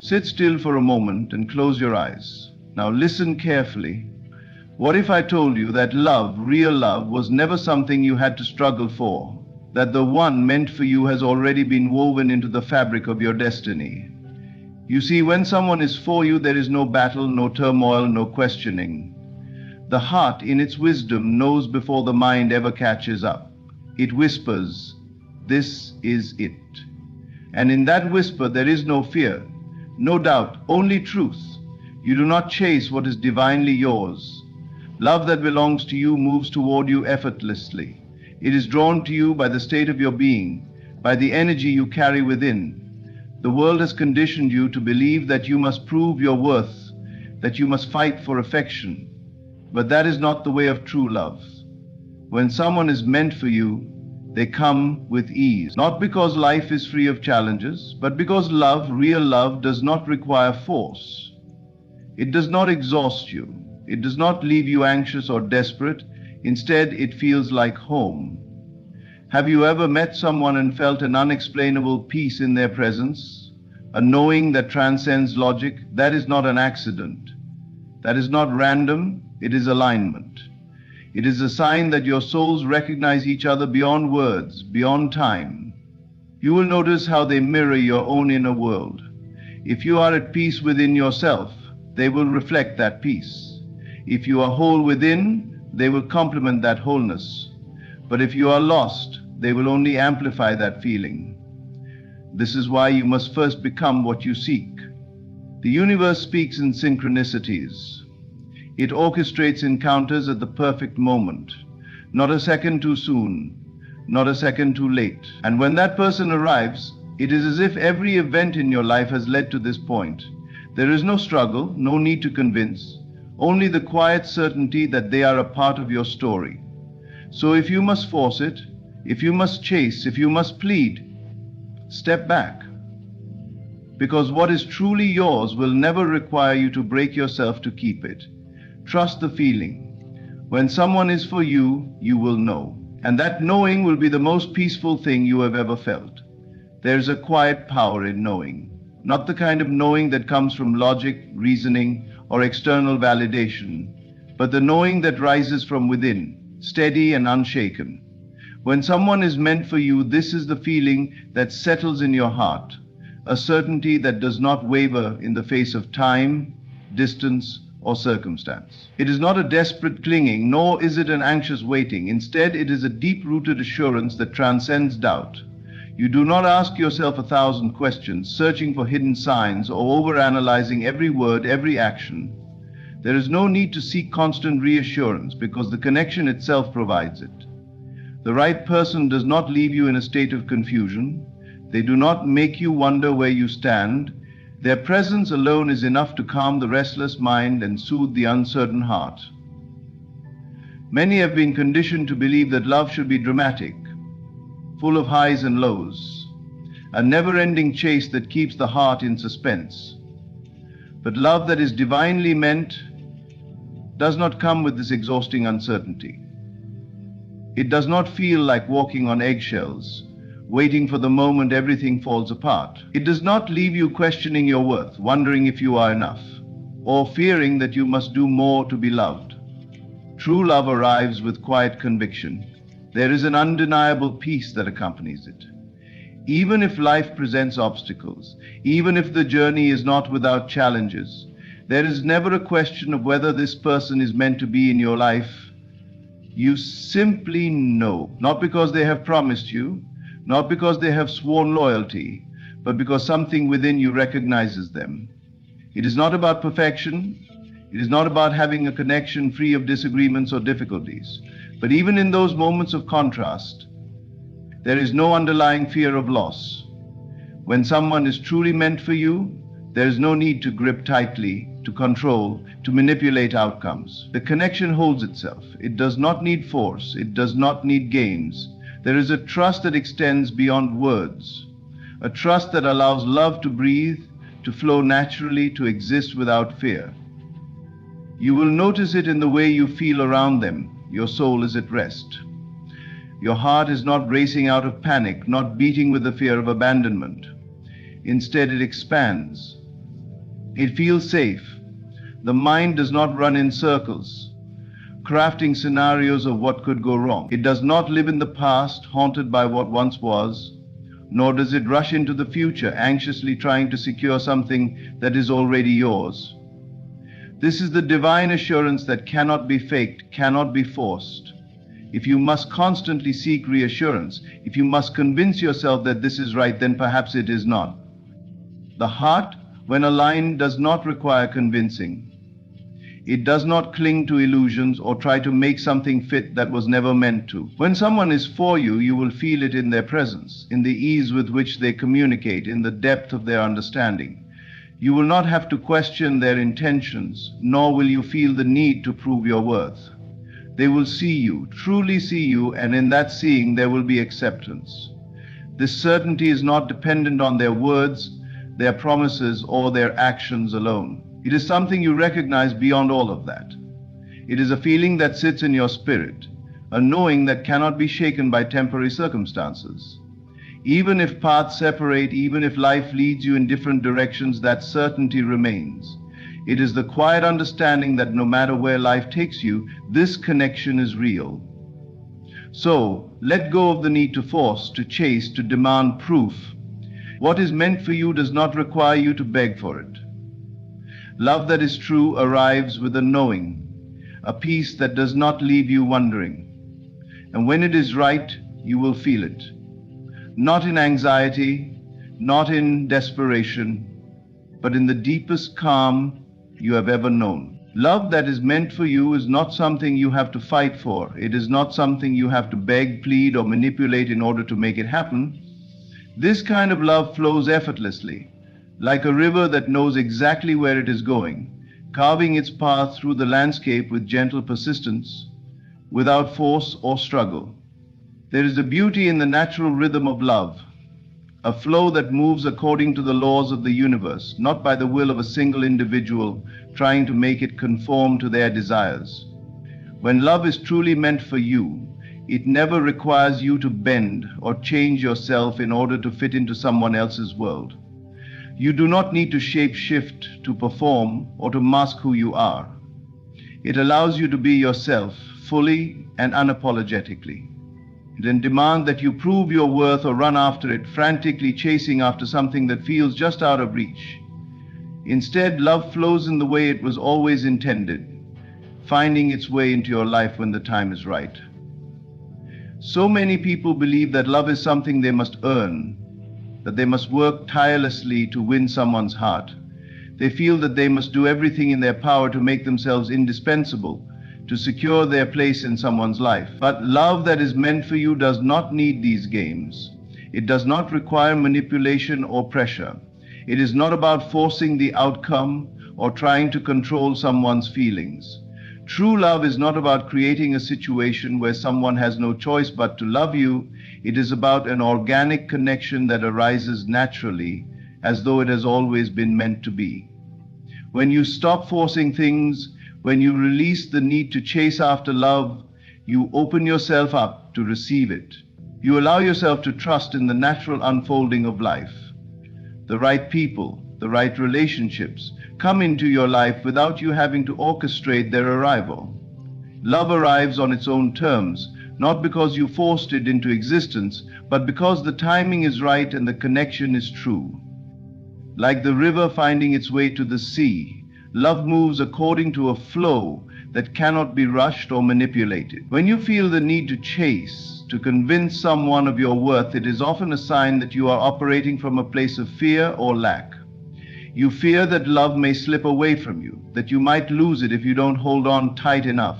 Sit still for a moment and close your eyes. Now listen carefully. What if I told you that love, real love, was never something you had to struggle for? That the one meant for you has already been woven into the fabric of your destiny. You see, when someone is for you, there is no battle, no turmoil, no questioning. The heart, in its wisdom, knows before the mind ever catches up. It whispers, "This is it." And in that whisper, there is no fear, no doubt, only truth. You do not chase what is divinely yours. Love that belongs to you moves toward you effortlessly. It is drawn to you by the state of your being, by the energy you carry within. The world has conditioned you to believe that you must prove your worth, that you must fight for affection. But that is not the way of true love. When someone is meant for you, they come with ease. Not because life is free of challenges, but because love, real love, does not require force. It does not exhaust you. It does not leave you anxious or desperate. Instead, it feels like home. Have you ever met someone and felt an unexplainable peace in their presence? A knowing that transcends logic? That is not an accident. That is not random. It is alignment. It is a sign that your souls recognize each other beyond words, beyond time. You will notice how they mirror your own inner world. If you are at peace within yourself, they will reflect that peace. If you are whole within, they will complement that wholeness. But if you are lost, they will only amplify that feeling. This is why you must first become what you seek. The universe speaks in synchronicities. It orchestrates encounters at the perfect moment, not a second too soon, not a second too late. And when that person arrives, it is as if every event in your life has led to this point. There is no struggle, no need to convince, only the quiet certainty that they are a part of your story. So if you must force it, if you must chase, if you must plead, step back. Because what is truly yours will never require you to break yourself to keep it. Trust the feeling. When someone is for you, you will know. And that knowing will be the most peaceful thing you have ever felt. There is a quiet power in knowing. Not the kind of knowing that comes from logic, reasoning, or external validation, but the knowing that rises from within, steady and unshaken. When someone is meant for you, this is the feeling that settles in your heart, a certainty that does not waver in the face of time, distance, or circumstance. It is not a desperate clinging, nor is it an anxious waiting. Instead, it is a deep-rooted assurance that transcends doubt. You do not ask yourself 1,000 questions, searching for hidden signs or overanalyzing every word, every action. There is no need to seek constant reassurance because the connection itself provides it. The right person does not leave you in a state of confusion. They do not make you wonder where you stand. Their presence alone is enough to calm the restless mind and soothe the uncertain heart. Many have been conditioned to believe that love should be dramatic, full of highs and lows, a never-ending chase that keeps the heart in suspense. But love that is divinely meant does not come with this exhausting uncertainty. It does not feel like walking on eggshells, waiting for the moment everything falls apart. It does not leave you questioning your worth, wondering if you are enough, or fearing that you must do more to be loved. True love arrives with quiet conviction. There is an undeniable peace that accompanies it. Even if life presents obstacles, even if the journey is not without challenges, there is never a question of whether this person is meant to be in your life. You simply know, not because they have promised you, not because they have sworn loyalty, but because something within you recognizes them. It is not about perfection. It is not about having a connection free of disagreements or difficulties. But even in those moments of contrast, there is no underlying fear of loss. When someone is truly meant for you, there is no need to grip tightly, to control, to manipulate outcomes. The connection holds itself. It does not need force. It does not need games. There is a trust that extends beyond words, a trust that allows love to breathe, to flow naturally, to exist without fear. You will notice it in the way you feel around them. Your soul is at rest. Your heart is not racing out of panic, not beating with the fear of abandonment. Instead, it expands, It feels safe. The mind does not run in circles, crafting scenarios of what could go wrong. It does not live in the past, haunted by what once was, nor does it rush into the future, anxiously trying to secure something that is already yours. This is the divine assurance that cannot be faked, cannot be forced. If you must constantly seek reassurance, if you must convince yourself that this is right, then perhaps it is not. The heart, when aligned, does not require convincing. It does not cling to illusions or try to make something fit that was never meant to. When someone is for you, you will feel it in their presence, in the ease with which they communicate, in the depth of their understanding. You will not have to question their intentions, nor will you feel the need to prove your worth. They will see you, truly see you, and in that seeing there will be acceptance. This certainty is not dependent on their words, their promises, or their actions alone. It is something you recognize beyond all of that. It is a feeling that sits in your spirit, a knowing that cannot be shaken by temporary circumstances. Even if paths separate, even if life leads you in different directions, that certainty remains. It is the quiet understanding that no matter where life takes you, this connection is real. So, let go of the need to force, to chase, to demand proof. What is meant for you does not require you to beg for it. Love that is true arrives with a knowing, a peace that does not leave you wondering. And when it is right, you will feel it. Not in anxiety, not in desperation, but in the deepest calm you have ever known. Love that is meant for you is not something you have to fight for. It is not something you have to beg, plead, or manipulate in order to make it happen. This kind of love flows effortlessly, like a river that knows exactly where it is going, carving its path through the landscape with gentle persistence, without force or struggle. There is a beauty in the natural rhythm of love, a flow that moves according to the laws of the universe, not by the will of a single individual trying to make it conform to their desires. When love is truly meant for you, it never requires you to bend or change yourself in order to fit into someone else's world. You do not need to shape-shift, to perform, or to mask who you are. It allows you to be yourself, fully and unapologetically. It doesn't demand that you prove your worth or run after it, frantically chasing after something that feels just out of reach. Instead, love flows in the way it was always intended, finding its way into your life when the time is right. So many people believe that love is something they must earn, that they must work tirelessly to win someone's heart. They feel that they must do everything in their power to make themselves indispensable, to secure their place in someone's life. But love that is meant for you does not need these games. It does not require manipulation or pressure. It is not about forcing the outcome or trying to control someone's feelings. True love is not about creating a situation where someone has no choice but to love you. It is about an organic connection that arises naturally, as though it has always been meant to be. When you stop forcing things, when you release the need to chase after love, you open yourself up to receive it. You allow yourself to trust in the natural unfolding of life. The right people, the right relationships come into your life without you having to orchestrate their arrival. Love arrives on its own terms, not because you forced it into existence, but because the timing is right and the connection is true. Like the river finding its way to the sea, love moves according to a flow that cannot be rushed or manipulated. When you feel the need to chase, to convince someone of your worth, it is often a sign that you are operating from a place of fear or lack. You fear that love may slip away from you, that you might lose it if you don't hold on tight enough.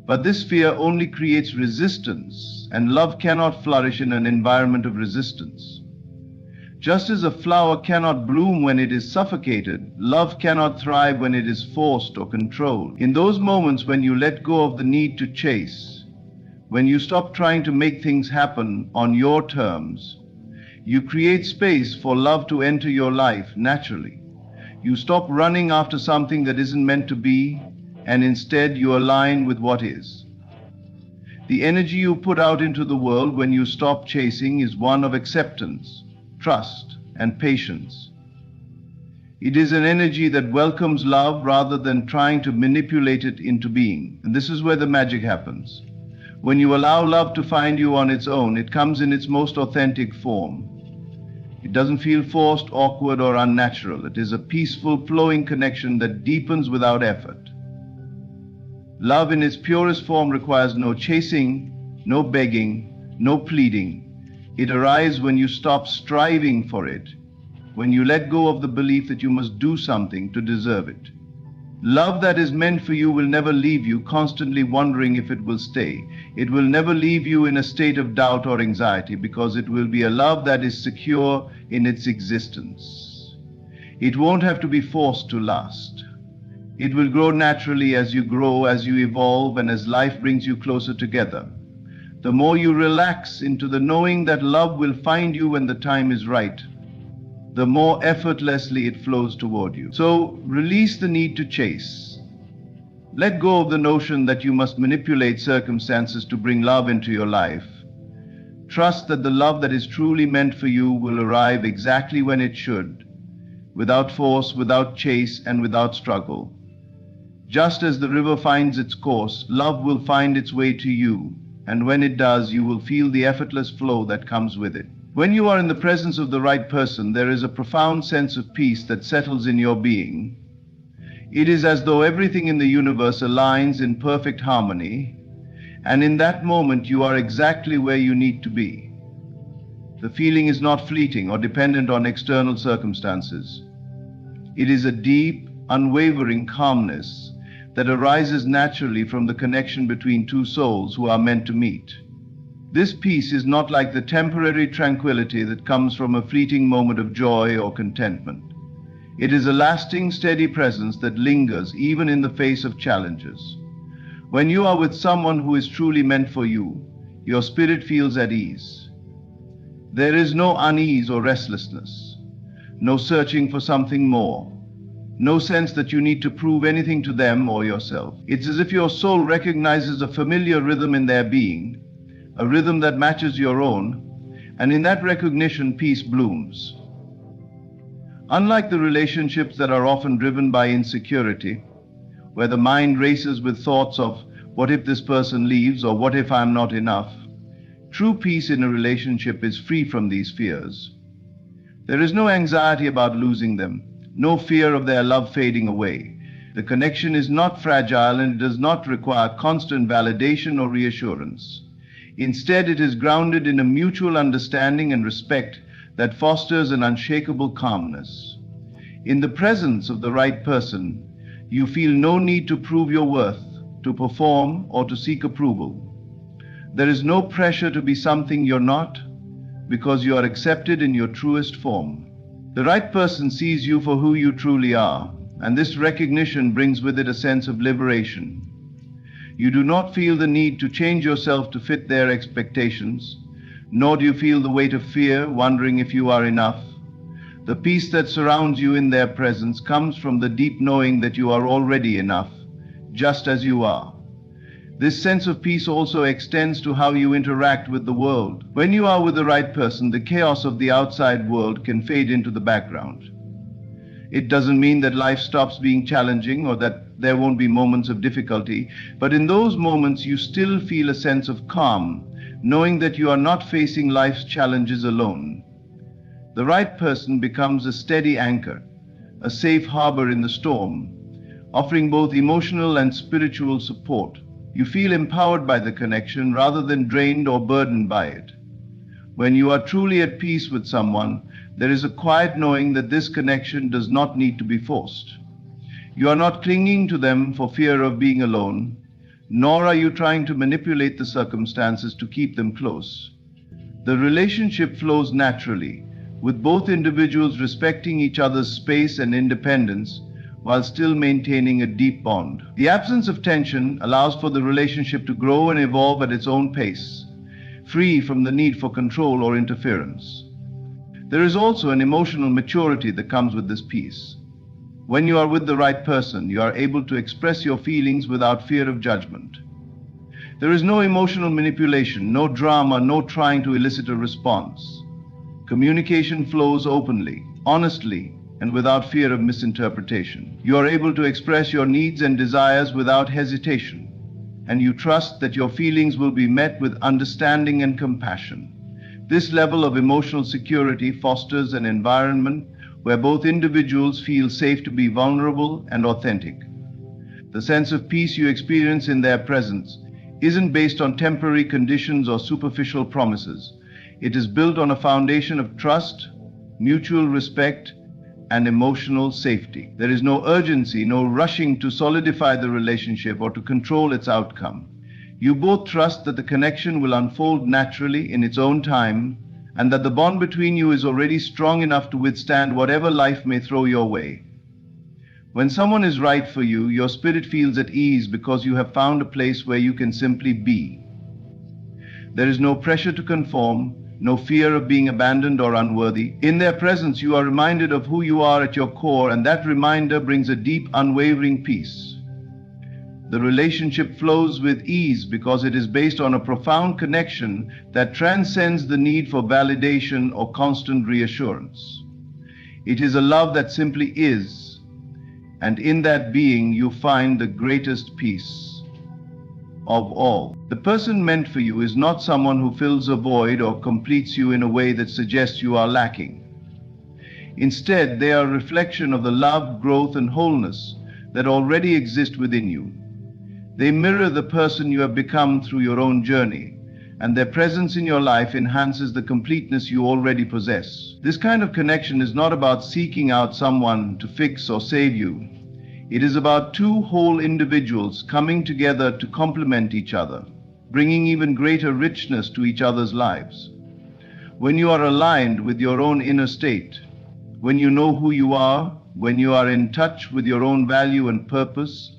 But this fear only creates resistance, and love cannot flourish in an environment of resistance. Just as a flower cannot bloom when it is suffocated, love cannot thrive when it is forced or controlled. In those moments when you let go of the need to chase, when you stop trying to make things happen on your terms, you create space for love to enter your life naturally. You stop running after something that isn't meant to be, and instead you align with what is. The energy you put out into the world when you stop chasing is one of acceptance, trust, and patience. It is an energy that welcomes love rather than trying to manipulate it into being. And this is where the magic happens. When you allow love to find you on its own, it comes in its most authentic form. It doesn't feel forced, awkward, or unnatural. It is a peaceful, flowing connection that deepens without effort. Love in its purest form requires no chasing, no begging, no pleading. It arrives when you stop striving for it, when you let go of the belief that you must do something to deserve it. Love that is meant for you will never leave you constantly wondering if it will stay. It will never leave you in a state of doubt or anxiety, because it will be a love that is secure in its existence. It won't have to be forced to last. It will grow naturally as you grow, as you evolve, and as life brings you closer together. The more you relax into the knowing that love will find you when the time is right, the more effortlessly it flows toward you. So release the need to chase. Let go of the notion that you must manipulate circumstances to bring love into your life. Trust that the love that is truly meant for you will arrive exactly when it should, without force, without chase, and without struggle. Just as the river finds its course, love will find its way to you, and when it does, you will feel the effortless flow that comes with it. When you are in the presence of the right person, there is a profound sense of peace that settles in your being. It is as though everything in the universe aligns in perfect harmony, and in that moment you are exactly where you need to be. The feeling is not fleeting or dependent on external circumstances. It is a deep, unwavering calmness that arises naturally from the connection between two souls who are meant to meet. This peace is not like the temporary tranquility that comes from a fleeting moment of joy or contentment. It is a lasting, steady presence that lingers even in the face of challenges. When you are with someone who is truly meant for you, your spirit feels at ease. There is no unease or restlessness, no searching for something more, no sense that you need to prove anything to them or yourself. It's as if your soul recognizes a familiar rhythm in their being, a rhythm that matches your own, and in that recognition, peace blooms. Unlike the relationships that are often driven by insecurity, where the mind races with thoughts of, what if this person leaves, or what if I'm not enough, true peace in a relationship is free from these fears. There is no anxiety about losing them, no fear of their love fading away. The connection is not fragile, and it does not require constant validation or reassurance. Instead, it is grounded in a mutual understanding and respect that fosters an unshakable calmness. In the presence of the right person, you feel no need to prove your worth, to perform, or to seek approval. There is no pressure to be something you're not, because you are accepted in your truest form. The right person sees you for who you truly are, and this recognition brings with it a sense of liberation. You do not feel the need to change yourself to fit their expectations, nor do you feel the weight of fear, wondering if you are enough. The peace that surrounds you in their presence comes from the deep knowing that you are already enough, just as you are. This sense of peace also extends to how you interact with the world. When you are with the right person, the chaos of the outside world can fade into the background. It doesn't mean that life stops being challenging or that there won't be moments of difficulty, but in those moments you still feel a sense of calm, knowing that you are not facing life's challenges alone. The right person becomes a steady anchor, a safe harbor in the storm, offering both emotional and spiritual support. You feel empowered by the connection rather than drained or burdened by it. When you are truly at peace with someone, there is a quiet knowing that this connection does not need to be forced. You are not clinging to them for fear of being alone, nor are you trying to manipulate the circumstances to keep them close. The relationship flows naturally, with both individuals respecting each other's space and independence while still maintaining a deep bond. The absence of tension allows for the relationship to grow and evolve at its own pace, free from the need for control or interference. There is also an emotional maturity that comes with this peace. When you are with the right person, you are able to express your feelings without fear of judgment. There is no emotional manipulation, no drama, no trying to elicit a response. Communication flows openly, honestly, and without fear of misinterpretation. You are able to express your needs and desires without hesitation, and you trust that your feelings will be met with understanding and compassion. This level of emotional security fosters an environment where both individuals feel safe to be vulnerable and authentic. The sense of peace you experience in their presence isn't based on temporary conditions or superficial promises. It is built on a foundation of trust, mutual respect, and emotional safety. There is no urgency, no rushing to solidify the relationship or to control its outcome. You both trust that the connection will unfold naturally in its own time, and that the bond between you is already strong enough to withstand whatever life may throw your way. When someone is right for you, your spirit feels at ease because you have found a place where you can simply be. There is no pressure to conform, no fear of being abandoned or unworthy. In their presence, you are reminded of who you are at your core, and that reminder brings a deep, unwavering peace. The relationship flows with ease because it is based on a profound connection that transcends the need for validation or constant reassurance. It is a love that simply is, and in that being you find the greatest peace of all. The person meant for you is not someone who fills a void or completes you in a way that suggests you are lacking. Instead, they are a reflection of the love, growth, and wholeness that already exist within you. They mirror the person you have become through your own journey, and their presence in your life enhances the completeness you already possess. This kind of connection is not about seeking out someone to fix or save you. It is about two whole individuals coming together to complement each other, bringing even greater richness to each other's lives. When you are aligned with your own inner state, when you know who you are, when you are in touch with your own value and purpose,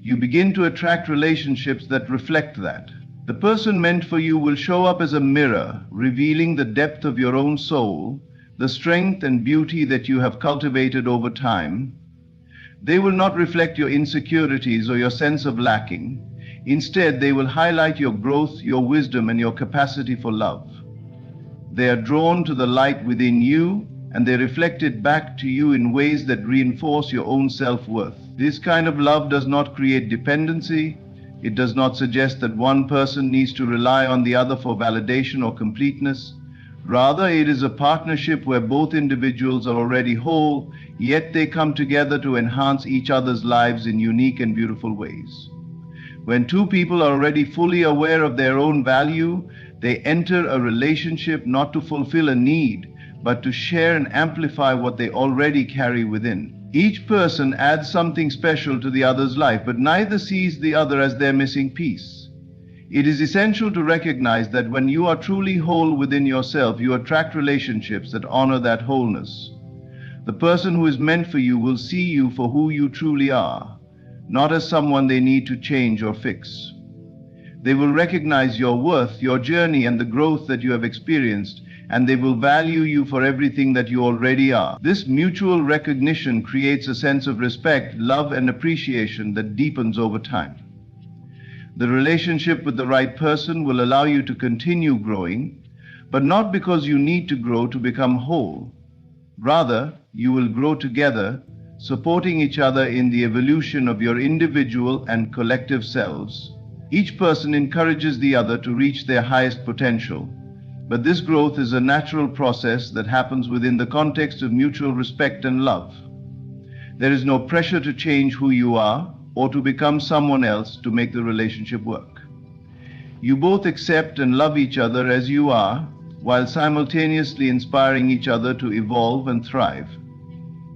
you begin to attract relationships that reflect that. The person meant for you will show up as a mirror, revealing the depth of your own soul, the strength and beauty that you have cultivated over time. They will not reflect your insecurities or your sense of lacking. Instead, they will highlight your growth, your wisdom, and your capacity for love. They are drawn to the light within you, and they reflect it back to you in ways that reinforce your own self-worth. This kind of love does not create dependency. It does not suggest that one person needs to rely on the other for validation or completeness. Rather, it is a partnership where both individuals are already whole, yet they come together to enhance each other's lives in unique and beautiful ways. When two people are already fully aware of their own value, they enter a relationship not to fulfill a need, but to share and amplify what they already carry within. Each person adds something special to the other's life, but neither sees the other as their missing piece. It is essential to recognize that when you are truly whole within yourself, you attract relationships that honor that wholeness. The person who is meant for you will see you for who you truly are, not as someone they need to change or fix. They will recognize your worth, your journey, and the growth that you have experienced, and they will value you for everything that you already are. This mutual recognition creates a sense of respect, love, and appreciation that deepens over time. The relationship with the right person will allow you to continue growing, but not because you need to grow to become whole. Rather, you will grow together, supporting each other in the evolution of your individual and collective selves. Each person encourages the other to reach their highest potential. But this growth is a natural process that happens within the context of mutual respect and love. There is no pressure to change who you are or to become someone else to make the relationship work. You both accept and love each other as you are, while simultaneously inspiring each other to evolve and thrive.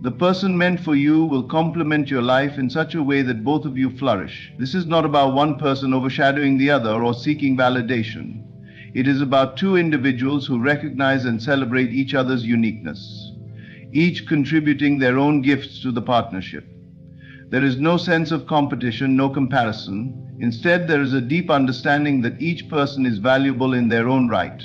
The person meant for you will complement your life in such a way that both of you flourish. This is not about one person overshadowing the other or seeking validation. It is about two individuals who recognize and celebrate each other's uniqueness, each contributing their own gifts to the partnership. There is no sense of competition, no comparison. Instead, there is a deep understanding that each person is valuable in their own right,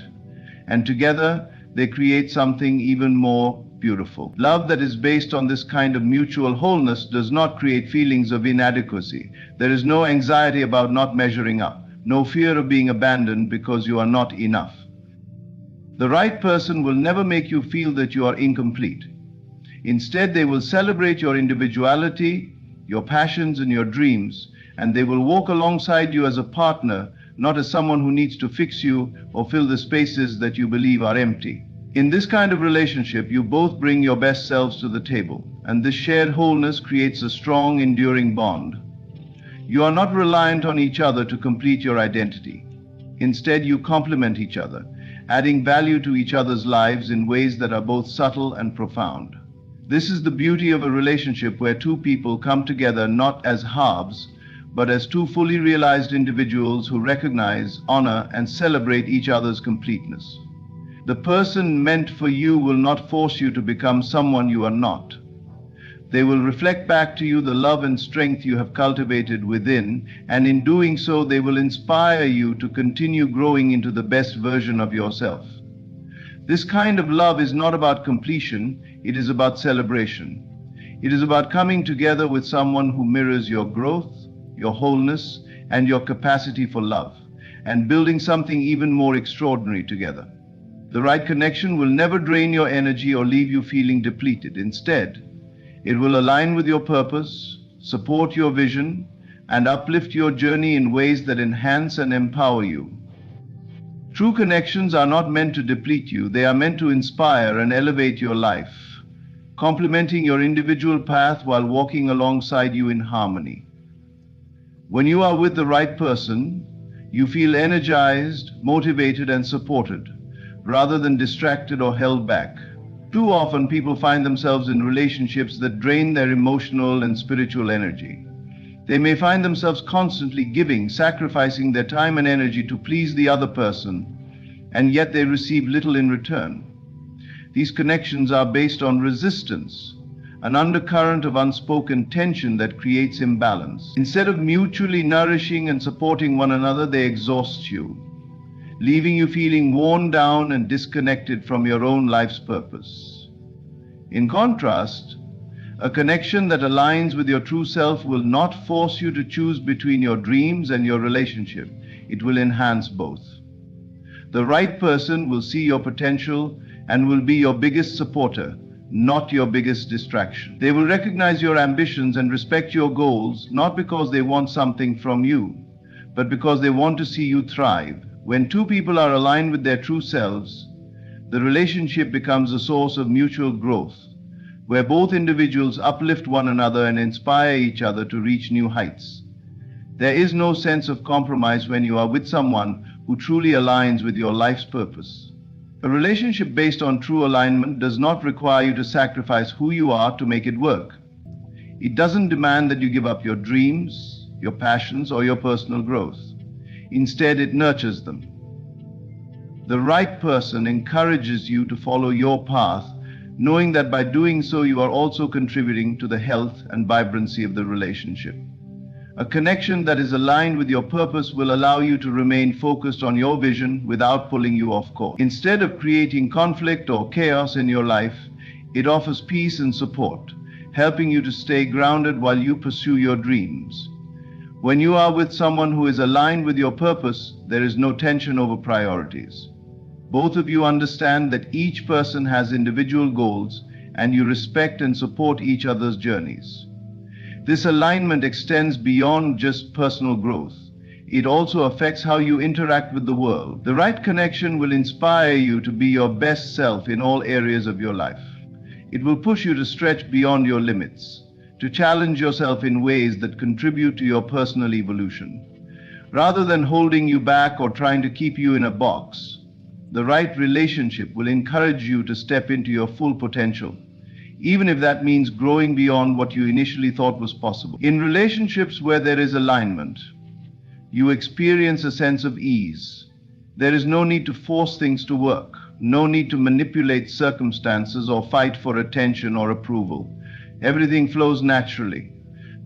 and together they create something even more beautiful. Love that is based on this kind of mutual wholeness does not create feelings of inadequacy. There is no anxiety about not measuring up. No fear of being abandoned because you are not enough. The right person will never make you feel that you are incomplete. Instead, they will celebrate your individuality, your passions, and your dreams, and they will walk alongside you as a partner, not as someone who needs to fix you or fill the spaces that you believe are empty. In this kind of relationship, you both bring your best selves to the table, and this shared wholeness creates a strong, enduring bond. You are not reliant on each other to complete your identity. Instead, you complement each other, adding value to each other's lives in ways that are both subtle and profound. This is the beauty of a relationship where two people come together not as halves, but as two fully realized individuals who recognize, honor, and celebrate each other's completeness. The person meant for you will not force you to become someone you are not. They will reflect back to you the love and strength you have cultivated within, and in doing so, they will inspire you to continue growing into the best version of yourself. This kind of love is not about completion, it is about celebration. It is about coming together with someone who mirrors your growth, your wholeness, and your capacity for love, and building something even more extraordinary together. The right connection will never drain your energy or leave you feeling depleted. Instead, it will align with your purpose, support your vision, and uplift your journey in ways that enhance and empower you. True connections are not meant to deplete you, they are meant to inspire and elevate your life, complementing your individual path while walking alongside you in harmony. When you are with the right person, you feel energized, motivated, and supported, rather than distracted or held back. Too often, people find themselves in relationships that drain their emotional and spiritual energy. They may find themselves constantly giving, sacrificing their time and energy to please the other person, and yet they receive little in return. These connections are based on resistance, an undercurrent of unspoken tension that creates imbalance. Instead of mutually nourishing and supporting one another, they exhaust you, leaving you feeling worn down and disconnected from your own life's purpose. In contrast, a connection that aligns with your true self will not force you to choose between your dreams and your relationship. It will enhance both. The right person will see your potential and will be your biggest supporter, not your biggest distraction. They will recognize your ambitions and respect your goals, not because they want something from you, but because they want to see you thrive. When two people are aligned with their true selves, the relationship becomes a source of mutual growth, where both individuals uplift one another and inspire each other to reach new heights. There is no sense of compromise when you are with someone who truly aligns with your life's purpose. A relationship based on true alignment does not require you to sacrifice who you are to make it work. It doesn't demand that you give up your dreams, your passions, or your personal growth. Instead, it nurtures them. The right person encourages you to follow your path, knowing that by doing so you are also contributing to the health and vibrancy of the relationship. A connection that is aligned with your purpose will allow you to remain focused on your vision without pulling you off course. Instead of creating conflict or chaos in your life, it offers peace and support, helping you to stay grounded while you pursue your dreams. When you are with someone who is aligned with your purpose, there is no tension over priorities. Both of you understand that each person has individual goals, and you respect and support each other's journeys. This alignment extends beyond just personal growth. It also affects how you interact with the world. The right connection will inspire you to be your best self in all areas of your life. It will push you to stretch beyond your limits, to challenge yourself in ways that contribute to your personal evolution. Rather than holding you back or trying to keep you in a box, the right relationship will encourage you to step into your full potential, even if that means growing beyond what you initially thought was possible. In relationships where there is alignment, you experience a sense of ease. There is no need to force things to work, no need to manipulate circumstances or fight for attention or approval. Everything flows naturally,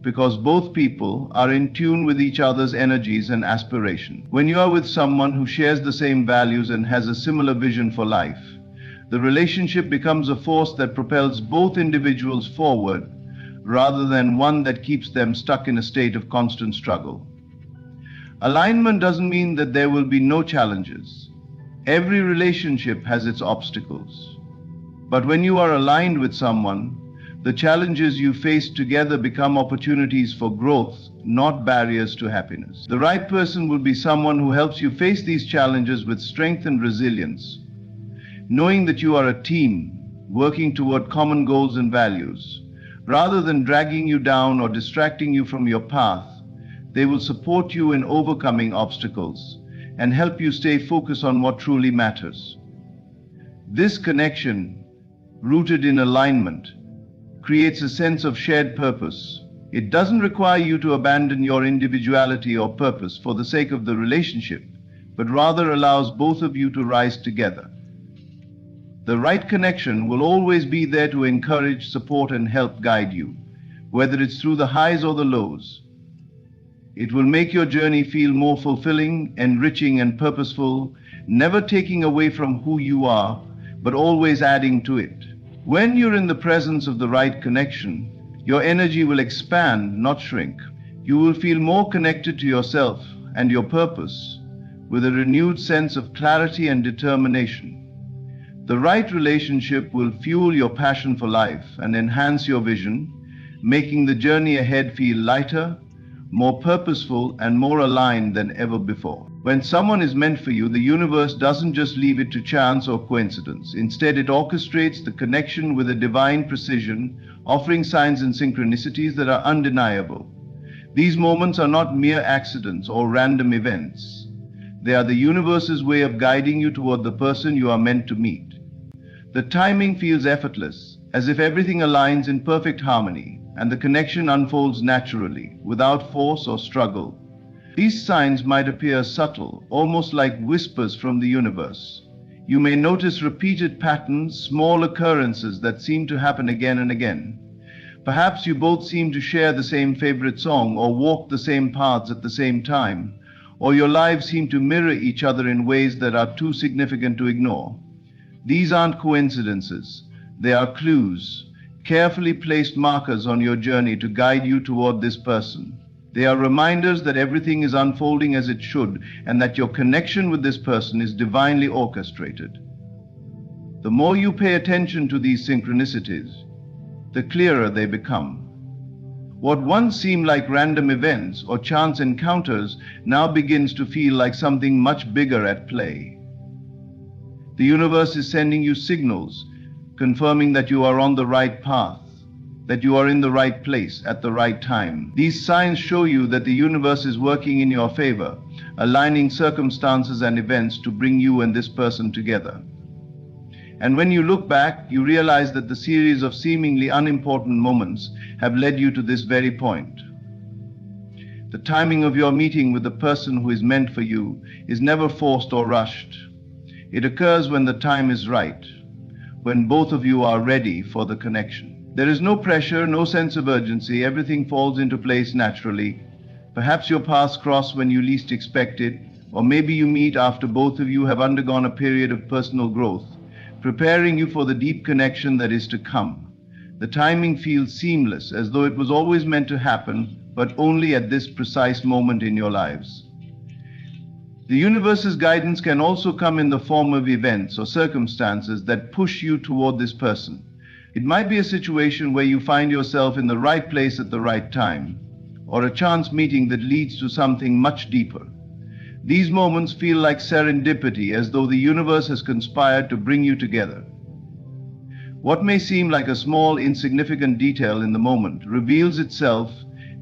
because both people are in tune with each other's energies and aspirations. When you are with someone who shares the same values and has a similar vision for life, the relationship becomes a force that propels both individuals forward, rather than one that keeps them stuck in a state of constant struggle. Alignment doesn't mean that there will be no challenges. Every relationship has its obstacles. But when you are aligned with someone, The challenges you face together become opportunities for growth, not barriers to happiness. The right person will be someone who helps you face these challenges with strength and resilience, knowing that you are a team working toward common goals and values. Rather than dragging you down or distracting you from your path, they will support you in overcoming obstacles and help you stay focused on what truly matters. This connection, rooted in alignment, creates a sense of shared purpose. It doesn't require you to abandon your individuality or purpose for the sake of the relationship, but rather allows both of you to rise together. The right connection will always be there to encourage, support, and help guide you, whether it's through the highs or the lows. It will make your journey feel more fulfilling, enriching, and purposeful, never taking away from who you are, but always adding to it. When you're in the presence of the right connection, your energy will expand, not shrink. You will feel more connected to yourself and your purpose, with a renewed sense of clarity and determination. The right relationship will fuel your passion for life and enhance your vision, making the journey ahead feel lighter, more purposeful, and more aligned than ever before. When someone is meant for you, the universe doesn't just leave it to chance or coincidence. Instead, it orchestrates the connection with a divine precision, offering signs and synchronicities that are undeniable. These moments are not mere accidents or random events. They are the universe's way of guiding you toward the person you are meant to meet. The timing feels effortless, as if everything aligns in perfect harmony, and the connection unfolds naturally, without force or struggle. These signs might appear subtle, almost like whispers from the universe. You may notice repeated patterns, small occurrences that seem to happen again and again. Perhaps you both seem to share the same favorite song, or walk the same paths at the same time, or your lives seem to mirror each other in ways that are too significant to ignore. These aren't coincidences. They are clues, carefully placed markers on your journey to guide you toward this person. They are reminders that everything is unfolding as it should, and that your connection with this person is divinely orchestrated. The more you pay attention to these synchronicities, the clearer they become. What once seemed like random events or chance encounters now begins to feel like something much bigger at play. The universe is sending you signals, confirming that you are on the right path, that you are in the right place at the right time. These signs show you that the universe is working in your favor, aligning circumstances and events to bring you and this person together. And when you look back, you realize that the series of seemingly unimportant moments have led you to this very point. The timing of your meeting with the person who is meant for you is never forced or rushed. It occurs when the time is right, when both of you are ready for the connection. There is no pressure, no sense of urgency. Everything falls into place naturally. Perhaps your paths cross when you least expect it, or maybe you meet after both of you have undergone a period of personal growth, preparing you for the deep connection that is to come. The timing feels seamless, as though it was always meant to happen, but only at this precise moment in your lives. The universe's guidance can also come in the form of events or circumstances that push you toward this person. It might be a situation where you find yourself in the right place at the right time, or a chance meeting that leads to something much deeper. These moments feel like serendipity, as though the universe has conspired to bring you together. What may seem like a small, insignificant detail in the moment reveals itself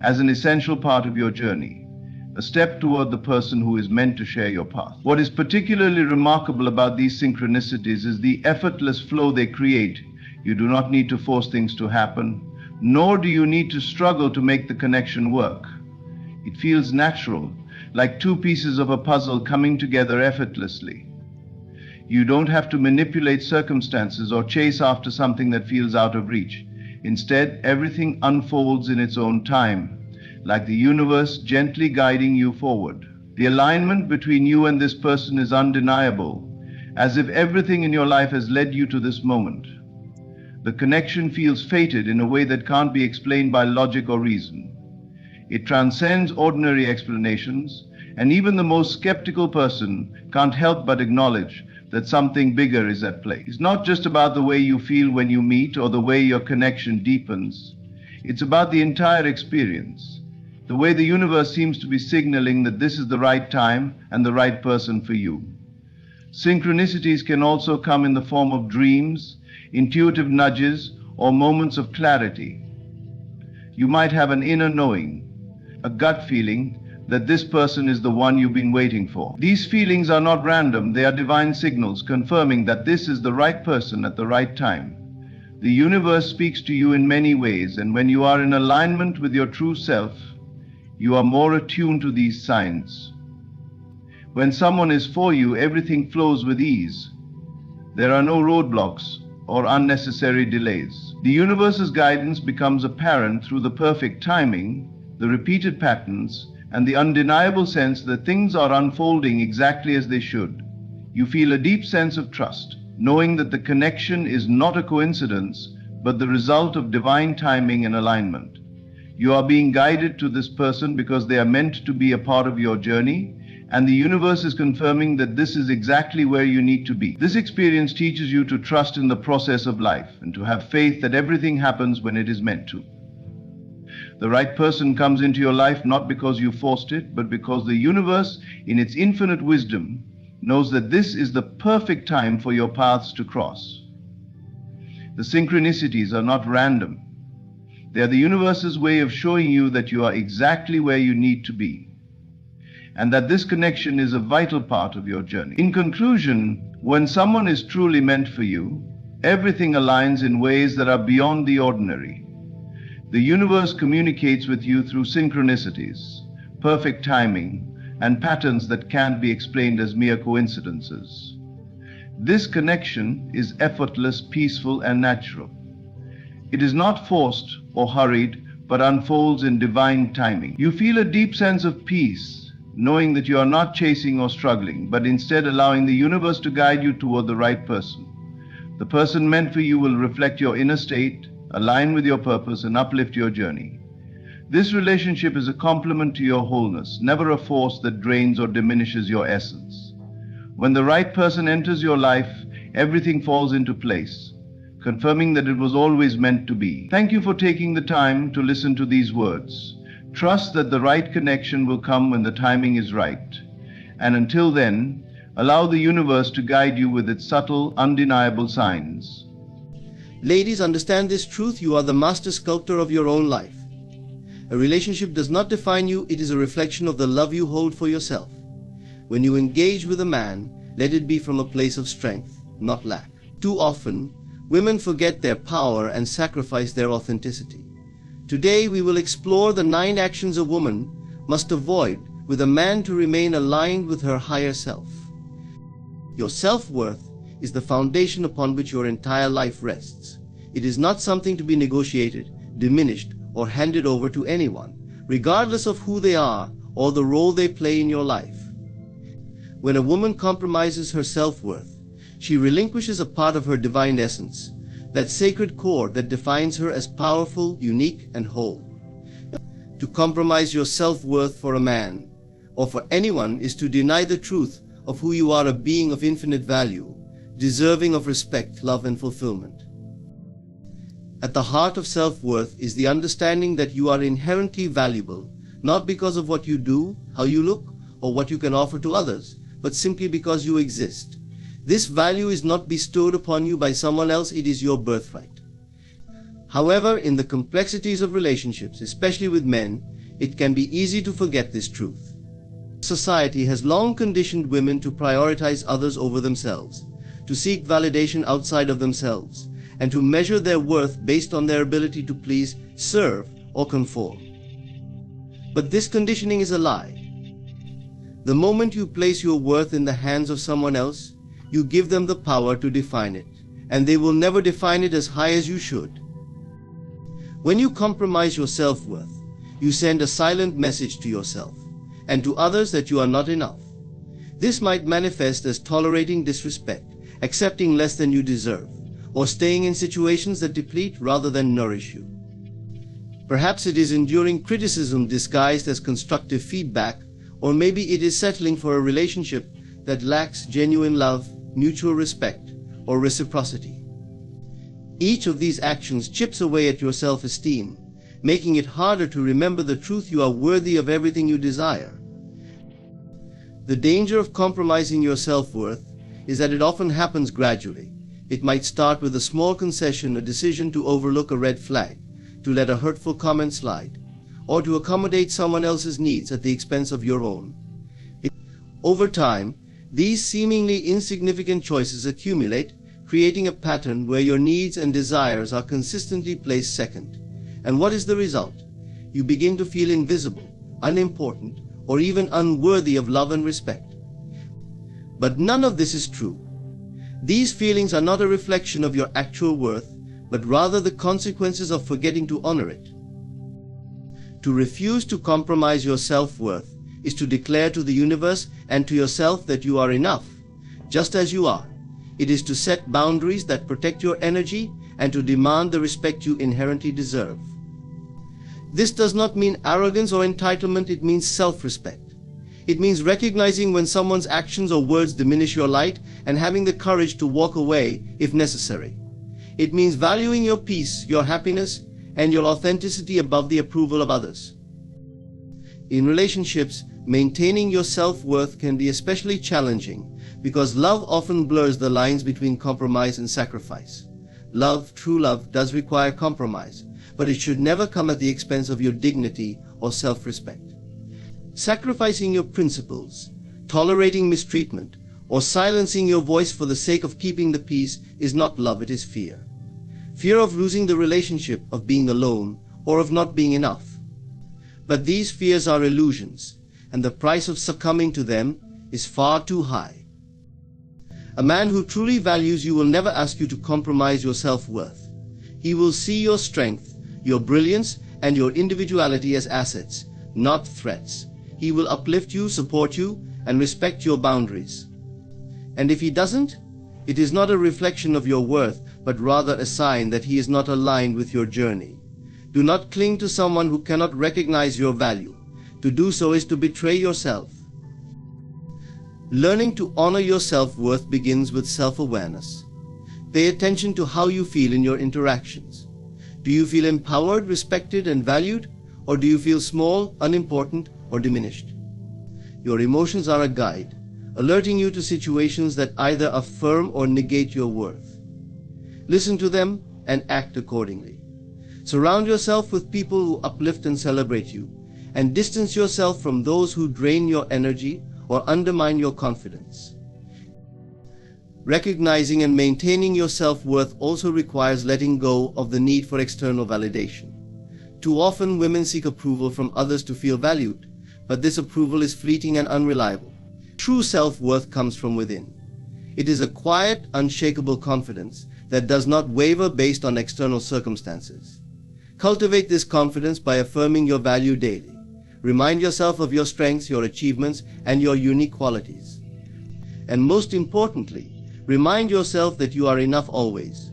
as an essential part of your journey, a step toward the person who is meant to share your path. What is particularly remarkable about these synchronicities is the effortless flow they create. You do not need to force things to happen, nor do you need to struggle to make the connection work. It feels natural, like two pieces of a puzzle coming together effortlessly. You don't have to manipulate circumstances or chase after something that feels out of reach. Instead, everything unfolds in its own time, like the universe gently guiding you forward. The alignment between you and this person is undeniable, as if everything in your life has led you to this moment. The connection feels fated in a way that can't be explained by logic or reason. It transcends ordinary explanations, and even the most skeptical person can't help but acknowledge that something bigger is at play. It's not just about the way you feel when you meet or the way your connection deepens. It's about the entire experience. The way the universe seems to be signaling that this is the right time and the right person for you. Synchronicities can also come in the form of dreams, intuitive nudges, or moments of clarity. You might have an inner knowing, a gut feeling that this person is the one you've been waiting for. These feelings are not random, they are divine signals confirming that this is the right person at the right time. The universe speaks to you in many ways, and when you are in alignment with your true self, you are more attuned to these signs. When someone is for you, everything flows with ease. There are no roadblocks or unnecessary delays. The universe's guidance becomes apparent through the perfect timing, the repeated patterns, and the undeniable sense that things are unfolding exactly as they should. You feel a deep sense of trust, knowing that the connection is not a coincidence, but the result of divine timing and alignment. You are being guided to this person because they are meant to be a part of your journey, and the universe is confirming that this is exactly where you need to be. This experience teaches you to trust in the process of life and to have faith that everything happens when it is meant to. The right person comes into your life not because you forced it, but because the universe, in its infinite wisdom, knows that this is the perfect time for your paths to cross. The synchronicities are not random. They are the universe's way of showing you that you are exactly where you need to be, and that this connection is a vital part of your journey. In conclusion, when someone is truly meant for you, everything aligns in ways that are beyond the ordinary. The universe communicates with you through synchronicities, perfect timing, and patterns that can't be explained as mere coincidences. This connection is effortless, peaceful, and natural. It is not forced or hurried, but unfolds in divine timing. You feel a deep sense of peace, knowing that you are not chasing or struggling, but instead allowing the universe to guide you toward the right person. The person meant for you will reflect your inner state, align with your purpose, and uplift your journey. This relationship is a complement to your wholeness, never a force that drains or diminishes your essence. When the right person enters your life, everything falls into place, confirming that it was always meant to be. Thank you for taking the time to listen to these words. Trust that the right connection will come when the timing is right. And until then, allow the universe to guide you with its subtle, undeniable signs. Ladies, understand this truth: you are the master sculptor of your own life. A relationship does not define you, it is a reflection of the love you hold for yourself. When you engage with a man, let it be from a place of strength, not lack. Too often, women forget their power and sacrifice their authenticity. Today, we will explore the 9 actions a woman must avoid with a man to remain aligned with her higher self. Your self-worth is the foundation upon which your entire life rests. It is not something to be negotiated, diminished, or handed over to anyone, regardless of who they are or the role they play in your life. When a woman compromises her self-worth, she relinquishes a part of her divine essence, that sacred core that defines her as powerful, unique, and whole. To compromise your self-worth for a man, or for anyone, is to deny the truth of who you are, a being of infinite value, deserving of respect, love, and fulfillment. At the heart of self-worth is the understanding that you are inherently valuable, not because of what you do, how you look, or what you can offer to others, but simply because you exist. This value is not bestowed upon you by someone else, it is your birthright. However, in the complexities of relationships, especially with men, it can be easy to forget this truth. Society has long conditioned women to prioritize others over themselves, to seek validation outside of themselves, and to measure their worth based on their ability to please, serve, or conform. But this conditioning is a lie. The moment you place your worth in the hands of someone else, you give them the power to define it, and they will never define it as high as you should. When you compromise your self-worth, you send a silent message to yourself and to others that you are not enough. This might manifest as tolerating disrespect, accepting less than you deserve, or staying in situations that deplete rather than nourish you. Perhaps it is enduring criticism disguised as constructive feedback, or maybe it is settling for a relationship that lacks genuine love, mutual respect, or reciprocity. Each of these actions chips away at your self-esteem, making it harder to remember the truth you are worthy of everything you desire. The danger of compromising your self-worth is that it often happens gradually. It might start with a small concession, a decision to overlook a red flag, to let a hurtful comment slide, or to accommodate someone else's needs at the expense of your own. Over time, these seemingly insignificant choices accumulate, creating a pattern where your needs and desires are consistently placed second. And what is the result? You begin to feel invisible, unimportant, or even unworthy of love and respect. But none of this is true. These feelings are not a reflection of your actual worth, but rather the consequences of forgetting to honor it. To refuse to compromise your self-worth is to declare to the universe and to yourself that you are enough, just as you are. It is to set boundaries that protect your energy and to demand the respect you inherently deserve. This does not mean arrogance or entitlement, it means self-respect. It means recognizing when someone's actions or words diminish your light and having the courage to walk away if necessary. It means valuing your peace, your happiness, and your authenticity above the approval of others. In relationships, maintaining your self-worth can be especially challenging because love often blurs the lines between compromise and sacrifice. Love, true love, does require compromise, but it should never come at the expense of your dignity or self-respect. Sacrificing your principles, tolerating mistreatment, or silencing your voice for the sake of keeping the peace is not love, it is fear. Fear of losing the relationship, of being alone, or of not being enough. But these fears are illusions, and the price of succumbing to them is far too high. A man who truly values you will never ask you to compromise your self-worth. He will see your strength, your brilliance, and your individuality as assets, not threats. He will uplift you, support you, and respect your boundaries. And if he doesn't, it is not a reflection of your worth, but rather a sign that he is not aligned with your journey. Do not cling to someone who cannot recognize your value. To do so is to betray yourself. Learning to honor your self-worth begins with self-awareness. Pay attention to how you feel in your interactions. Do you feel empowered, respected, and valued? Or do you feel small, unimportant, or diminished? Your emotions are a guide, alerting you to situations that either affirm or negate your worth. Listen to them and act accordingly. Surround yourself with people who uplift and celebrate you, and distance yourself from those who drain your energy or undermine your confidence. Recognizing and maintaining your self-worth also requires letting go of the need for external validation. Too often women seek approval from others to feel valued, but this approval is fleeting and unreliable. True self-worth comes from within. It is a quiet, unshakable confidence that does not waver based on external circumstances. Cultivate this confidence by affirming your value daily. Remind yourself of your strengths, your achievements, and your unique qualities. And most importantly, remind yourself that you are enough always.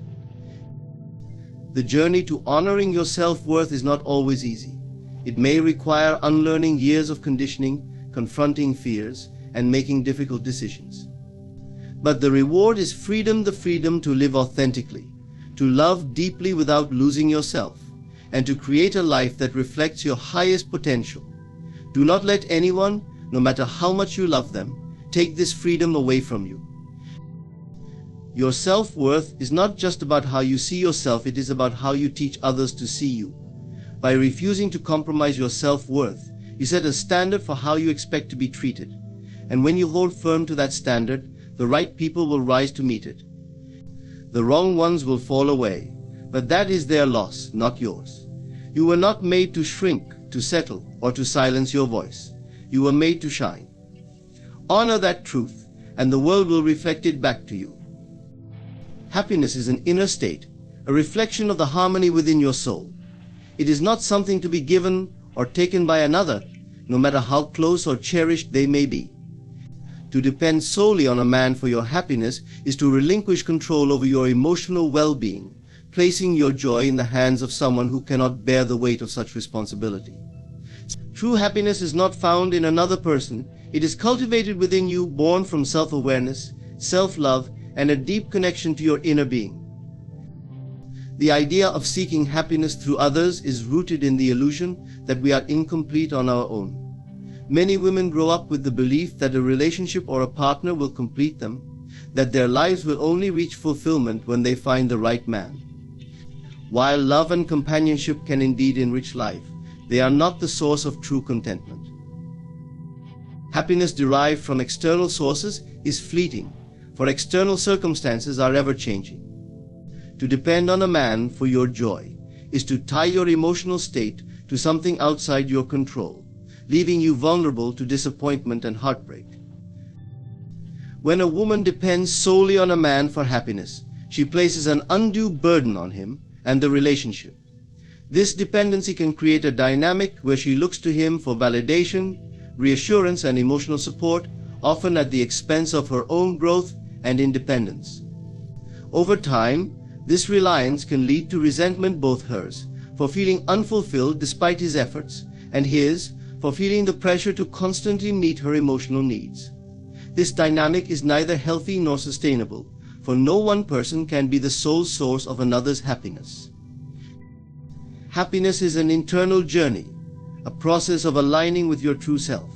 The journey to honoring your self-worth is not always easy. It may require unlearning years of conditioning, confronting fears, and making difficult decisions. But the reward is freedom, the freedom to live authentically, to love deeply without losing yourself, and to create a life that reflects your highest potential. Do not let anyone, no matter how much you love them, take this freedom away from you. Your self-worth is not just about how you see yourself, it is about how you teach others to see you. By refusing to compromise your self-worth, you set a standard for how you expect to be treated. And when you hold firm to that standard, the right people will rise to meet it. The wrong ones will fall away, but that is their loss, not yours. You were not made to shrink, to settle, or to silence your voice. You were made to shine. Honor that truth, and the world will reflect it back to you. Happiness is an inner state, a reflection of the harmony within your soul. It is not something to be given or taken by another, no matter how close or cherished they may be. To depend solely on a man for your happiness is to relinquish control over your emotional well-being, placing your joy in the hands of someone who cannot bear the weight of such responsibility. True happiness is not found in another person. It is cultivated within you, born from self-awareness, self-love, and a deep connection to your inner being. The idea of seeking happiness through others is rooted in the illusion that we are incomplete on our own. Many women grow up with the belief that a relationship or a partner will complete them, that their lives will only reach fulfillment when they find the right man. While love and companionship can indeed enrich life, they are not the source of true contentment. Happiness derived from external sources is fleeting, for external circumstances are ever-changing. To depend on a man for your joy is to tie your emotional state to something outside your control, leaving you vulnerable to disappointment and heartbreak. When a woman depends solely on a man for happiness, she places an undue burden on him and the relationship. This dependency can create a dynamic where she looks to him for validation, reassurance, and emotional support, often at the expense of her own growth and independence. Over time, this reliance can lead to resentment, both hers for feeling unfulfilled despite his efforts, and his for feeling the pressure to constantly meet her emotional needs. This dynamic is neither healthy nor sustainable, for no one person can be the sole source of another's happiness. Happiness is an internal journey, a process of aligning with your true self.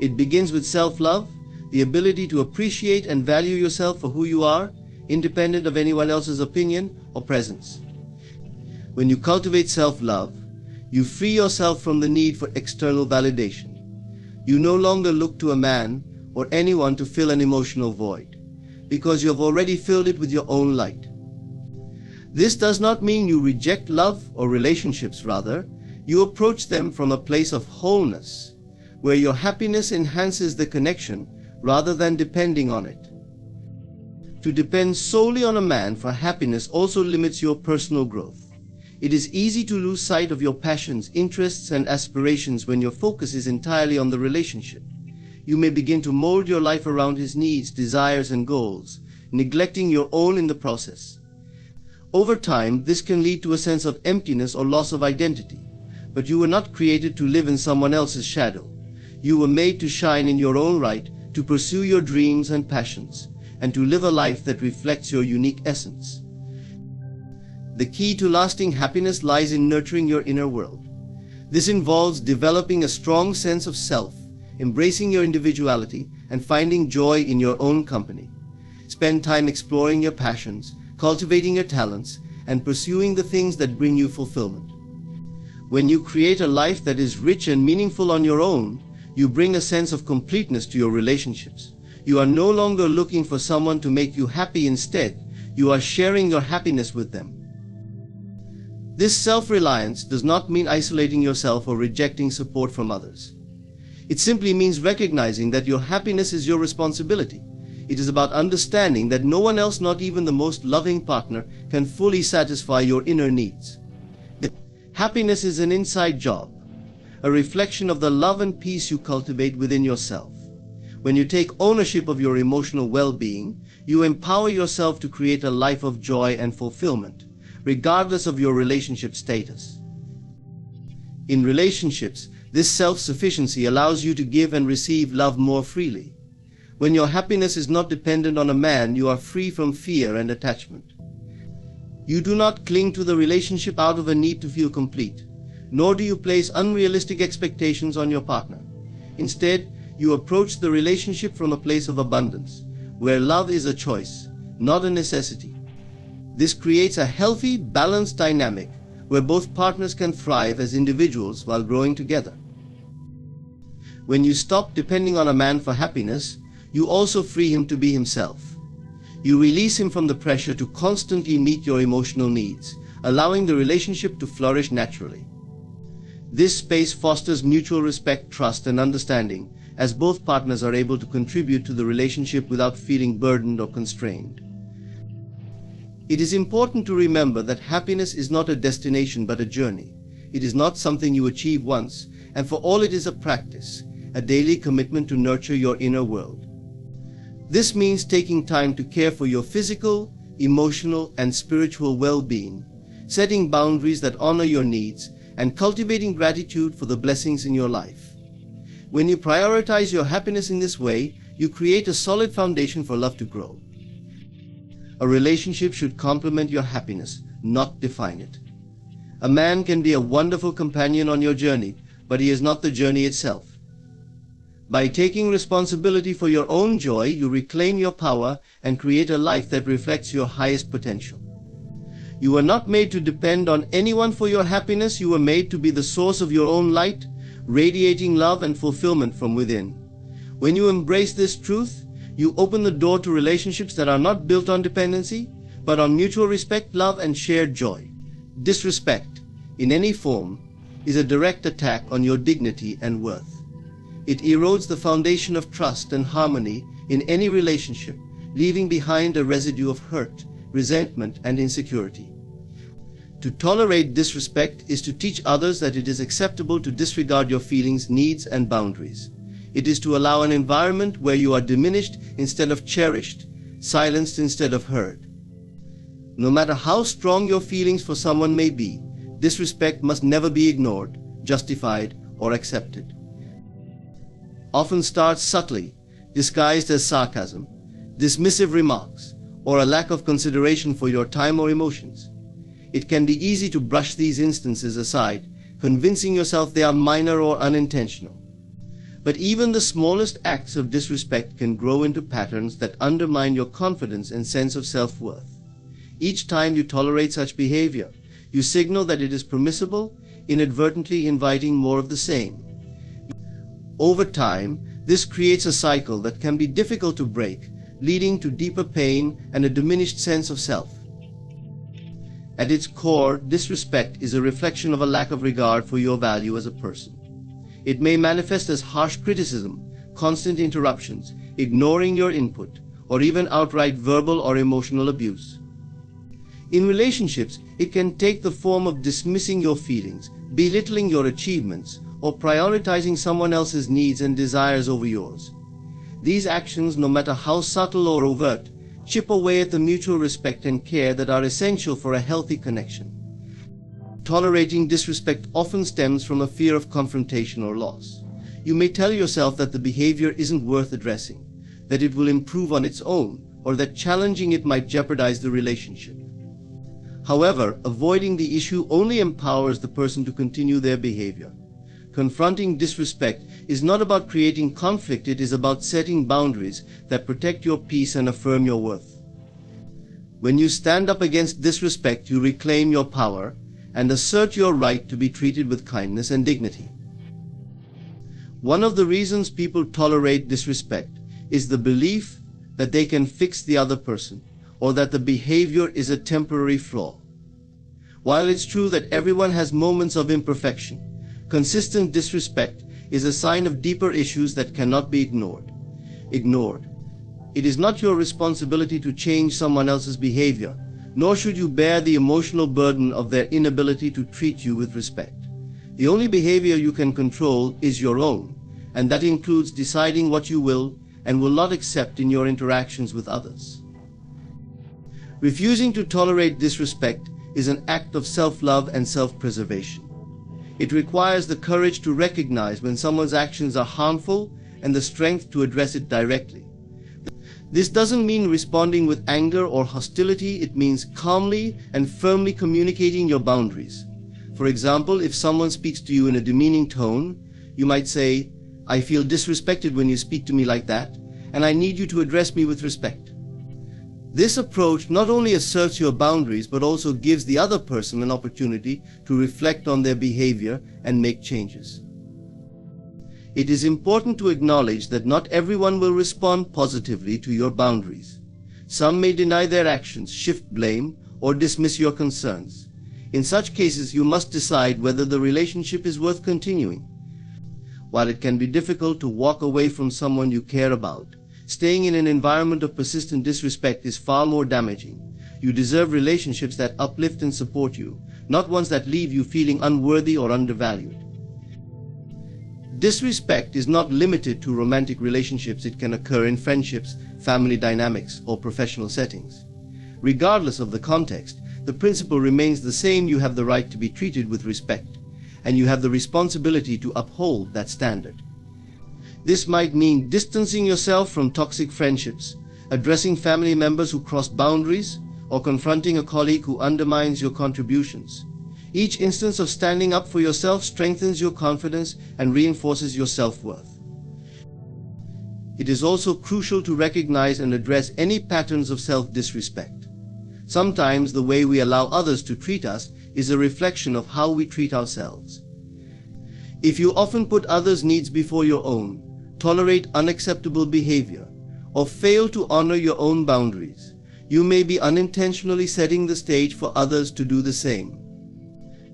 It begins with self-love, the ability to appreciate and value yourself for who you are, independent of anyone else's opinion or presence. When you cultivate self-love, you free yourself from the need for external validation. You no longer look to a man or anyone to fill an emotional void, because you have already filled it with your own light. This does not mean you reject love or relationships. Rather, you approach them from a place of wholeness, where your happiness enhances the connection rather than depending on it. To depend solely on a man for happiness also limits your personal growth. It is easy to lose sight of your passions, interests, and aspirations when your focus is entirely on the relationship. You may begin to mold your life around his needs, desires, and goals, neglecting your own in the process. Over time, this can lead to a sense of emptiness or loss of identity. But you were not created to live in someone else's shadow. You were made to shine in your own right, to pursue your dreams and passions, and to live a life that reflects your unique essence. The key to lasting happiness lies in nurturing your inner world. This involves developing a strong sense of self, embracing your individuality, and finding joy in your own company. Spend time exploring your passions, cultivating your talents, and pursuing the things that bring you fulfillment. When you create a life that is rich and meaningful on your own, you bring a sense of completeness to your relationships. You are no longer looking for someone to make you happy. Instead, you are sharing your happiness with them. This self-reliance does not mean isolating yourself or rejecting support from others. It simply means recognizing that your happiness is your responsibility. It is about understanding that no one else, not even the most loving partner, can fully satisfy your inner needs. Happiness is an inside job, a reflection of the love and peace you cultivate within yourself. When you take ownership of your emotional well-being, you empower yourself to create a life of joy and fulfillment, regardless of your relationship status. In relationships, this self-sufficiency allows you to give and receive love more freely. When your happiness is not dependent on a man, you are free from fear and attachment. You do not cling to the relationship out of a need to feel complete, nor do you place unrealistic expectations on your partner. Instead, you approach the relationship from a place of abundance, where love is a choice, not a necessity. This creates a healthy, balanced dynamic where both partners can thrive as individuals while growing together. When you stop depending on a man for happiness, you also free him to be himself. You release him from the pressure to constantly meet your emotional needs, allowing the relationship to flourish naturally. This space fosters mutual respect, trust, and understanding, as both partners are able to contribute to the relationship without feeling burdened or constrained. It is important to remember that happiness is not a destination but a journey. It is not something you achieve once, and for all it is a practice, a daily commitment to nurture your inner world. This means taking time to care for your physical, emotional, and spiritual well-being, setting boundaries that honor your needs, and cultivating gratitude for the blessings in your life. When you prioritize your happiness in this way, you create a solid foundation for love to grow. A relationship should complement your happiness, not define it. A man can be a wonderful companion on your journey, but he is not the journey itself. By taking responsibility for your own joy, you reclaim your power and create a life that reflects your highest potential. You were not made to depend on anyone for your happiness. You were made to be the source of your own light, radiating love and fulfillment from within. When you embrace this truth, you open the door to relationships that are not built on dependency, but on mutual respect, love, and shared joy. Disrespect, in any form, is a direct attack on your dignity and worth. It erodes the foundation of trust and harmony in any relationship, leaving behind a residue of hurt, resentment, and insecurity. To tolerate disrespect is to teach others that it is acceptable to disregard your feelings, needs, and boundaries. It is to allow an environment where you are diminished instead of cherished, silenced instead of heard. No matter how strong your feelings for someone may be, disrespect must never be ignored, justified, or accepted. Often starts subtly, disguised as sarcasm, dismissive remarks, or a lack of consideration for your time or emotions. It can be easy to brush these instances aside, convincing yourself they are minor or unintentional. But even the smallest acts of disrespect can grow into patterns that undermine your confidence and sense of self-worth. Each time you tolerate such behavior, you signal that it is permissible, inadvertently inviting more of the same. Over time, this creates a cycle that can be difficult to break, leading to deeper pain and a diminished sense of self. At its core, disrespect is a reflection of a lack of regard for your value as a person. It may manifest as harsh criticism, constant interruptions, ignoring your input, or even outright verbal or emotional abuse. In relationships, it can take the form of dismissing your feelings, belittling your achievements, or prioritizing someone else's needs and desires over yours. These actions, no matter how subtle or overt, chip away at the mutual respect and care that are essential for a healthy connection. Tolerating disrespect often stems from a fear of confrontation or loss. You may tell yourself that the behavior isn't worth addressing, that it will improve on its own, or that challenging it might jeopardize the relationship. However, avoiding the issue only empowers the person to continue their behavior. Confronting disrespect is not about creating conflict, it is about setting boundaries that protect your peace and affirm your worth. When you stand up against disrespect, you reclaim your power and assert your right to be treated with kindness and dignity. One of the reasons people tolerate disrespect is the belief that they can fix the other person, or that the behavior is a temporary flaw. While it's true that everyone has moments of imperfection, consistent disrespect is a sign of deeper issues that cannot be ignored. It is not your responsibility to change someone else's behavior, nor should you bear the emotional burden of their inability to treat you with respect. The only behavior you can control is your own, and that includes deciding what you will and will not accept in your interactions with others. Refusing to tolerate disrespect is an act of self-love and self-preservation. It requires the courage to recognize when someone's actions are harmful and the strength to address it directly. This doesn't mean responding with anger or hostility. It means calmly and firmly communicating your boundaries. For example, if someone speaks to you in a demeaning tone, you might say, "I feel disrespected when you speak to me like that, and I need you to address me with respect." This approach not only asserts your boundaries, but also gives the other person an opportunity to reflect on their behavior and make changes. It is important to acknowledge that not everyone will respond positively to your boundaries. Some may deny their actions, shift blame, or dismiss your concerns. In such cases, you must decide whether the relationship is worth continuing. While it can be difficult to walk away from someone you care about, staying in an environment of persistent disrespect is far more damaging. You deserve relationships that uplift and support you, not ones that leave you feeling unworthy or undervalued. Disrespect is not limited to romantic relationships. It can occur in friendships, family dynamics, or professional settings. Regardless of the context, the principle remains the same. You have the right to be treated with respect, and you have the responsibility to uphold that standard. This might mean distancing yourself from toxic friendships, addressing family members who cross boundaries, or confronting a colleague who undermines your contributions. Each instance of standing up for yourself strengthens your confidence and reinforces your self-worth. It is also crucial to recognize and address any patterns of self-disrespect. Sometimes the way we allow others to treat us is a reflection of how we treat ourselves. If you often put others' needs before your own, tolerate unacceptable behavior, or fail to honor your own boundaries, you may be unintentionally setting the stage for others to do the same.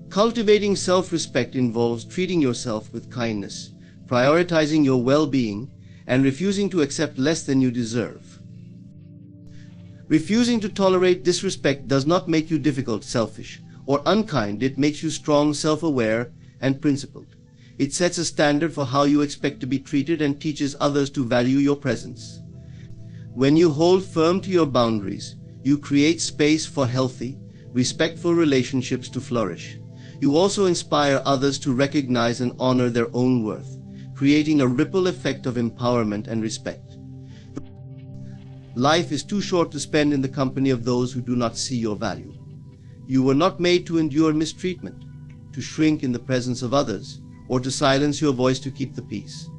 Cultivating self-respect involves treating yourself with kindness, prioritizing your well-being, and refusing to accept less than you deserve. Refusing to tolerate disrespect does not make you difficult, selfish, or unkind. It makes you strong, self-aware, and principled. It sets a standard for how you expect to be treated and teaches others to value your presence. When you hold firm to your boundaries, you create space for healthy, respectful relationships to flourish. You also inspire others to recognize and honor their own worth, creating a ripple effect of empowerment and respect. Life is too short to spend in the company of those who do not see your value. You were not made to endure mistreatment, to shrink in the presence of others, or to silence your voice to keep the peace.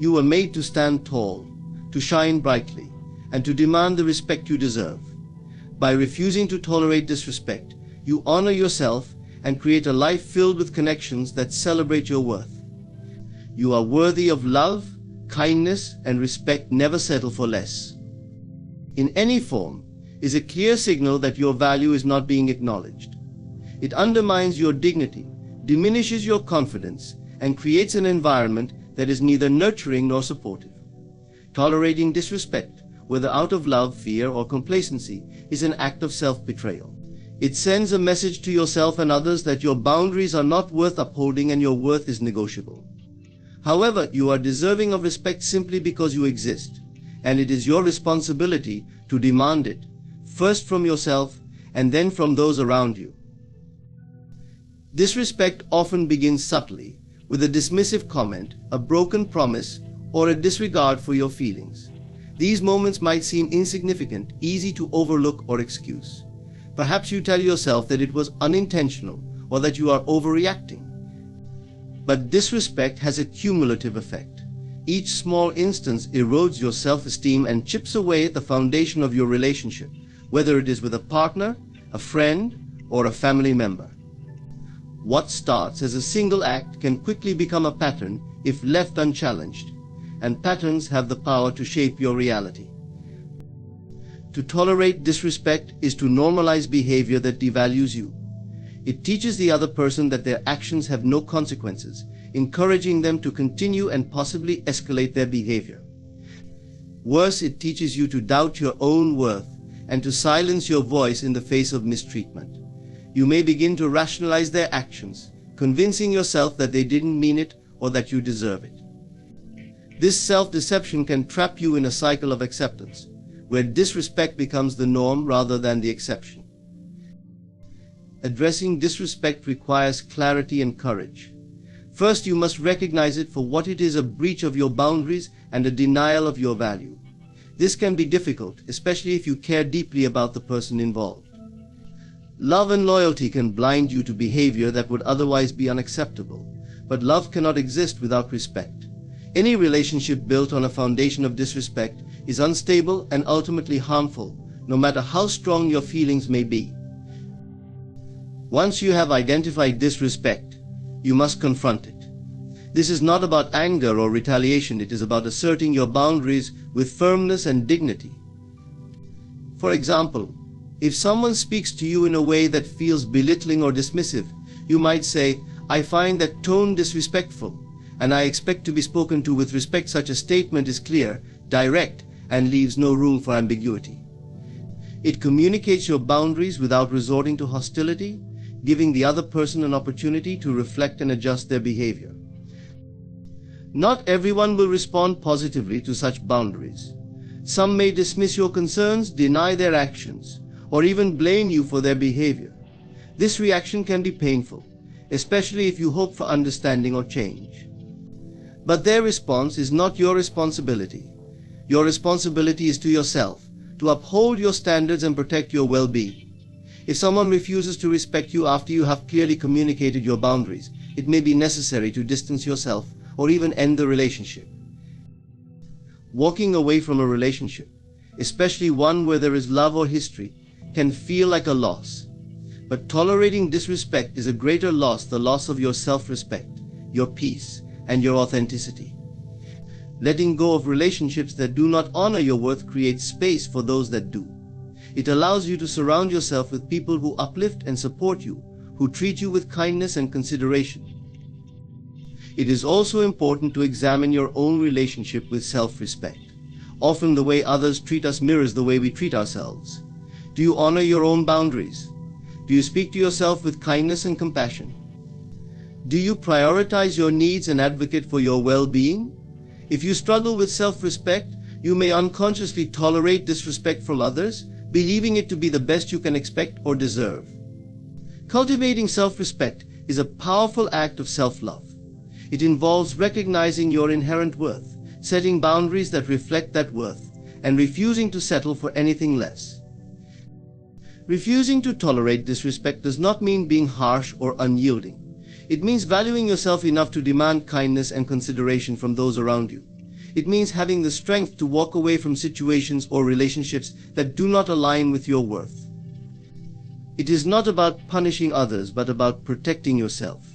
You were made to stand tall, to shine brightly, and to demand the respect you deserve. By refusing to tolerate disrespect, you honor yourself and create a life filled with connections that celebrate your worth. You are worthy of love, kindness, and respect. Never settle for less. In any form is a clear signal that your value is not being acknowledged. It undermines your dignity, diminishes your confidence, and creates an environment that is neither nurturing nor supportive. Tolerating disrespect, whether out of love, fear, or complacency, is an act of self-betrayal. It sends a message to yourself and others that your boundaries are not worth upholding and your worth is negotiable. However, you are deserving of respect simply because you exist, and it is your responsibility to demand it, first from yourself and then from those around you. Disrespect often begins subtly, with a dismissive comment, a broken promise, or a disregard for your feelings. These moments might seem insignificant, easy to overlook or excuse. Perhaps you tell yourself that it was unintentional or that you are overreacting. But disrespect has a cumulative effect. Each small instance erodes your self-esteem and chips away at the foundation of your relationship, whether it is with a partner, a friend, or a family member. What starts as a single act can quickly become a pattern if left unchallenged, and patterns have the power to shape your reality. To tolerate disrespect is to normalize behavior that devalues you. It teaches the other person that their actions have no consequences, encouraging them to continue and possibly escalate their behavior. Worse, it teaches you to doubt your own worth and to silence your voice in the face of mistreatment. You may begin to rationalize their actions, convincing yourself that they didn't mean it or that you deserve it. This self-deception can trap you in a cycle of acceptance, where disrespect becomes the norm rather than the exception. Addressing disrespect requires clarity and courage. First, you must recognize it for what it is: a breach of your boundaries and a denial of your value. This can be difficult, especially if you care deeply about the person involved. Love and loyalty can blind you to behavior that would otherwise be unacceptable, but love cannot exist without respect. Any relationship built on a foundation of disrespect is unstable and ultimately harmful, no matter how strong your feelings may be. Once you have identified disrespect, you must confront it. This is not about anger or retaliation. It is about asserting your boundaries with firmness and dignity. For example, if someone speaks to you in a way that feels belittling or dismissive, you might say, "I find that tone disrespectful, and I expect to be spoken to with respect." Such a statement is clear, direct, and leaves no room for ambiguity. It communicates your boundaries without resorting to hostility, giving the other person an opportunity to reflect and adjust their behavior. Not everyone will respond positively to such boundaries. Some may dismiss your concerns, deny their actions, or even blame you for their behavior. This reaction can be painful, especially if you hope for understanding or change. But their response is not your responsibility. Your responsibility is to yourself, to uphold your standards and protect your well-being. If someone refuses to respect you after you have clearly communicated your boundaries, it may be necessary to distance yourself or even end the relationship. Walking away from a relationship, especially one where there is love or history, can feel like a loss. But tolerating disrespect is a greater loss, the loss of your self-respect, your peace, and your authenticity. Letting go of relationships that do not honor your worth creates space for those that do. It allows you to surround yourself with people who uplift and support you, who treat you with kindness and consideration. It is also important to examine your own relationship with self-respect. Often the way others treat us mirrors the way we treat ourselves. Do you honor your own boundaries? Do you speak to yourself with kindness and compassion? Do you prioritize your needs and advocate for your well-being? If you struggle with self-respect, you may unconsciously tolerate disrespect from others, believing it to be the best you can expect or deserve. Cultivating self-respect is a powerful act of self-love. It involves recognizing your inherent worth, setting boundaries that reflect that worth, and refusing to settle for anything less. Refusing to tolerate disrespect does not mean being harsh or unyielding. It means valuing yourself enough to demand kindness and consideration from those around you. It means having the strength to walk away from situations or relationships that do not align with your worth. It is not about punishing others, but about protecting yourself.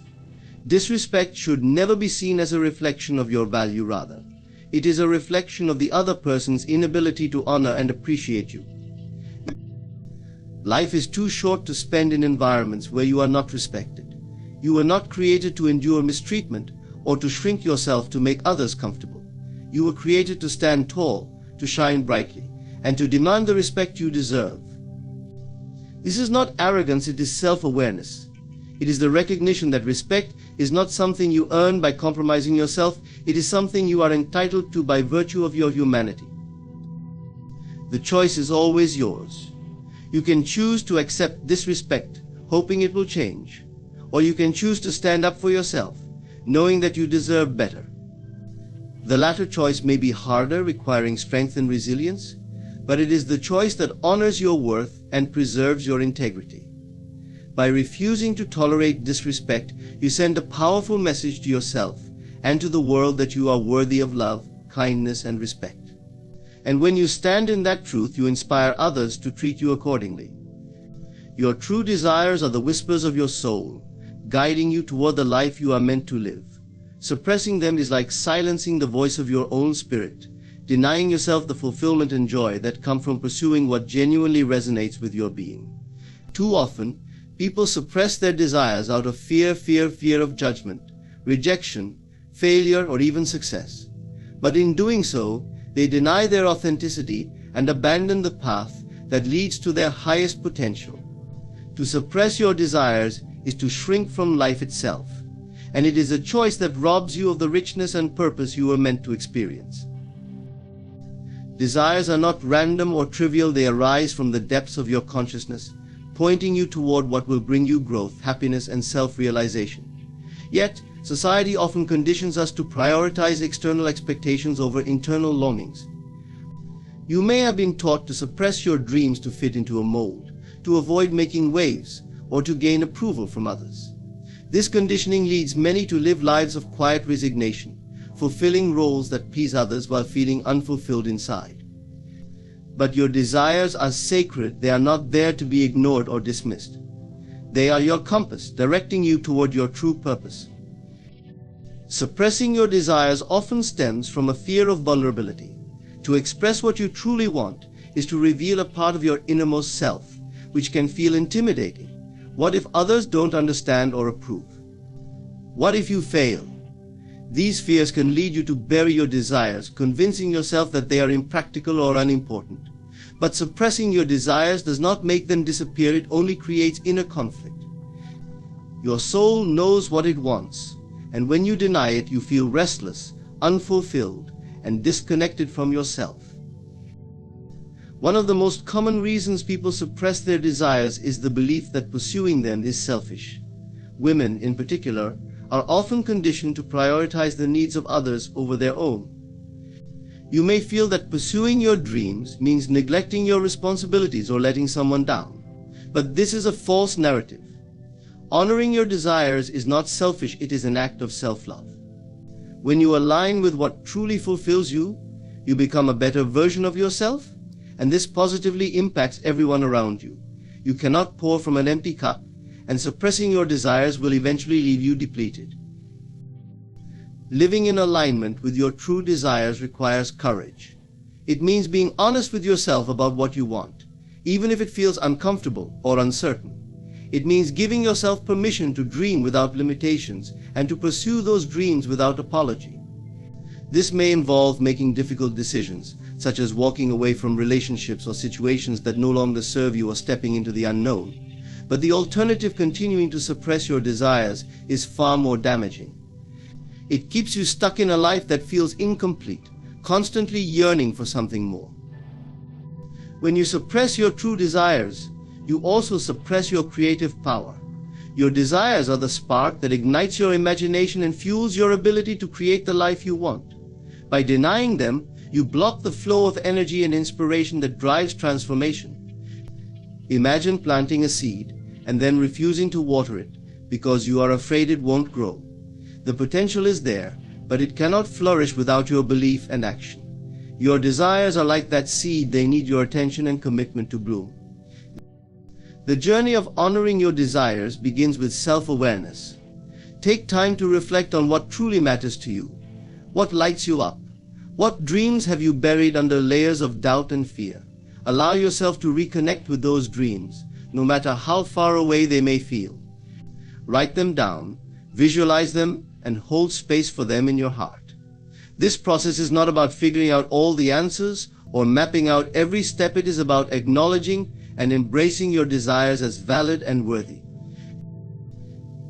Disrespect should never be seen as a reflection of your value, rather. It is a reflection of the other person's inability to honor and appreciate you. Life is too short to spend in environments where you are not respected. You were not created to endure mistreatment or to shrink yourself to make others comfortable. You were created to stand tall, to shine brightly, and to demand the respect you deserve. This is not arrogance, it is self-awareness. It is the recognition that respect is not something you earn by compromising yourself, it is something you are entitled to by virtue of your humanity. The choice is always yours. You can choose to accept disrespect, hoping it will change, or you can choose to stand up for yourself, knowing that you deserve better. The latter choice may be harder, requiring strength and resilience, but it is the choice that honors your worth and preserves your integrity. By refusing to tolerate disrespect, you send a powerful message to yourself and to the world that you are worthy of love, kindness, and respect. And when you stand in that truth, you inspire others to treat you accordingly. Your true desires are the whispers of your soul, guiding you toward the life you are meant to live. Suppressing them is like silencing the voice of your own spirit, denying yourself the fulfillment and joy that come from pursuing what genuinely resonates with your being. Too often, people suppress their desires out of fear of judgment, rejection, failure, or even success. But in doing so, they deny their authenticity and abandon the path that leads to their highest potential. To suppress your desires is to shrink from life itself, and it is a choice that robs you of the richness and purpose you were meant to experience. Desires are not random or trivial, they arise from the depths of your consciousness, pointing you toward what will bring you growth, happiness, and self-realization. Yet, society often conditions us to prioritize external expectations over internal longings. You may have been taught to suppress your dreams to fit into a mold, to avoid making waves, or to gain approval from others. This conditioning leads many to live lives of quiet resignation, fulfilling roles that please others while feeling unfulfilled inside. But your desires are sacred, they are not there to be ignored or dismissed. They are your compass, directing you toward your true purpose. Suppressing your desires often stems from a fear of vulnerability. To express what you truly want is to reveal a part of your innermost self, which can feel intimidating. What if others don't understand or approve? What if you fail? These fears can lead you to bury your desires, convincing yourself that they are impractical or unimportant. But suppressing your desires does not make them disappear, it only creates inner conflict. Your soul knows what it wants, and when you deny it, you feel restless, unfulfilled, and disconnected from yourself. One of the most common reasons people suppress their desires is the belief that pursuing them is selfish. Women, in particular, are often conditioned to prioritize the needs of others over their own. You may feel that pursuing your dreams means neglecting your responsibilities or letting someone down. But this is a false narrative. Honoring your desires is not selfish, it is an act of self-love. When you align with what truly fulfills you, you become a better version of yourself, and this positively impacts everyone around you. You cannot pour from an empty cup, and suppressing your desires will eventually leave you depleted. Living in alignment with your true desires requires courage. It means being honest with yourself about what you want, even if it feels uncomfortable or uncertain. It means giving yourself permission to dream without limitations and to pursue those dreams without apology. This may involve making difficult decisions, such as walking away from relationships or situations that no longer serve you or stepping into the unknown. But the alternative, continuing to suppress your desires, is far more damaging. It keeps you stuck in a life that feels incomplete, constantly yearning for something more. When you suppress your true desires, you also suppress your creative power. Your desires are the spark that ignites your imagination and fuels your ability to create the life you want. By denying them, you block the flow of energy and inspiration that drives transformation. Imagine planting a seed and then refusing to water it because you are afraid it won't grow. The potential is there, but it cannot flourish without your belief and action. Your desires are like that seed, they need your attention and commitment to bloom. The journey of honoring your desires begins with self-awareness. Take time to reflect on what truly matters to you. What lights you up? What dreams have you buried under layers of doubt and fear? Allow yourself to reconnect with those dreams, no matter how far away they may feel. Write them down, visualize them, and hold space for them in your heart. This process is not about figuring out all the answers or mapping out every step. It is about acknowledging and embracing your desires as valid and worthy.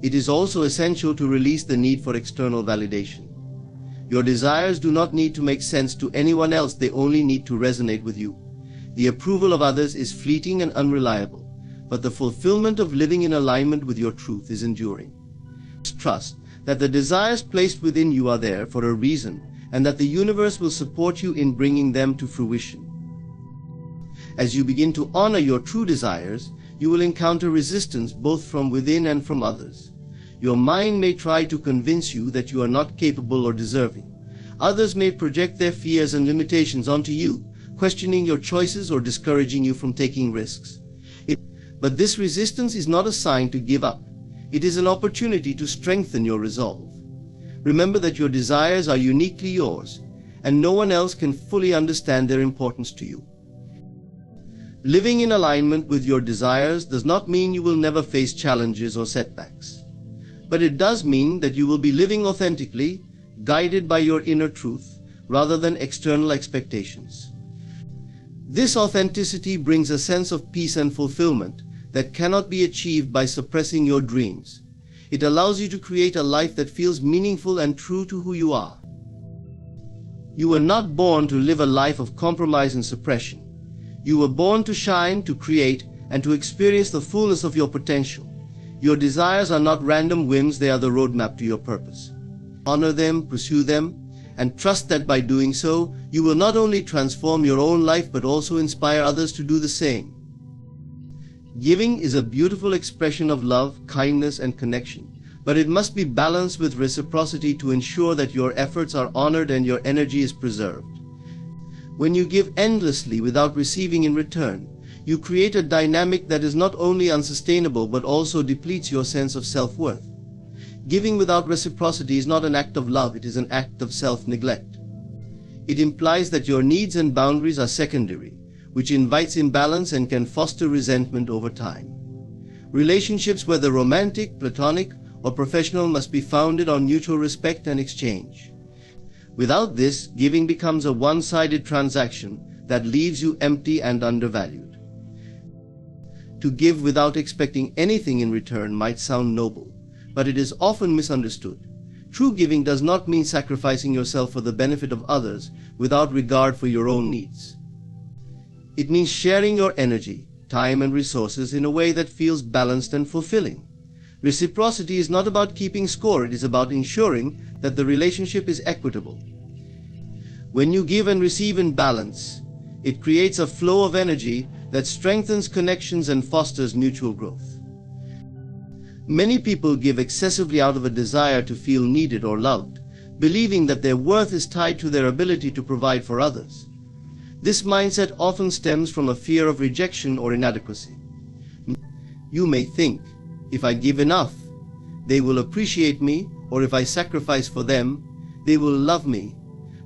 It is also essential to release the need for external validation. Your desires do not need to make sense to anyone else, they only need to resonate with you. The approval of others is fleeting and unreliable, but the fulfillment of living in alignment with your truth is enduring. Trust that the desires placed within you are there for a reason, and that the universe will support you in bringing them to fruition. As you begin to honor your true desires, you will encounter resistance both from within and from others. Your mind may try to convince you that you are not capable or deserving. Others may project their fears and limitations onto you, questioning your choices or discouraging you from taking risks. But this resistance is not a sign to give up. It is an opportunity to strengthen your resolve. Remember that your desires are uniquely yours, and no one else can fully understand their importance to you. Living in alignment with your desires does not mean you will never face challenges or setbacks. But it does mean that you will be living authentically, guided by your inner truth, rather than external expectations. This authenticity brings a sense of peace and fulfillment that cannot be achieved by suppressing your dreams. It allows you to create a life that feels meaningful and true to who you are. You were not born to live a life of compromise and suppression. You were born to shine, to create, and to experience the fullness of your potential. Your desires are not random whims, they are the roadmap to your purpose. Honor them, pursue them, and trust that by doing so, you will not only transform your own life but also inspire others to do the same. Giving is a beautiful expression of love, kindness, and connection, but it must be balanced with reciprocity to ensure that your efforts are honored and your energy is preserved. When you give endlessly without receiving in return, you create a dynamic that is not only unsustainable but also depletes your sense of self-worth. Giving without reciprocity is not an act of love, it is an act of self-neglect. It implies that your needs and boundaries are secondary, which invites imbalance and can foster resentment over time. Relationships, whether romantic, platonic, or professional, must be founded on mutual respect and exchange. Without this, giving becomes a one-sided transaction that leaves you empty and undervalued. To give without expecting anything in return might sound noble, but it is often misunderstood. True giving does not mean sacrificing yourself for the benefit of others without regard for your own needs. It means sharing your energy, time, and resources in a way that feels balanced and fulfilling. Reciprocity is not about keeping score, it is about ensuring that the relationship is equitable. When you give and receive in balance, it creates a flow of energy that strengthens connections and fosters mutual growth. Many people give excessively out of a desire to feel needed or loved, believing that their worth is tied to their ability to provide for others. This mindset often stems from a fear of rejection or inadequacy. You may think, if I give enough, they will appreciate me, or if I sacrifice for them, they will love me.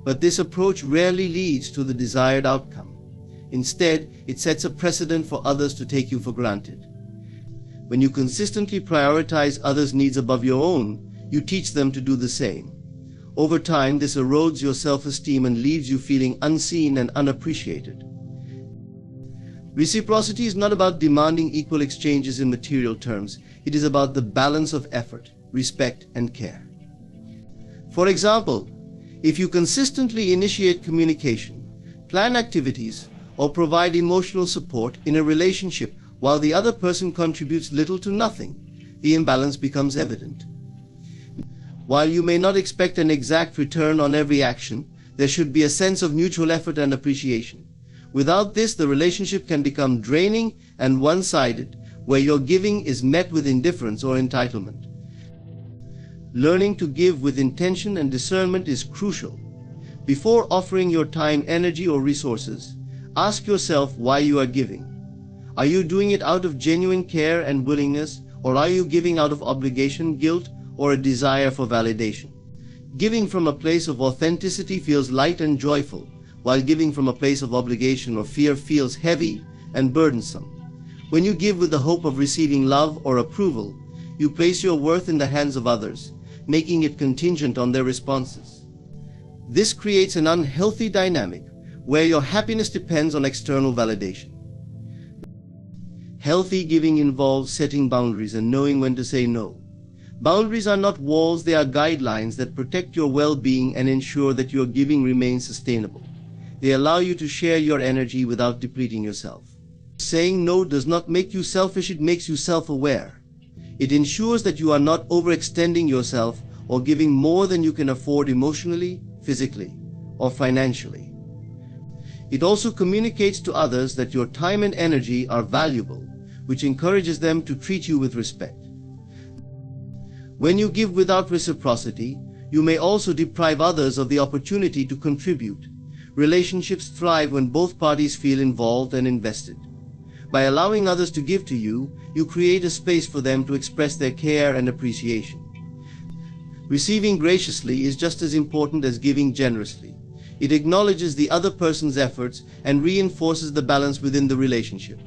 But this approach rarely leads to the desired outcome. Instead, it sets a precedent for others to take you for granted. When you consistently prioritize others' needs above your own, you teach them to do the same. Over time, this erodes your self-esteem and leaves you feeling unseen and unappreciated. Reciprocity is not about demanding equal exchanges in material terms. It is about the balance of effort, respect, and care. For example, if you consistently initiate communication, plan activities, or provide emotional support in a relationship while the other person contributes little to nothing, the imbalance becomes evident. While you may not expect an exact return on every action, there should be a sense of mutual effort and appreciation. Without this, the relationship can become draining and one-sided, where your giving is met with indifference or entitlement. Learning to give with intention and discernment is crucial. Before offering your time, energy, or resources, ask yourself why you are giving. Are you doing it out of genuine care and willingness, or are you giving out of obligation, guilt, or a desire for validation? Giving from a place of authenticity feels light and joyful, while giving from a place of obligation or fear feels heavy and burdensome. When you give with the hope of receiving love or approval, you place your worth in the hands of others, making it contingent on their responses. This creates an unhealthy dynamic where your happiness depends on external validation. Healthy giving involves setting boundaries and knowing when to say no. Boundaries are not walls, they are guidelines that protect your well-being and ensure that your giving remains sustainable. They allow you to share your energy without depleting yourself. Saying no does not make you selfish, it makes you self-aware. It ensures that you are not overextending yourself or giving more than you can afford emotionally, physically, or financially. It also communicates to others that your time and energy are valuable, which encourages them to treat you with respect. When you give without reciprocity, you may also deprive others of the opportunity to contribute. Relationships thrive when both parties feel involved and invested. By allowing others to give to you, you create a space for them to express their care and appreciation. Receiving graciously is just as important as giving generously. It acknowledges the other person's efforts and reinforces the balance within the relationship.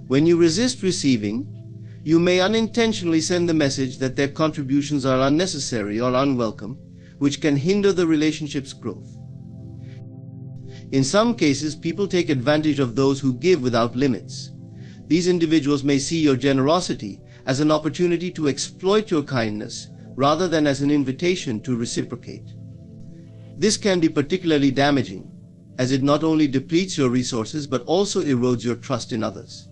When you resist receiving, you may unintentionally send the message that their contributions are unnecessary or unwelcome, which can hinder the relationship's growth. In some cases, people take advantage of those who give without limits. These individuals may see your generosity as an opportunity to exploit your kindness rather than as an invitation to reciprocate. This can be particularly damaging, as it not only depletes your resources but also erodes your trust in others.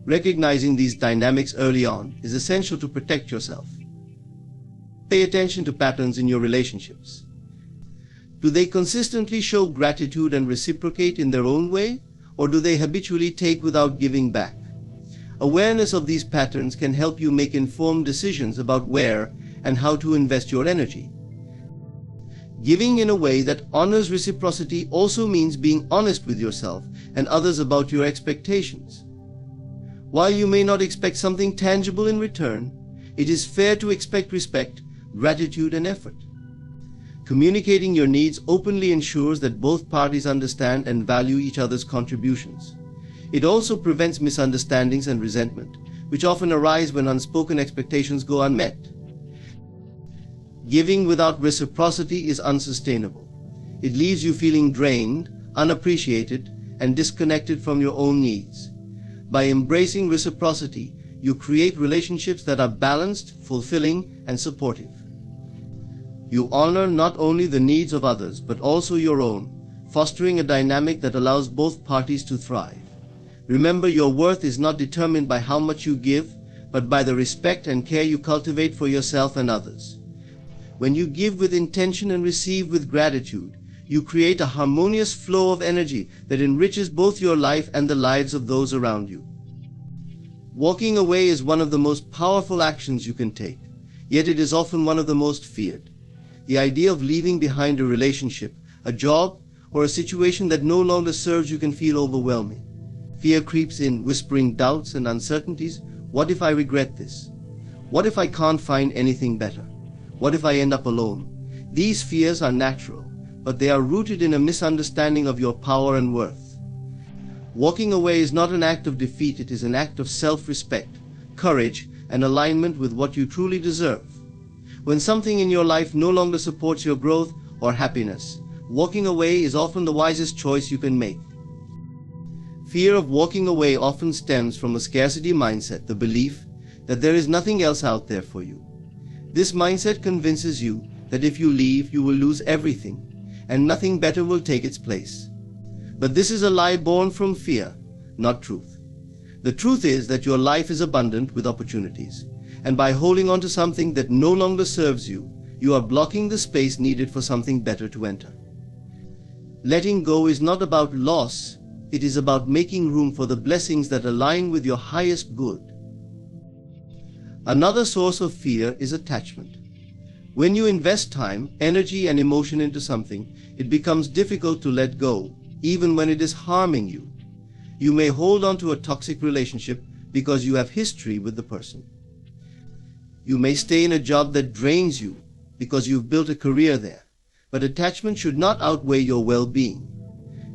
Recognizing these dynamics early on is essential to protect yourself. Pay attention to patterns in your relationships. Do they consistently show gratitude and reciprocate in their own way, or do they habitually take without giving back? Awareness of these patterns can help you make informed decisions about where and how to invest your energy. Giving in a way that honors reciprocity also means being honest with yourself and others about your expectations. While you may not expect something tangible in return, it is fair to expect respect, gratitude, and effort. Communicating your needs openly ensures that both parties understand and value each other's contributions. It also prevents misunderstandings and resentment, which often arise when unspoken expectations go unmet. Giving without reciprocity is unsustainable. It leaves you feeling drained, unappreciated, and disconnected from your own needs. By embracing reciprocity, you create relationships that are balanced, fulfilling, and supportive. You honor not only the needs of others, but also your own, fostering a dynamic that allows both parties to thrive. Remember, your worth is not determined by how much you give, but by the respect and care you cultivate for yourself and others. When you give with intention and receive with gratitude, you create a harmonious flow of energy that enriches both your life and the lives of those around you. Walking away is one of the most powerful actions you can take, yet it is often one of the most feared. The idea of leaving behind a relationship, a job, or a situation that no longer serves you can feel overwhelming. Fear creeps in, whispering doubts and uncertainties. What if I regret this? What if I can't find anything better? What if I end up alone? These fears are natural, but they are rooted in a misunderstanding of your power and worth. Walking away is not an act of defeat, it is an act of self-respect, courage, and alignment with what you truly deserve. When something in your life no longer supports your growth or happiness, walking away is often the wisest choice you can make. Fear of walking away often stems from a scarcity mindset, the belief that there is nothing else out there for you. This mindset convinces you that if you leave, you will lose everything, and nothing better will take its place. But this is a lie born from fear, not truth. The truth is that your life is abundant with opportunities, and by holding on to something that no longer serves you, you are blocking the space needed for something better to enter. Letting go is not about loss, it is about making room for the blessings that align with your highest good. Another source of fear is attachment. When you invest time, energy, and emotion into something, it becomes difficult to let go, even when it is harming you. You may hold on to a toxic relationship because you have history with the person. You may stay in a job that drains you because you've built a career there, but attachment should not outweigh your well-being.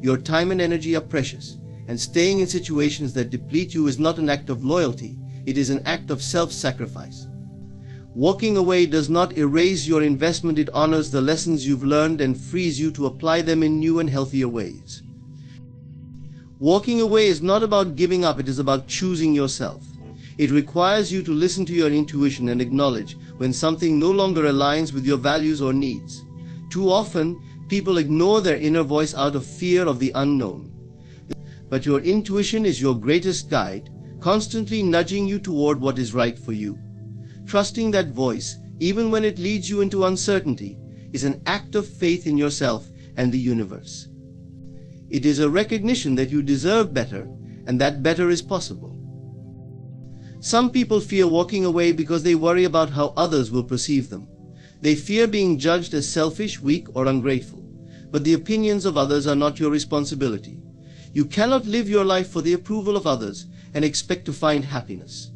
Your time and energy are precious, and staying in situations that deplete you is not an act of loyalty, it is an act of self-sacrifice. Walking away does not erase your investment, it honors the lessons you've learned and frees you to apply them in new and healthier ways. Walking away is not about giving up, it is about choosing yourself. It requires you to listen to your intuition and acknowledge when something no longer aligns with your values or needs. Too often, people ignore their inner voice out of fear of the unknown. But your intuition is your greatest guide, constantly nudging you toward what is right for you. Trusting that voice, even when it leads you into uncertainty, is an act of faith in yourself and the universe. It is a recognition that you deserve better, and that better is possible. Some people fear walking away because they worry about how others will perceive them. They fear being judged as selfish, weak, or ungrateful. But the opinions of others are not your responsibility. You cannot live your life for the approval of others and expect to find happiness.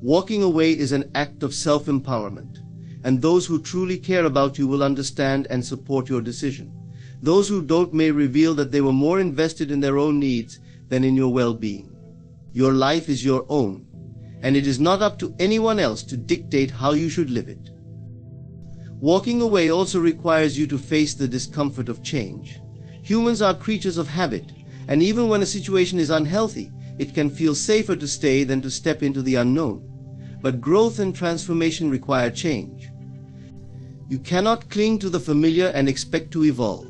Walking away is an act of self-empowerment, and those who truly care about you will understand and support your decision. Those who don't may reveal that they were more invested in their own needs than in your well-being. Your life is your own, and it is not up to anyone else to dictate how you should live it. Walking away also requires you to face the discomfort of change. Humans are creatures of habit, and even when a situation is unhealthy, it can feel safer to stay than to step into the unknown. But growth and transformation require change. You cannot cling to the familiar and expect to evolve.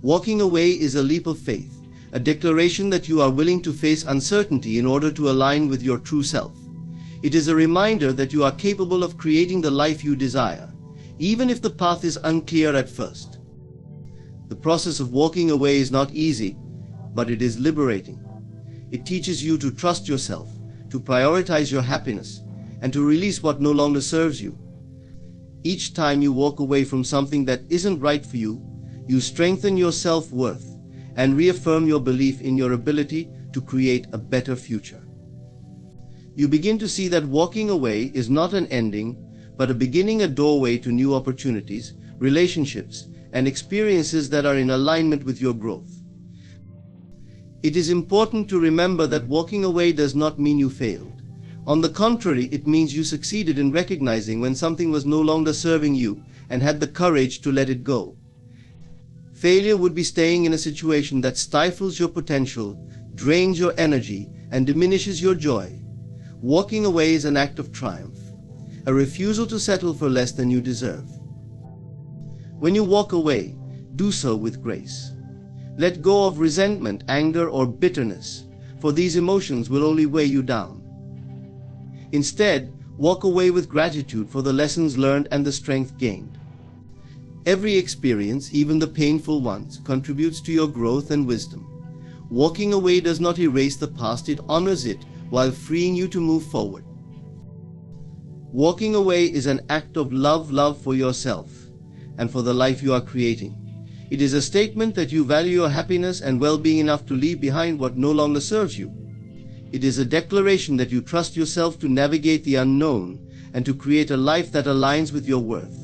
Walking away is a leap of faith, a declaration that you are willing to face uncertainty in order to align with your true self. It is a reminder that you are capable of creating the life you desire, even if the path is unclear at first. The process of walking away is not easy, but it is liberating. It teaches you to trust yourself, to prioritize your happiness, and to release what no longer serves you. Each time you walk away from something that isn't right for you, you strengthen your self-worth and reaffirm your belief in your ability to create a better future. You begin to see that walking away is not an ending, but a beginning, a doorway to new opportunities, relationships, and experiences that are in alignment with your growth. It is important to remember that walking away does not mean you failed. On the contrary, it means you succeeded in recognizing when something was no longer serving you and had the courage to let it go. Failure would be staying in a situation that stifles your potential, drains your energy, and diminishes your joy. Walking away is an act of triumph, a refusal to settle for less than you deserve. When you walk away, do so with grace. Let go of resentment, anger, or bitterness, for these emotions will only weigh you down. Instead, walk away with gratitude for the lessons learned and the strength gained. Every experience, even the painful ones, contributes to your growth and wisdom. Walking away does not erase the past, it honors it while freeing you to move forward. Walking away is an act of love for yourself and for the life you are creating. It is a statement that you value your happiness and well-being enough to leave behind what no longer serves you. It is a declaration that you trust yourself to navigate the unknown and to create a life that aligns with your worth.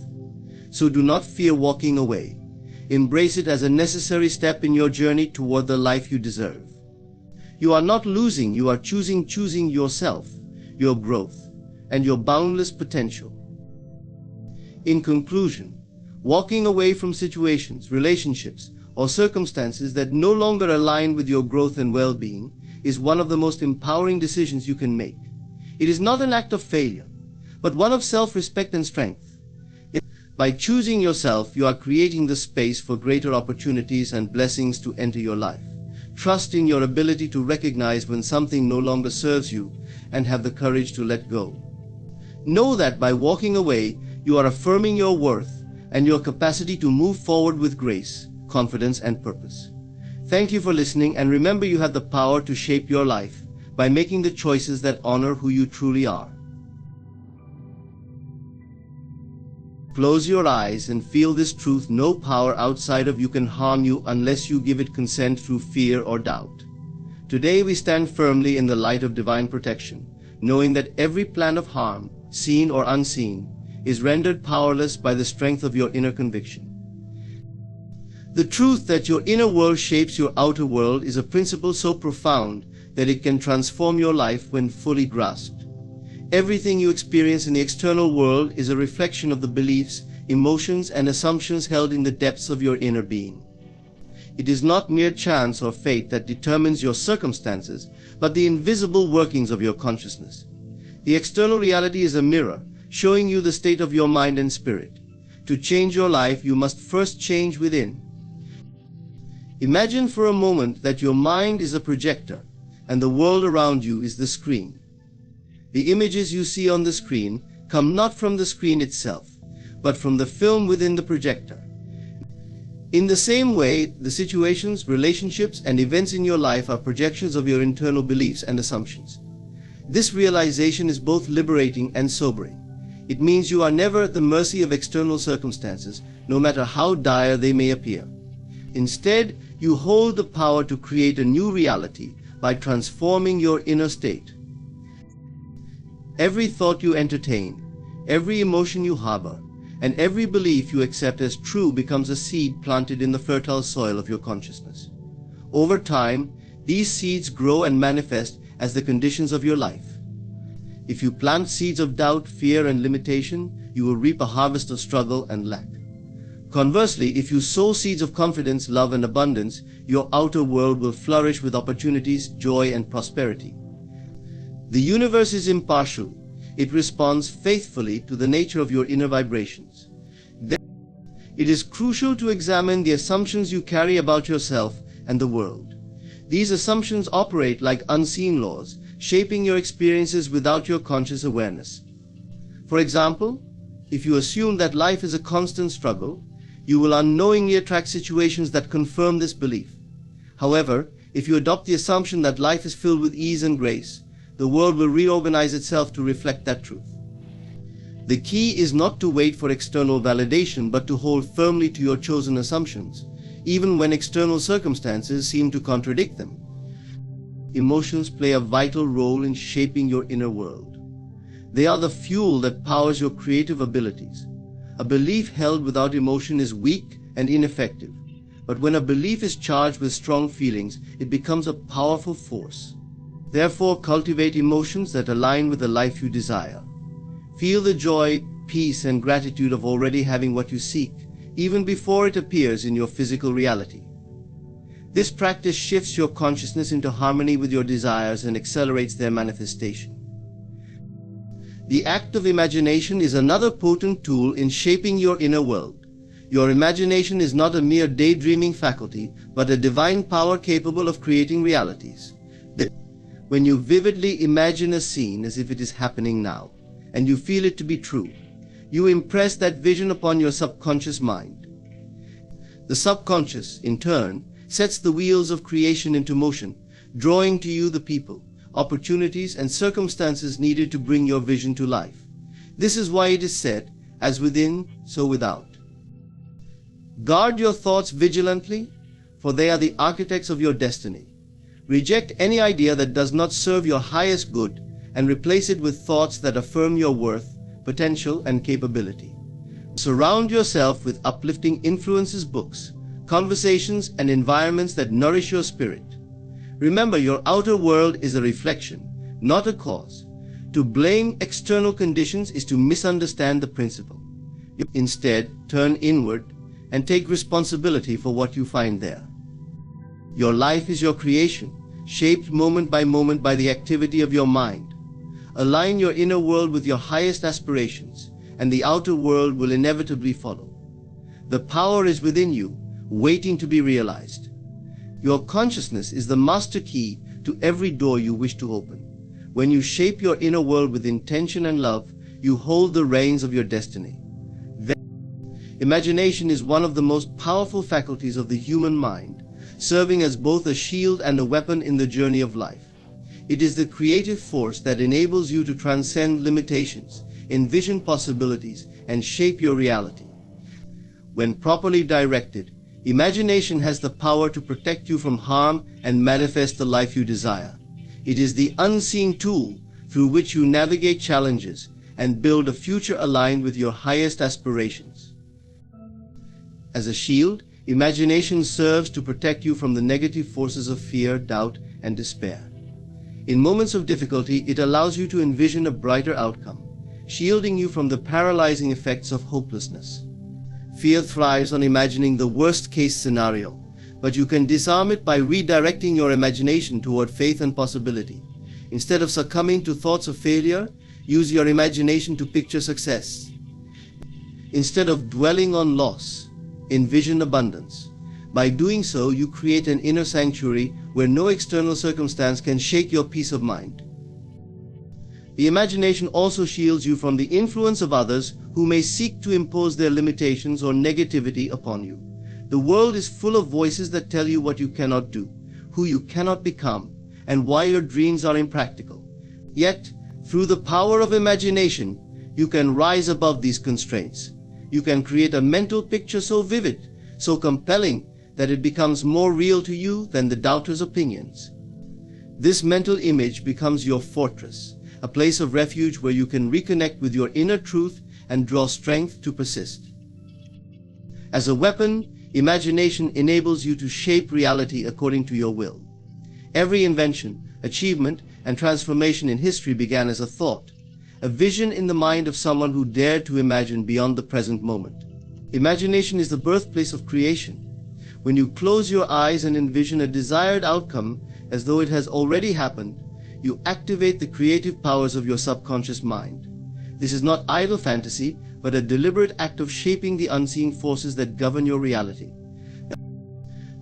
So do not fear walking away. Embrace it as a necessary step in your journey toward the life you deserve. You are not losing, you are choosing yourself, your growth, and your boundless potential. In conclusion, walking away from situations, relationships, or circumstances that no longer align with your growth and well-being is one of the most empowering decisions you can make. It is not an act of failure, but one of self-respect and strength. By choosing yourself, you are creating the space for greater opportunities and blessings to enter your life. Trust in your ability to recognize when something no longer serves you and have the courage to let go. Know that by walking away, you are affirming your worth and your capacity to move forward with grace, confidence, and purpose. Thank you for listening, and remember, you have the power to shape your life by making the choices that honor who you truly are. Close your eyes and feel this truth: no power outside of you can harm you unless you give it consent through fear or doubt. Today we stand firmly in the light of divine protection, knowing that every plan of harm, seen or unseen, is rendered powerless by the strength of your inner conviction. The truth that your inner world shapes your outer world is a principle so profound that it can transform your life when fully grasped. Everything you experience in the external world is a reflection of the beliefs, emotions, and assumptions held in the depths of your inner being. It is not mere chance or fate that determines your circumstances, but the invisible workings of your consciousness. The external reality is a mirror, showing you the state of your mind and spirit. To change your life, you must first change within. Imagine for a moment that your mind is a projector, and the world around you is the screen. The images you see on the screen come not from the screen itself, but from the film within the projector. In the same way, the situations, relationships, and events in your life are projections of your internal beliefs and assumptions. This realization is both liberating and sobering. It means you are never at the mercy of external circumstances, no matter how dire they may appear. Instead, you hold the power to create a new reality by transforming your inner state. Every thought you entertain, every emotion you harbor, and every belief you accept as true becomes a seed planted in the fertile soil of your consciousness. Over time, these seeds grow and manifest as the conditions of your life. If you plant seeds of doubt, fear, and limitation, you will reap a harvest of struggle and lack. Conversely, if you sow seeds of confidence, love, and abundance, your outer world will flourish with opportunities, joy, and prosperity. The universe is impartial. It responds faithfully to the nature of your inner vibrations. It is crucial to examine the assumptions you carry about yourself and the world. These assumptions operate like unseen laws, shaping your experiences without your conscious awareness. For example, if you assume that life is a constant struggle, you will unknowingly attract situations that confirm this belief. However, if you adopt the assumption that life is filled with ease and grace, the world will reorganize itself to reflect that truth. The key is not to wait for external validation, but to hold firmly to your chosen assumptions, even when external circumstances seem to contradict them. Emotions play a vital role in shaping your inner world. They are the fuel that powers your creative abilities. A belief held without emotion is weak and ineffective, but when a belief is charged with strong feelings, it becomes a powerful force. Therefore, cultivate emotions that align with the life you desire. Feel the joy, peace, and gratitude of already having what you seek, even before it appears in your physical reality. This practice shifts your consciousness into harmony with your desires and accelerates their manifestation. The act of imagination is another potent tool in shaping your inner world. Your imagination is not a mere daydreaming faculty, but a divine power capable of creating realities. When you vividly imagine a scene as if it is happening now, and you feel it to be true, you impress that vision upon your subconscious mind. The subconscious, in turn, sets the wheels of creation into motion, drawing to you the people, opportunities, and circumstances needed to bring your vision to life. This is why it is said, "As within, so without." Guard your thoughts vigilantly, for they are the architects of your destiny. Reject any idea that does not serve your highest good and replace it with thoughts that affirm your worth, potential, and capability. Surround yourself with uplifting influences, books, conversations, and environments that nourish your spirit. Remember, your outer world is a reflection, not a cause. To blame external conditions is to misunderstand the principle. Instead, turn inward and take responsibility for what you find there. Your life is your creation, shaped moment by moment by the activity of your mind. Align your inner world with your highest aspirations, and the outer world will inevitably follow. The power is within you, waiting to be realized. Your consciousness is the master key to every door you wish to open. When you shape your inner world with intention and love, you hold the reins of your destiny. Imagination is one of the most powerful faculties of the human mind, serving as both a shield and a weapon in the journey of life. It is the creative force that enables you to transcend limitations, envision possibilities, and shape your reality. When properly directed, imagination has the power to protect you from harm and manifest the life you desire. It is the unseen tool through which you navigate challenges and build a future aligned with your highest aspirations. As a shield, imagination serves to protect you from the negative forces of fear, doubt, and despair. In moments of difficulty, it allows you to envision a brighter outcome, shielding you from the paralyzing effects of hopelessness. Fear thrives on imagining the worst-case scenario, but you can disarm it by redirecting your imagination toward faith and possibility. Instead of succumbing to thoughts of failure, use your imagination to picture success. Instead of dwelling on loss, envision abundance. By doing so, you create an inner sanctuary where no external circumstance can shake your peace of mind. The imagination also shields you from the influence of others who may seek to impose their limitations or negativity upon you. The world is full of voices that tell you what you cannot do, who you cannot become, and why your dreams are impractical. Yet, through the power of imagination, you can rise above these constraints. You can create a mental picture so vivid, so compelling, that it becomes more real to you than the doubter's opinions. This mental image becomes your fortress, a place of refuge where you can reconnect with your inner truth and draw strength to persist. As a weapon, imagination enables you to shape reality according to your will. Every invention, achievement, and transformation in history began as a thought, a vision in the mind of someone who dared to imagine beyond the present moment. Imagination is the birthplace of creation. When you close your eyes and envision a desired outcome as though it has already happened, you activate the creative powers of your subconscious mind. This is not idle fantasy, but a deliberate act of shaping the unseen forces that govern your reality.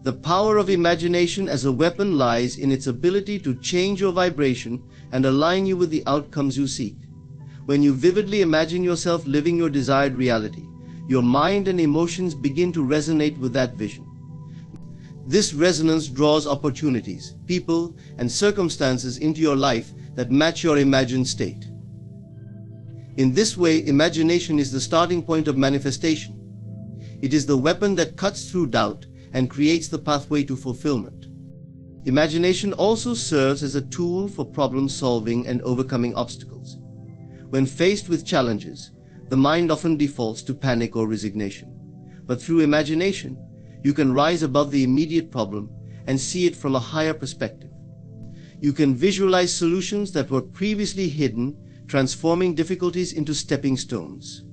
The power of imagination as a weapon lies in its ability to change your vibration and align you with the outcomes you seek. When you vividly imagine yourself living your desired reality, your mind and emotions begin to resonate with that vision. This resonance draws opportunities, people, and circumstances into your life that match your imagined state. In this way, imagination is the starting point of manifestation. It is the weapon that cuts through doubt and creates the pathway to fulfillment. Imagination also serves as a tool for problem solving and overcoming obstacles. When faced with challenges, the mind often defaults to panic or resignation. But through imagination, you can rise above the immediate problem and see it from a higher perspective. You can visualize solutions that were previously hidden, transforming difficulties into stepping stones.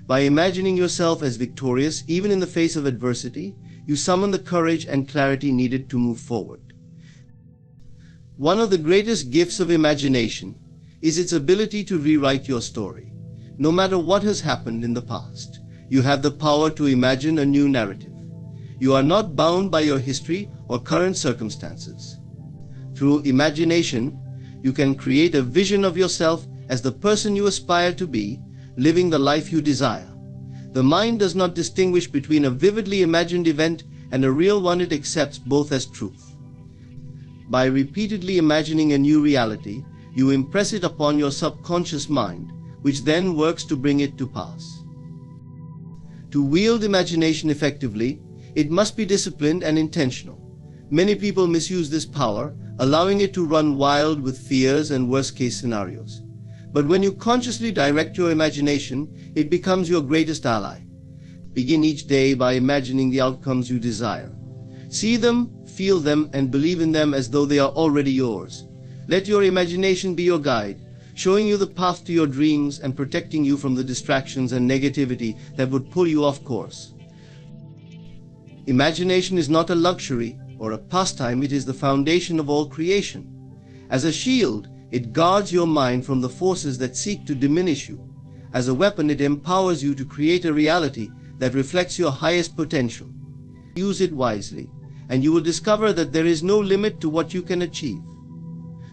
By imagining yourself as victorious even in the face of adversity, you summon the courage and clarity needed to move forward. One of the greatest gifts of imagination is its ability to rewrite your story. No matter what has happened in the past, you have the power to imagine a new narrative. You are not bound by your history or current circumstances. Through imagination, you can create a vision of yourself as the person you aspire to be, living the life you desire. The mind does not distinguish between a vividly imagined event and a real one. It accepts both as truth. By repeatedly imagining a new reality, you impress it upon your subconscious mind, which then works to bring it to pass. To wield imagination effectively, it must be disciplined and intentional. Many people misuse this power, allowing it to run wild with fears and worst-case scenarios. But when you consciously direct your imagination, it becomes your greatest ally. Begin each day by imagining the outcomes you desire. See them, feel them, and believe in them as though they are already yours. Let your imagination be your guide, showing you the path to your dreams and protecting you from the distractions and negativity that would pull you off course. Imagination is not a luxury or a pastime, it is the foundation of all creation. As a shield, it guards your mind from the forces that seek to diminish you. As a weapon, it empowers you to create a reality that reflects your highest potential. Use it wisely, and you will discover that there is no limit to what you can achieve.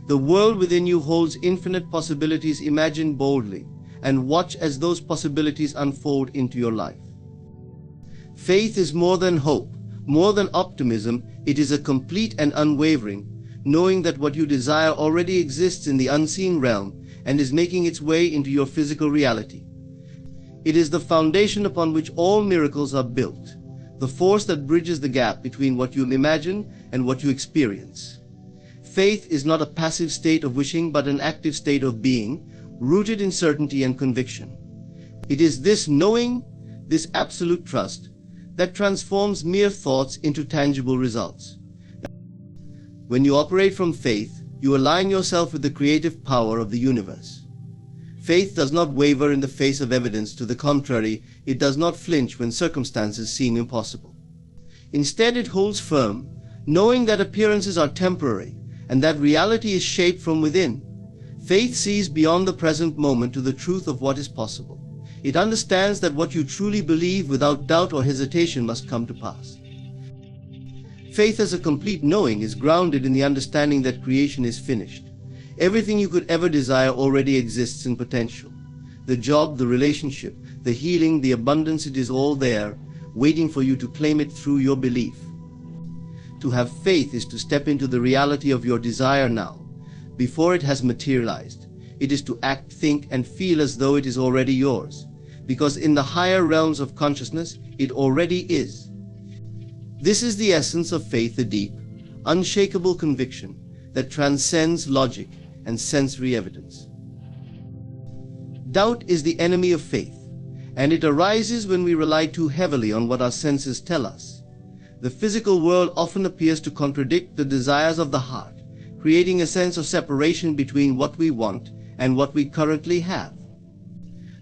The world within you holds infinite possibilities. Imagine boldly, and watch as those possibilities unfold into your life. Faith is more than hope, more than optimism. It is a complete and unwavering, knowing that what you desire already exists in the unseen realm and is making its way into your physical reality. It is the foundation upon which all miracles are built, the force that bridges the gap between what you imagine and what you experience. Faith is not a passive state of wishing, but an active state of being, rooted in certainty and conviction. It is this knowing, this absolute trust, that transforms mere thoughts into tangible results. When you operate from faith, you align yourself with the creative power of the universe. Faith does not waver in the face of evidence. To the contrary, it does not flinch when circumstances seem impossible. Instead, it holds firm, knowing that appearances are temporary and that reality is shaped from within. Faith sees beyond the present moment to the truth of what is possible. It understands that what you truly believe without doubt or hesitation must come to pass. Faith as a complete knowing is grounded in the understanding that creation is finished. Everything you could ever desire already exists in potential. The job, the relationship, the healing, the abundance, it is all there, waiting for you to claim it through your belief. To have faith is to step into the reality of your desire now, before it has materialized. It is to act, think, and feel as though it is already yours, because in the higher realms of consciousness, it already is. This is the essence of faith, a deep, unshakable conviction that transcends logic and sensory evidence. Doubt is the enemy of faith, and it arises when we rely too heavily on what our senses tell us. The physical world often appears to contradict the desires of the heart, creating a sense of separation between what we want and what we currently have.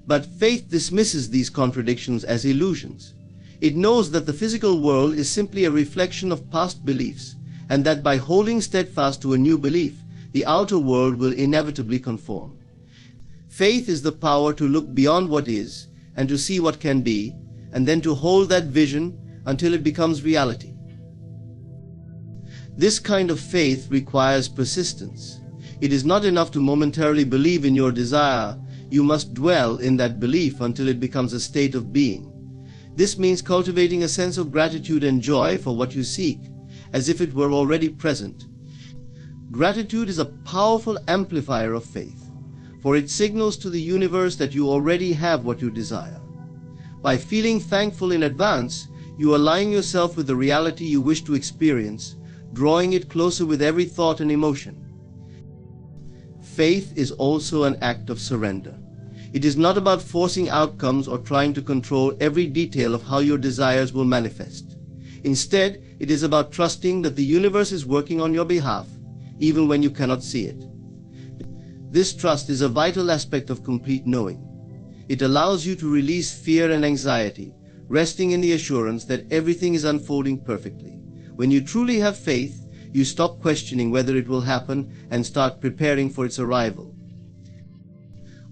But faith dismisses these contradictions as illusions. It knows that the physical world is simply a reflection of past beliefs, and that by holding steadfast to a new belief, the outer world will inevitably conform. Faith is the power to look beyond what is and to see what can be, and then to hold that vision until it becomes reality. This kind of faith requires persistence. It is not enough to momentarily believe in your desire. You must dwell in that belief until it becomes a state of being. This means cultivating a sense of gratitude and joy for what you seek, as if it were already present. Gratitude is a powerful amplifier of faith, for it signals to the universe that you already have what you desire. By feeling thankful in advance, you align yourself with the reality you wish to experience, drawing it closer with every thought and emotion. Faith is also an act of surrender. It is not about forcing outcomes or trying to control every detail of how your desires will manifest. Instead, it is about trusting that the universe is working on your behalf, even when you cannot see it. This trust is a vital aspect of complete knowing. It allows you to release fear and anxiety, resting in the assurance that everything is unfolding perfectly. When you truly have faith, you stop questioning whether it will happen and start preparing for its arrival.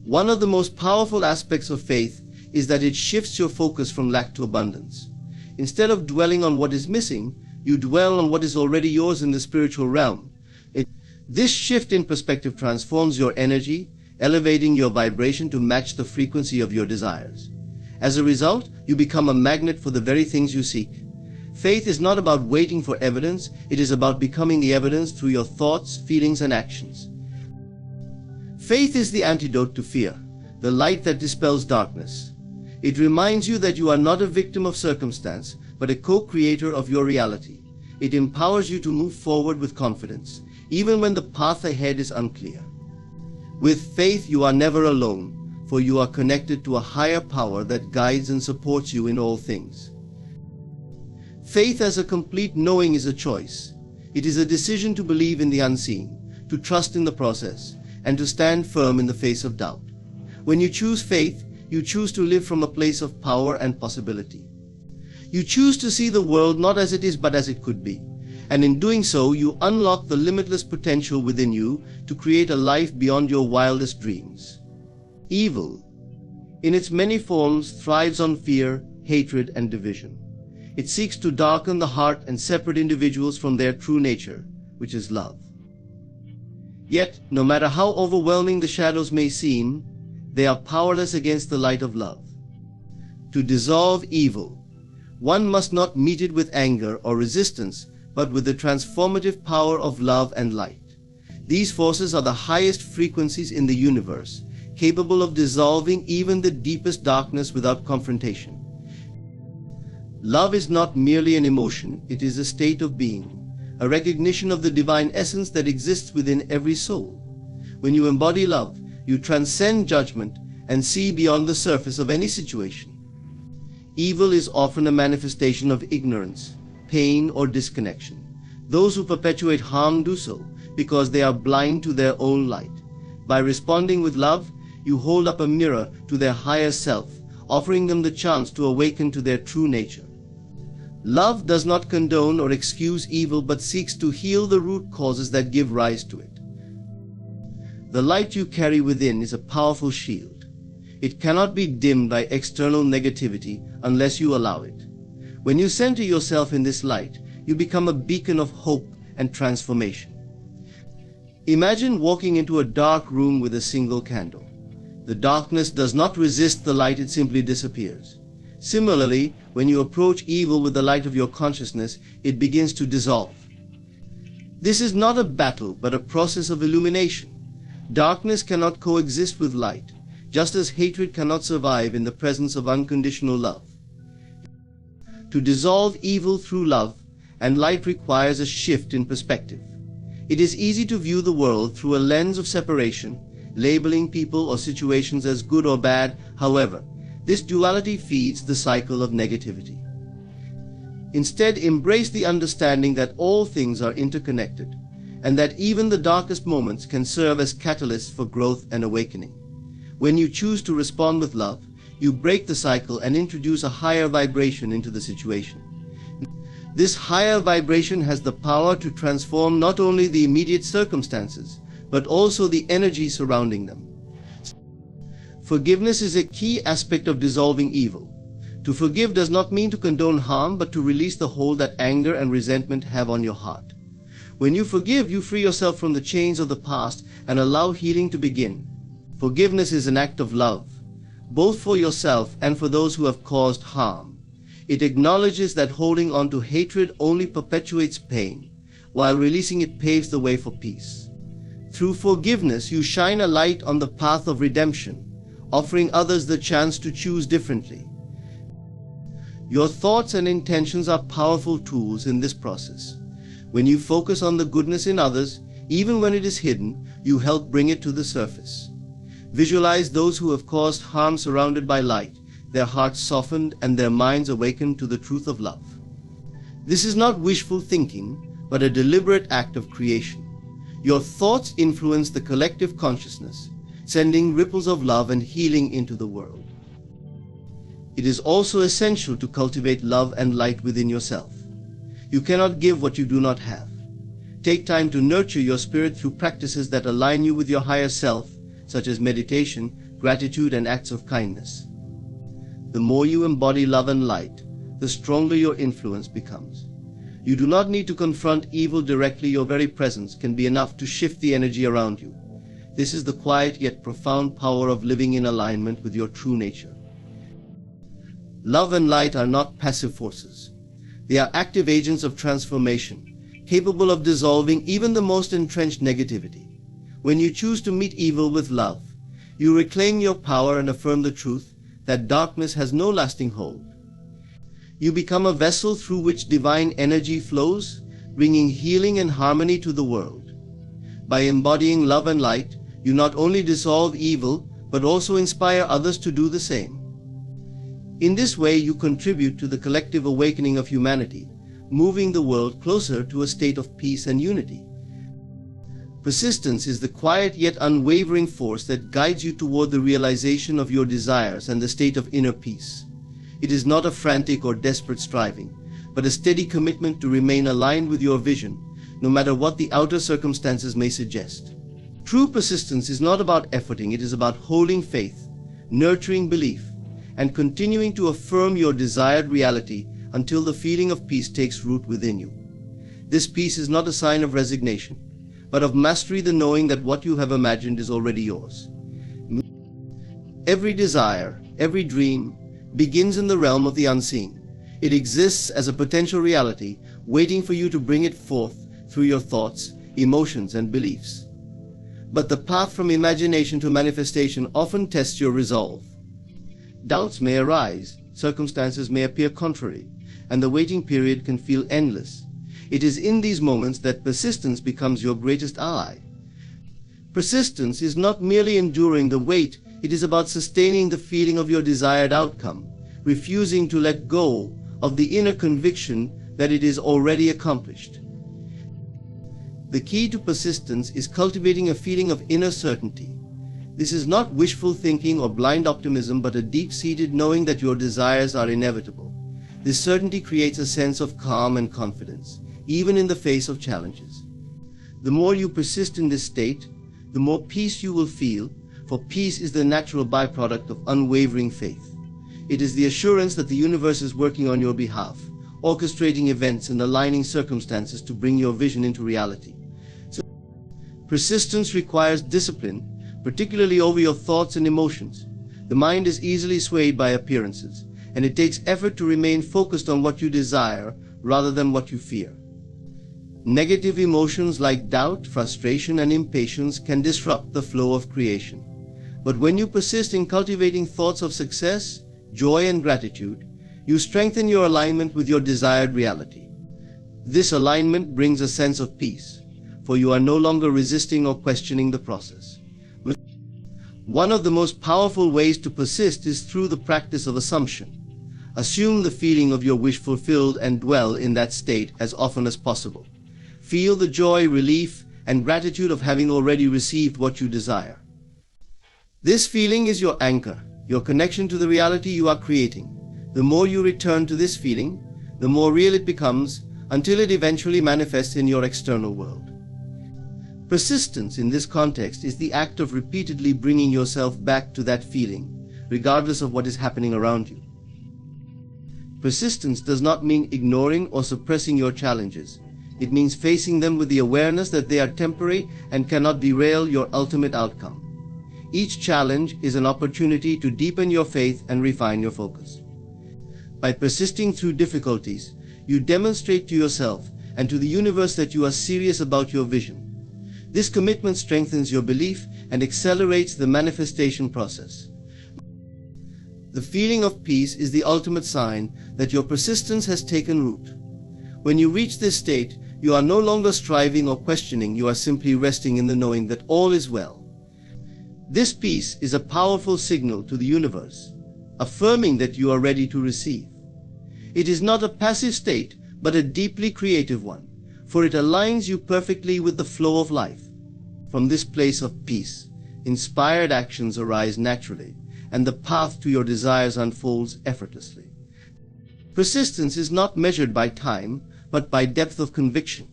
One of the most powerful aspects of faith is that it shifts your focus from lack to abundance. Instead of dwelling on what is missing, you dwell on what is already yours in the spiritual realm. This shift in perspective transforms your energy, elevating your vibration to match the frequency of your desires. As a result, you become a magnet for the very things you seek. Faith is not about waiting for evidence, it is about becoming the evidence through your thoughts, feelings, and actions. Faith is the antidote to fear, the light that dispels darkness. It reminds you that you are not a victim of circumstance, but a co-creator of your reality. It empowers you to move forward with confidence, even when the path ahead is unclear. With faith, you are never alone, for you are connected to a higher power that guides and supports you in all things. Faith as a complete knowing is a choice. It is a decision to believe in the unseen, to trust in the process, and to stand firm in the face of doubt. When you choose faith, you choose to live from a place of power and possibility. You choose to see the world not as it is but as it could be. And in doing so, you unlock the limitless potential within you to create a life beyond your wildest dreams. Evil, in its many forms, thrives on fear, hatred, and division. It seeks to darken the heart and separate individuals from their true nature, which is love. Yet, no matter how overwhelming the shadows may seem, they are powerless against the light of love. To dissolve evil, one must not meet it with anger or resistance, but with the transformative power of love and light. These forces are the highest frequencies in the universe, capable of dissolving even the deepest darkness without confrontation. Love is not merely an emotion, it is a state of being, a recognition of the divine essence that exists within every soul. When you embody love, you transcend judgment and see beyond the surface of any situation. Evil is often a manifestation of ignorance, pain, or disconnection. Those who perpetuate harm do so because they are blind to their own light. By responding with love, you hold up a mirror to their higher self, offering them the chance to awaken to their true nature. Love does not condone or excuse evil but seeks to heal the root causes that give rise to it. The light you carry within is a powerful shield. It cannot be dimmed by external negativity unless you allow it. When you center yourself in this light, you become a beacon of hope and transformation. Imagine walking into a dark room with a single candle. The darkness does not resist the light, it simply disappears. Similarly, when you approach evil with the light of your consciousness, it begins to dissolve. This is not a battle, but a process of illumination. Darkness cannot coexist with light, just as hatred cannot survive in the presence of unconditional love. To dissolve evil through love and light requires a shift in perspective. It is easy to view the world through a lens of separation, labeling people or situations as good or bad. However, this duality feeds the cycle of negativity. Instead, embrace the understanding that all things are interconnected, and that even the darkest moments can serve as catalysts for growth and awakening. When you choose to respond with love, you break the cycle and introduce a higher vibration into the situation. This higher vibration has the power to transform not only the immediate circumstances, but also the energy surrounding them. Forgiveness is a key aspect of dissolving evil. To forgive does not mean to condone harm, but to release the hold that anger and resentment have on your heart. When you forgive, you free yourself from the chains of the past and allow healing to begin. Forgiveness is an act of love, both for yourself and for those who have caused harm. It acknowledges that holding on to hatred only perpetuates pain, while releasing it paves the way for peace. Through forgiveness, you shine a light on the path of redemption, offering others the chance to choose differently. Your thoughts and intentions are powerful tools in this process. When you focus on the goodness in others, even when it is hidden, you help bring it to the surface. Visualize those who have caused harm surrounded by light, their hearts softened and their minds awakened to the truth of love. This is not wishful thinking, but a deliberate act of creation. Your thoughts influence the collective consciousness, sending ripples of love and healing into the world. It is also essential to cultivate love and light within yourself. You cannot give what you do not have. Take time to nurture your spirit through practices that align you with your higher self, such as meditation, gratitude, and acts of kindness. The more you embody love and light, the stronger your influence becomes. You do not need to confront evil directly. Your very presence can be enough to shift the energy around you. This is the quiet yet profound power of living in alignment with your true nature. Love and light are not passive forces. They are active agents of transformation, capable of dissolving even the most entrenched negativity. When you choose to meet evil with love, you reclaim your power and affirm the truth that darkness has no lasting hold. You become a vessel through which divine energy flows, bringing healing and harmony to the world. By embodying love and light, you not only dissolve evil, but also inspire others to do the same. In this way, you contribute to the collective awakening of humanity, moving the world closer to a state of peace and unity. Persistence is the quiet yet unwavering force that guides you toward the realization of your desires and the state of inner peace. It is not a frantic or desperate striving, but a steady commitment to remain aligned with your vision, no matter what the outer circumstances may suggest. True persistence is not about efforting, it is about holding faith, nurturing belief, and continuing to affirm your desired reality until the feeling of peace takes root within you. This peace is not a sign of resignation, but of mastery, the knowing that what you have imagined is already yours. Every desire, every dream, begins in the realm of the unseen. It exists as a potential reality, waiting for you to bring it forth through your thoughts, emotions, and beliefs. But the path from imagination to manifestation often tests your resolve. Doubts may arise, circumstances may appear contrary, and the waiting period can feel endless. It is in these moments that persistence becomes your greatest ally. Persistence is not merely enduring the wait, it is about sustaining the feeling of your desired outcome, refusing to let go of the inner conviction that it is already accomplished. The key to persistence is cultivating a feeling of inner certainty. This is not wishful thinking or blind optimism, but a deep-seated knowing that your desires are inevitable. This certainty creates a sense of calm and confidence, even in the face of challenges. The more you persist in this state, the more peace you will feel, for peace is the natural byproduct of unwavering faith. It is the assurance that the universe is working on your behalf, orchestrating events and aligning circumstances to bring your vision into reality. So, persistence requires discipline, particularly over your thoughts and emotions. The mind is easily swayed by appearances, and it takes effort to remain focused on what you desire rather than what you fear. Negative emotions like doubt, frustration, and impatience can disrupt the flow of creation. But when you persist in cultivating thoughts of success, joy, and gratitude, you strengthen your alignment with your desired reality. This alignment brings a sense of peace, for you are no longer resisting or questioning the process. One of the most powerful ways to persist is through the practice of assumption. Assume the feeling of your wish fulfilled and dwell in that state as often as possible. Feel the joy, relief, and gratitude of having already received what you desire. This feeling is your anchor, your connection to the reality you are creating. The more you return to this feeling, the more real it becomes, until it eventually manifests in your external world. Persistence in this context is the act of repeatedly bringing yourself back to that feeling, regardless of what is happening around you. Persistence does not mean ignoring or suppressing your challenges. It means facing them with the awareness that they are temporary and cannot derail your ultimate outcome. Each challenge is an opportunity to deepen your faith and refine your focus. By persisting through difficulties, you demonstrate to yourself and to the universe that you are serious about your vision. This commitment strengthens your belief and accelerates the manifestation process. The feeling of peace is the ultimate sign that your persistence has taken root. When you reach this state, you are no longer striving or questioning, you are simply resting in the knowing that all is well. This peace is a powerful signal to the universe, affirming that you are ready to receive. It is not a passive state, but a deeply creative one, for it aligns you perfectly with the flow of life. From this place of peace, inspired actions arise naturally, and the path to your desires unfolds effortlessly. Persistence is not measured by time, but by depth of conviction.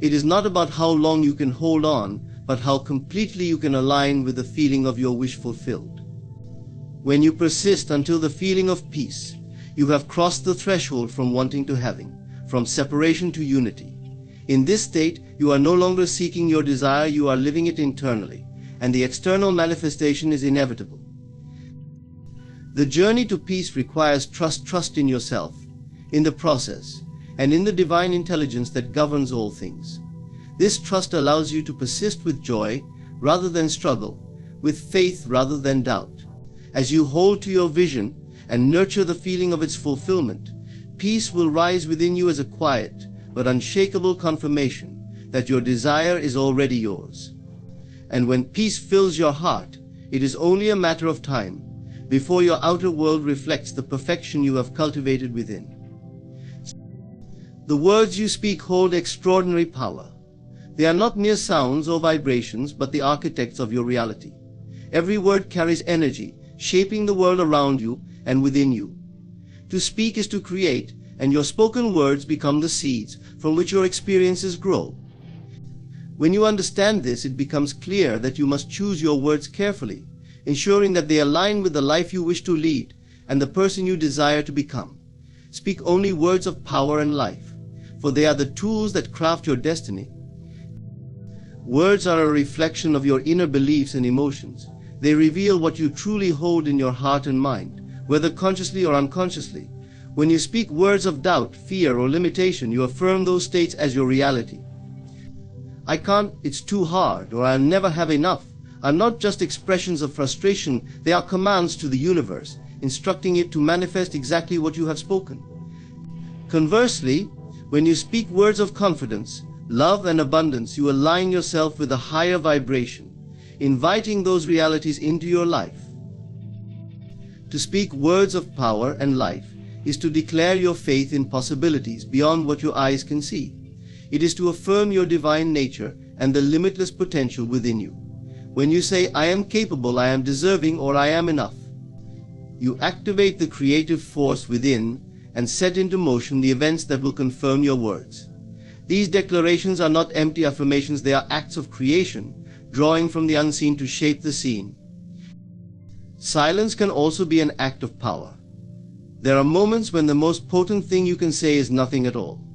It is not about how long you can hold on, but how completely you can align with the feeling of your wish fulfilled. When you persist until the feeling of peace, you have crossed the threshold from wanting to having, from separation to unity. In this state, you are no longer seeking your desire, you are living it internally, and the external manifestation is inevitable. The journey to peace requires trust in yourself, in the process, and in the divine intelligence that governs all things. This trust allows you to persist with joy rather than struggle, with faith rather than doubt. As you hold to your vision and nurture the feeling of its fulfillment, peace will rise within you as a quiet but unshakable confirmation that your desire is already yours. And when peace fills your heart, it is only a matter of time before your outer world reflects the perfection you have cultivated within. The words you speak hold extraordinary power. They are not mere sounds or vibrations, but the architects of your reality. Every word carries energy, shaping the world around you and within you. To speak is to create, and your spoken words become the seeds from which your experiences grow. When you understand this, it becomes clear that you must choose your words carefully, ensuring that they align with the life you wish to lead and the person you desire to become. Speak only words of power and life, for they are the tools that craft your destiny. Words are a reflection of your inner beliefs and emotions. They reveal what you truly hold in your heart and mind, whether consciously or unconsciously. When you speak words of doubt, fear, or limitation, you affirm those states as your reality. I can't, it's too hard, or I'll never have enough are not just expressions of frustration, they are commands to the universe, instructing it to manifest exactly what you have spoken. Conversely, when you speak words of confidence, love, and abundance, you align yourself with a higher vibration, inviting those realities into your life. To speak words of power and life is to declare your faith in possibilities beyond what your eyes can see. It is to affirm your divine nature and the limitless potential within you. When you say, I am capable, I am deserving, or I am enough, you activate the creative force within and set into motion the events that will confirm your words. These declarations are not empty affirmations, they are acts of creation, drawing from the unseen to shape the seen. Silence can also be an act of power. There are moments when the most potent thing you can say is nothing at all.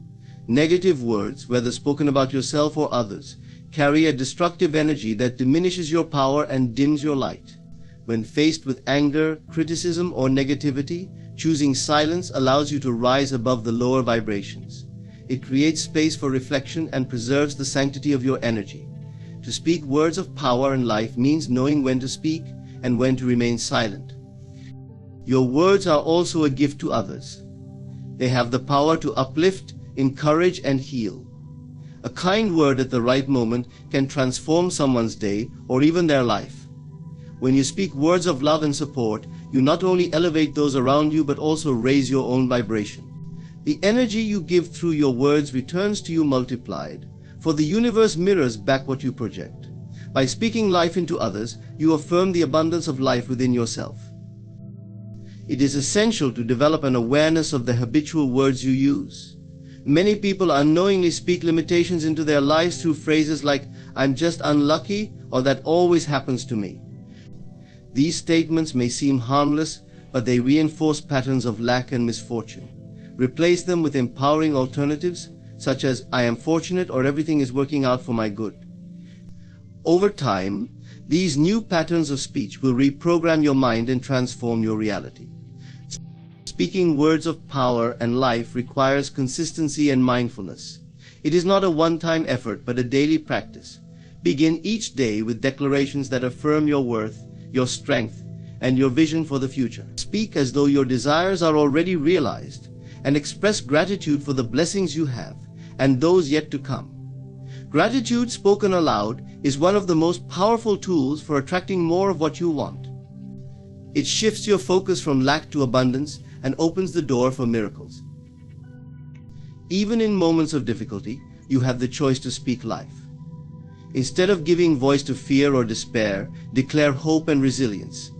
Negative words, whether spoken about yourself or others, carry a destructive energy that diminishes your power and dims your light. When faced with anger, criticism, or negativity, choosing silence allows you to rise above the lower vibrations. It creates space for reflection and preserves the sanctity of your energy. To speak words of power and life means knowing when to speak and when to remain silent. Your words are also a gift to others. They have the power to uplift, encourage, and heal. A kind word at the right moment can transform someone's day or even their life. When you speak words of love and support, you not only elevate those around you but also raise your own vibration. The energy you give through your words returns to you multiplied, for the universe mirrors back what you project. By speaking life into others, you affirm the abundance of life within yourself. It is essential to develop an awareness of the habitual words you use. Many people unknowingly speak limitations into their lives through phrases like, I'm just unlucky, or that always happens to me. These statements may seem harmless, but they reinforce patterns of lack and misfortune. Replace them with empowering alternatives, such as, I am fortunate, or everything is working out for my good. Over time, these new patterns of speech will reprogram your mind and transform your reality. Speaking words of power and life requires consistency and mindfulness. It is not a one-time effort, but a daily practice. Begin each day with declarations that affirm your worth, your strength, and your vision for the future. Speak as though your desires are already realized, and express gratitude for the blessings you have and those yet to come. Gratitude spoken aloud is one of the most powerful tools for attracting more of what you want. It shifts your focus from lack to abundance and opens the door for miracles. Even in moments of difficulty, you have the choice to speak life. Instead of giving voice to fear or despair, declare hope and resilience.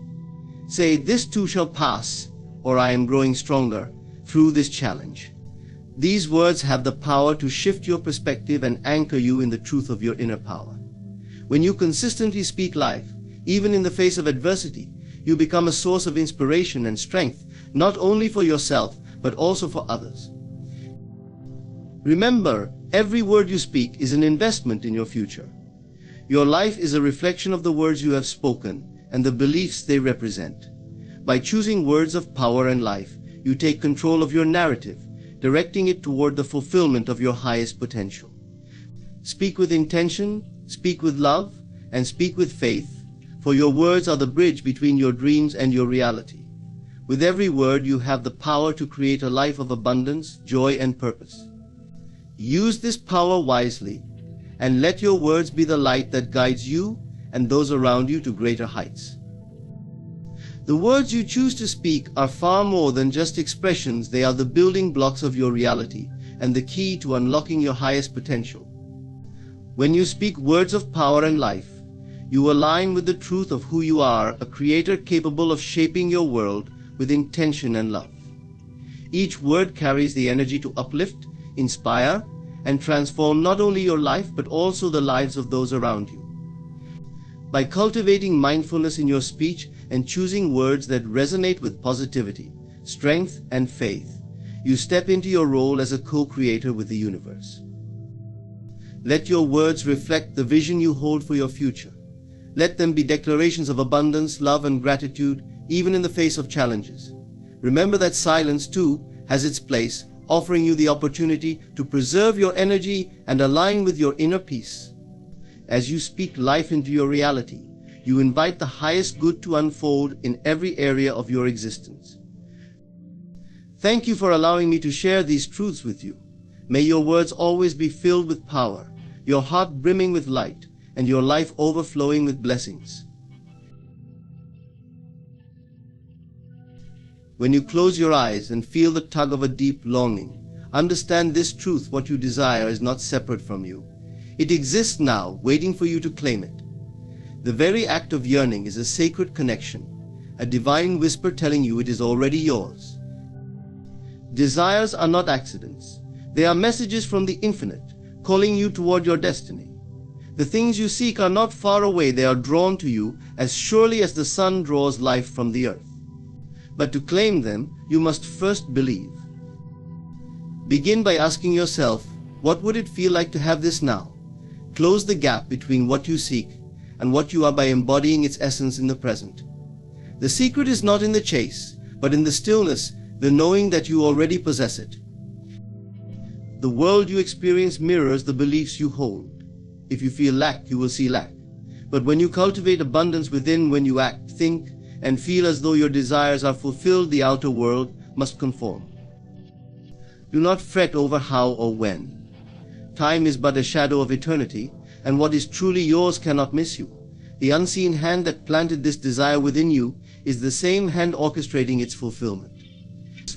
Say, this too shall pass, or I am growing stronger through this challenge. These words have the power to shift your perspective and anchor you in the truth of your inner power. When you consistently speak life, even in the face of adversity, you become a source of inspiration and strength, not only for yourself, but also for others. Remember, every word you speak is an investment in your future. Your life is a reflection of the words you have spoken and the beliefs they represent. By choosing words of power and life, you take control of your narrative, directing it toward the fulfillment of your highest potential. Speak with intention, speak with love, and speak with faith, for your words are the bridge between your dreams and your reality. With every word, you have the power to create a life of abundance, joy, and purpose. Use this power wisely, and let your words be the light that guides you and those around you to greater heights. The words you choose to speak are far more than just expressions. They are the building blocks of your reality and the key to unlocking your highest potential. When you speak words of power and life, you align with the truth of who you are, a creator capable of shaping your world with intention and love. Each word carries the energy to uplift, inspire, and transform not only your life but also the lives of those around you. By cultivating mindfulness in your speech and choosing words that resonate with positivity, strength, and faith, you step into your role as a co-creator with the universe. Let your words reflect the vision you hold for your future. Let them be declarations of abundance, love, and gratitude, even in the face of challenges. Remember that silence, too, has its place, offering you the opportunity to preserve your energy and align with your inner peace. As you speak life into your reality, you invite the highest good to unfold in every area of your existence. Thank you for allowing me to share these truths with you. May your words always be filled with power, your heart brimming with light, and your life overflowing with blessings. When you close your eyes and feel the tug of a deep longing, understand this truth: what you desire is not separate from you. It exists now, waiting for you to claim it. The very act of yearning is a sacred connection, a divine whisper telling you it is already yours. Desires are not accidents. They are messages from the infinite, calling you toward your destiny. The things you seek are not far away. They are drawn to you as surely as the sun draws life from the earth. But to claim them, you must first believe. Begin by asking yourself, what would it feel like to have this now? Close the gap between what you seek and what you are by embodying its essence in the present. The secret is not in the chase, but in the stillness, the knowing that you already possess it. The world you experience mirrors the beliefs you hold. If you feel lack, you will see lack. But when you cultivate abundance within, when you act, think, and feel as though your desires are fulfilled, the outer world must conform. Do not fret over how or when. Time is but a shadow of eternity, and what is truly yours cannot miss you. The unseen hand that planted this desire within you is the same hand orchestrating its fulfillment.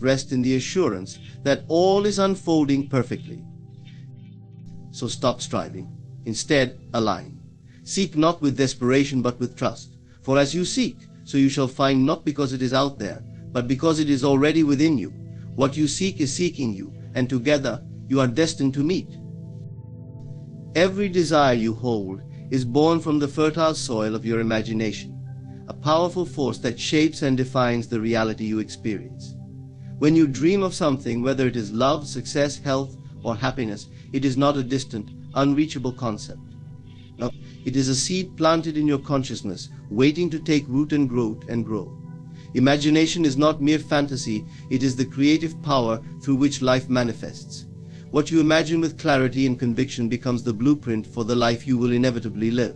Rest in the assurance that all is unfolding perfectly. So stop striving. Instead, align. Seek not with desperation but with trust. For as you seek, so you shall find, not because it is out there, but because it is already within you. What you seek is seeking you, and together you are destined to meet. Every desire you hold is born from the fertile soil of your imagination, a powerful force that shapes and defines the reality you experience. When you dream of something, whether it is love, success, health, or happiness, it is not a distant, unreachable concept. No, it is a seed planted in your consciousness, waiting to take root and grow. Imagination is not mere fantasy, it is the creative power through which life manifests. What you imagine with clarity and conviction becomes the blueprint for the life you will inevitably live.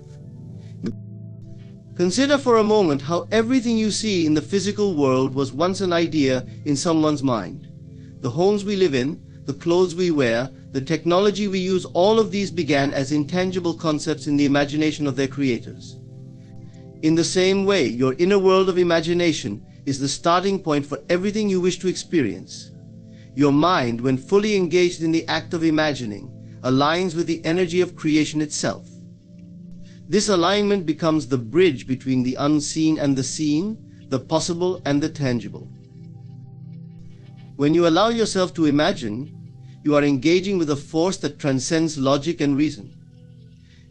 Consider for a moment how everything you see in the physical world was once an idea in someone's mind. The homes we live in, the clothes we wear, the technology we use, all of these began as intangible concepts in the imagination of their creators. In the same way, your inner world of imagination is the starting point for everything you wish to experience. Your mind, when fully engaged in the act of imagining, aligns with the energy of creation itself. This alignment becomes the bridge between the unseen and the seen, the possible and the tangible. When you allow yourself to imagine, you are engaging with a force that transcends logic and reason.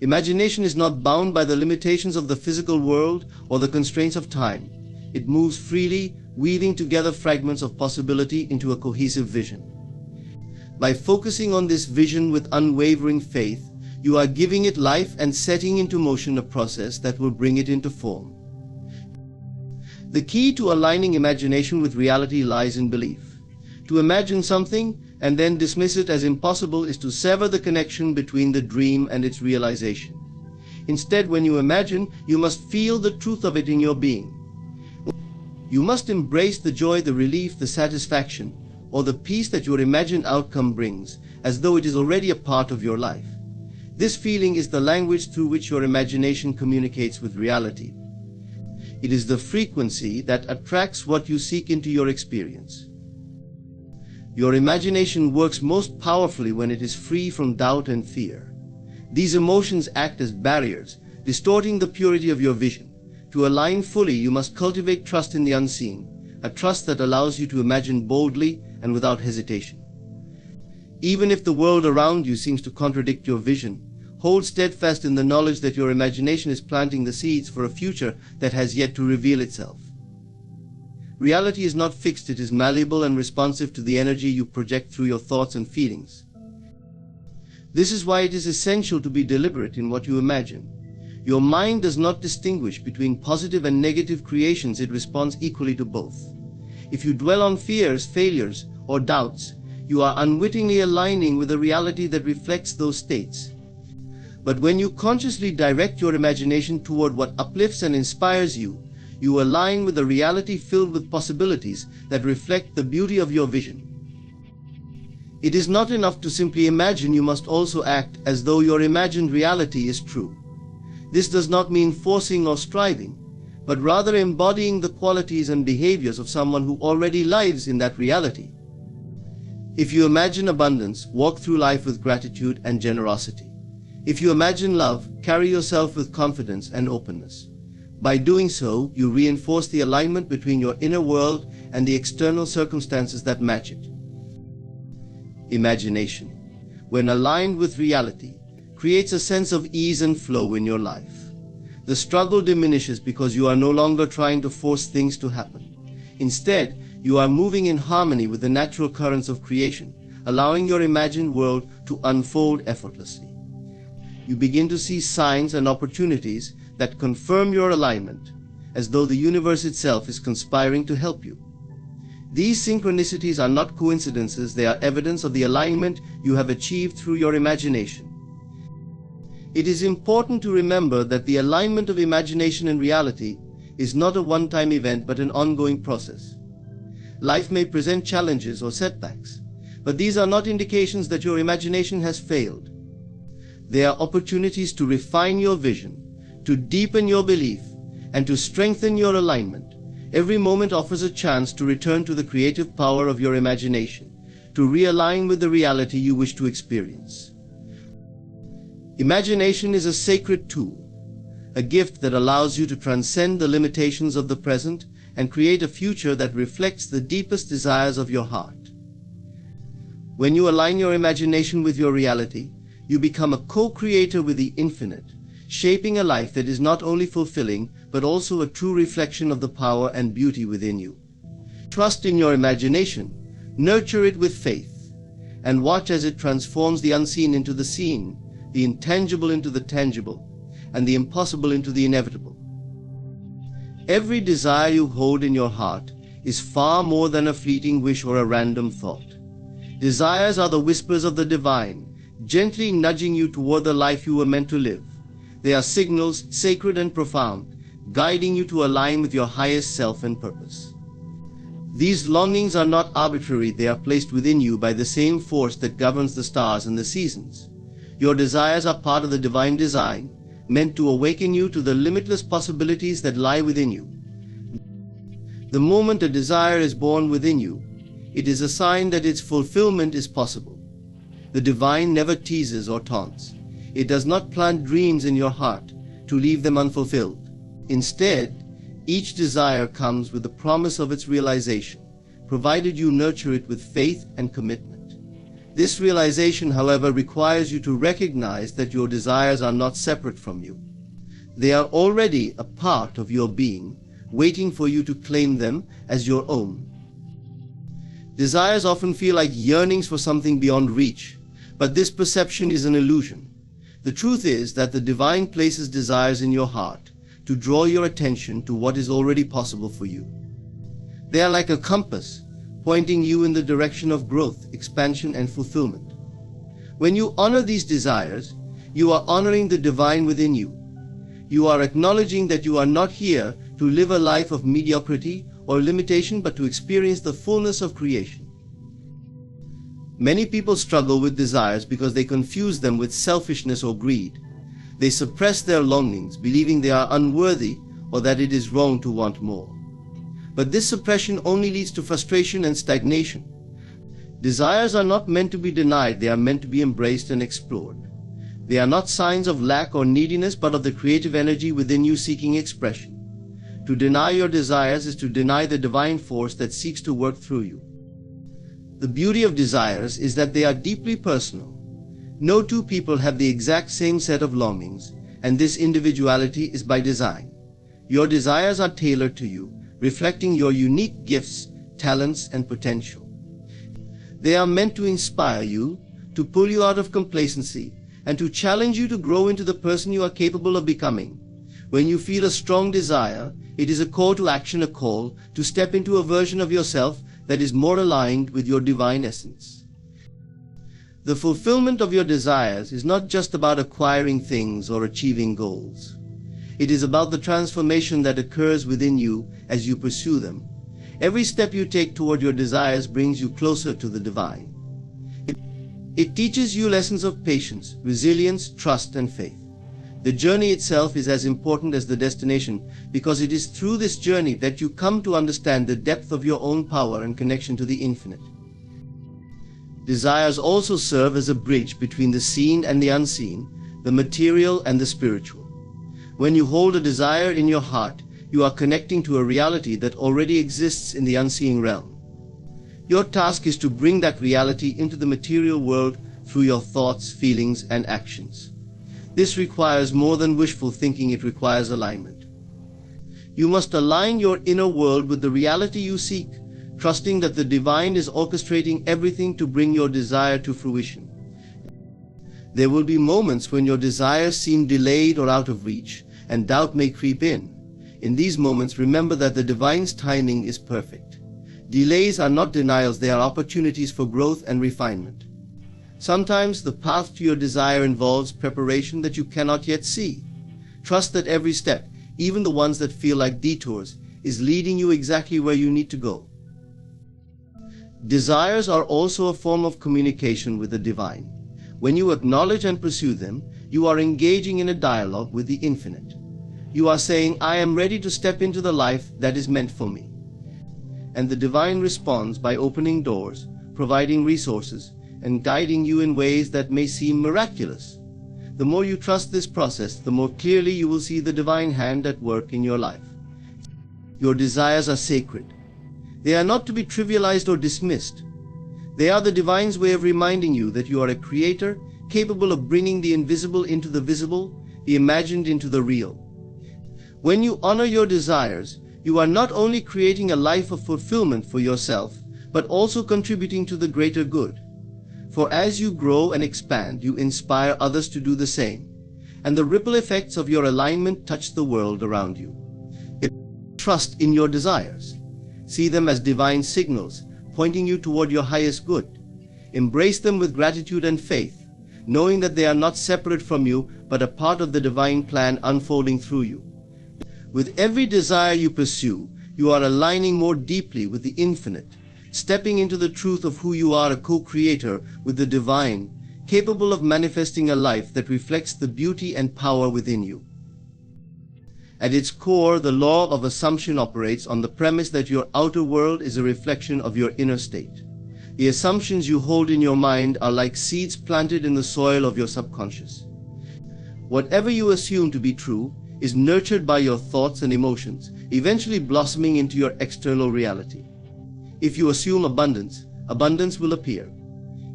Imagination is not bound by the limitations of the physical world or the constraints of time. It moves freely, weaving together fragments of possibility into a cohesive vision. By focusing on this vision with unwavering faith, you are giving it life and setting into motion a process that will bring it into form. The key to aligning imagination with reality lies in belief. To imagine something and then dismiss it as impossible is to sever the connection between the dream and its realization. Instead, when you imagine, you must feel the truth of it in your being. You must embrace the joy, the relief, the satisfaction, or the peace that your imagined outcome brings, as though it is already a part of your life. This feeling is the language through which your imagination communicates with reality. It is the frequency that attracts what you seek into your experience. Your imagination works most powerfully when it is free from doubt and fear. These emotions act as barriers, distorting the purity of your vision. To align fully, you must cultivate trust in the unseen, a trust that allows you to imagine boldly and without hesitation. Even if the world around you seems to contradict your vision, hold steadfast in the knowledge that your imagination is planting the seeds for a future that has yet to reveal itself. Reality is not fixed, it is malleable and responsive to the energy you project through your thoughts and feelings. This is why it is essential to be deliberate in what you imagine. Your mind does not distinguish between positive and negative creations, it responds equally to both. If you dwell on fears, failures, or doubts, you are unwittingly aligning with a reality that reflects those states. But when you consciously direct your imagination toward what uplifts and inspires you, you align with a reality filled with possibilities that reflect the beauty of your vision. It is not enough to simply imagine, you must also act as though your imagined reality is true. This does not mean forcing or striving, but rather embodying the qualities and behaviors of someone who already lives in that reality. If you imagine abundance, walk through life with gratitude and generosity. If you imagine love, carry yourself with confidence and openness. By doing so, you reinforce the alignment between your inner world and the external circumstances that match it. Imagination, when aligned with reality, creates a sense of ease and flow in your life. The struggle diminishes because you are no longer trying to force things to happen. Instead, you are moving in harmony with the natural currents of creation, allowing your imagined world to unfold effortlessly. You begin to see signs and opportunities that confirm your alignment, as though the universe itself is conspiring to help you. These synchronicities are not coincidences, they are evidence of the alignment you have achieved through your imagination. It is important to remember that the alignment of imagination and reality is not a one-time event but an ongoing process. Life may present challenges or setbacks, but these are not indications that your imagination has failed. They are opportunities to refine your vision, to deepen your belief, and to strengthen your alignment. Every moment offers a chance to return to the creative power of your imagination, to realign with the reality you wish to experience. Imagination is a sacred tool, a gift that allows you to transcend the limitations of the present and create a future that reflects the deepest desires of your heart. When you align your imagination with your reality, you become a co-creator with the infinite, shaping a life that is not only fulfilling, but also a true reflection of the power and beauty within you. Trust in your imagination, nurture it with faith, and watch as it transforms the unseen into the seen, the intangible into the tangible, and the impossible into the inevitable. Every desire you hold in your heart is far more than a fleeting wish or a random thought. Desires are the whispers of the divine, gently nudging you toward the life you were meant to live. They are signals, sacred and profound, guiding you to align with your highest self and purpose. These longings are not arbitrary, they are placed within you by the same force that governs the stars and the seasons. Your desires are part of the divine design, meant to awaken you to the limitless possibilities that lie within you. The moment a desire is born within you, it is a sign that its fulfillment is possible. The divine never teases or taunts. It does not plant dreams in your heart to leave them unfulfilled. Instead, each desire comes with the promise of its realization, provided you nurture it with faith and commitment. This realization, however, requires you to recognize that your desires are not separate from you. They are already a part of your being, waiting for you to claim them as your own. Desires often feel like yearnings for something beyond reach, but this perception is an illusion. The truth is that the divine places desires in your heart to draw your attention to what is already possible for you. They are like a compass, pointing you in the direction of growth, expansion, and fulfillment. When you honor these desires, you are honoring the divine within you. You are acknowledging that you are not here to live a life of mediocrity or limitation, but to experience the fullness of creation. Many people struggle with desires because they confuse them with selfishness or greed. They suppress their longings, believing they are unworthy or that it is wrong to want more. But this suppression only leads to frustration and stagnation. Desires are not meant to be denied, they are meant to be embraced and explored. They are not signs of lack or neediness, but of the creative energy within you seeking expression. To deny your desires is to deny the divine force that seeks to work through you. The beauty of desires is that they are deeply personal. No two people have the exact same set of longings, and this individuality is by design. Your desires are tailored to you, reflecting your unique gifts, talents, and potential. They are meant to inspire you, to pull you out of complacency, and to challenge you to grow into the person you are capable of becoming. When you feel a strong desire, it is a call to action, a call to step into a version of yourself that is more aligned with your divine essence. The fulfillment of your desires is not just about acquiring things or achieving goals. It is about the transformation that occurs within you as you pursue them. Every step you take toward your desires brings you closer to the divine. It teaches you lessons of patience, resilience, trust, and faith. The journey itself is as important as the destination, because it is through this journey that you come to understand the depth of your own power and connection to the infinite. Desires also serve as a bridge between the seen and the unseen, the material and the spiritual. When you hold a desire in your heart, you are connecting to a reality that already exists in the unseen realm. Your task is to bring that reality into the material world through your thoughts, feelings, and actions. This requires more than wishful thinking, it requires alignment. You must align your inner world with the reality you seek, trusting that the divine is orchestrating everything to bring your desire to fruition. There will be moments when your desires seem delayed or out of reach, and doubt may creep in. In these moments, remember that the divine's timing is perfect. Delays are not denials, they are opportunities for growth and refinement. Sometimes the path to your desire involves preparation that you cannot yet see. Trust that every step, even the ones that feel like detours, is leading you exactly where you need to go. Desires are also a form of communication with the divine. When you acknowledge and pursue them, you are engaging in a dialogue with the infinite. You are saying, I am ready to step into the life that is meant for me. And the divine responds by opening doors, providing resources, and guiding you in ways that may seem miraculous. The more you trust this process, the more clearly you will see the divine hand at work in your life. Your desires are sacred. They are not to be trivialized or dismissed. They are the divine's way of reminding you that you are a creator, capable of bringing the invisible into the visible, the imagined into the real. When you honor your desires, you are not only creating a life of fulfillment for yourself, but also contributing to the greater good. For as you grow and expand, you inspire others to do the same, and the ripple effects of your alignment touch the world around you. Trust in your desires. See them as divine signals, pointing you toward your highest good. Embrace them with gratitude and faith, knowing that they are not separate from you, but a part of the divine plan unfolding through you. With every desire you pursue, you are aligning more deeply with the infinite, stepping into the truth of who you are, a co-creator with the divine, capable of manifesting a life that reflects the beauty and power within you. At its core, the law of assumption operates on the premise that your outer world is a reflection of your inner state. The assumptions you hold in your mind are like seeds planted in the soil of your subconscious. Whatever you assume to be true is nurtured by your thoughts and emotions, eventually blossoming into your external reality. If you assume abundance, abundance will appear.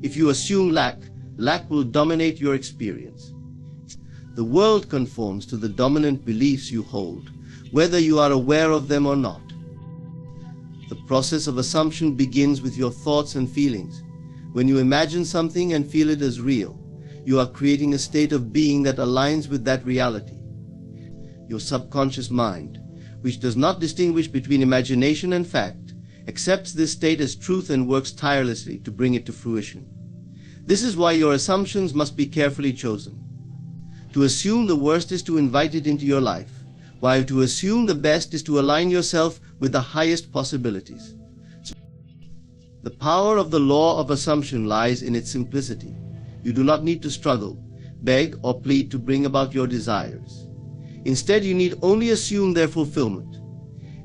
If you assume lack, lack will dominate your experience. The world conforms to the dominant beliefs you hold, whether you are aware of them or not. The process of assumption begins with your thoughts and feelings. When you imagine something and feel it as real, you are creating a state of being that aligns with that reality. Your subconscious mind, which does not distinguish between imagination and fact, accepts this state as truth and works tirelessly to bring it to fruition. This is why your assumptions must be carefully chosen. To assume the worst is to invite it into your life, while to assume the best is to align yourself with the highest possibilities. The power of the law of assumption lies in its simplicity. You do not need to struggle, beg, or plead to bring about your desires. Instead, you need only assume their fulfillment.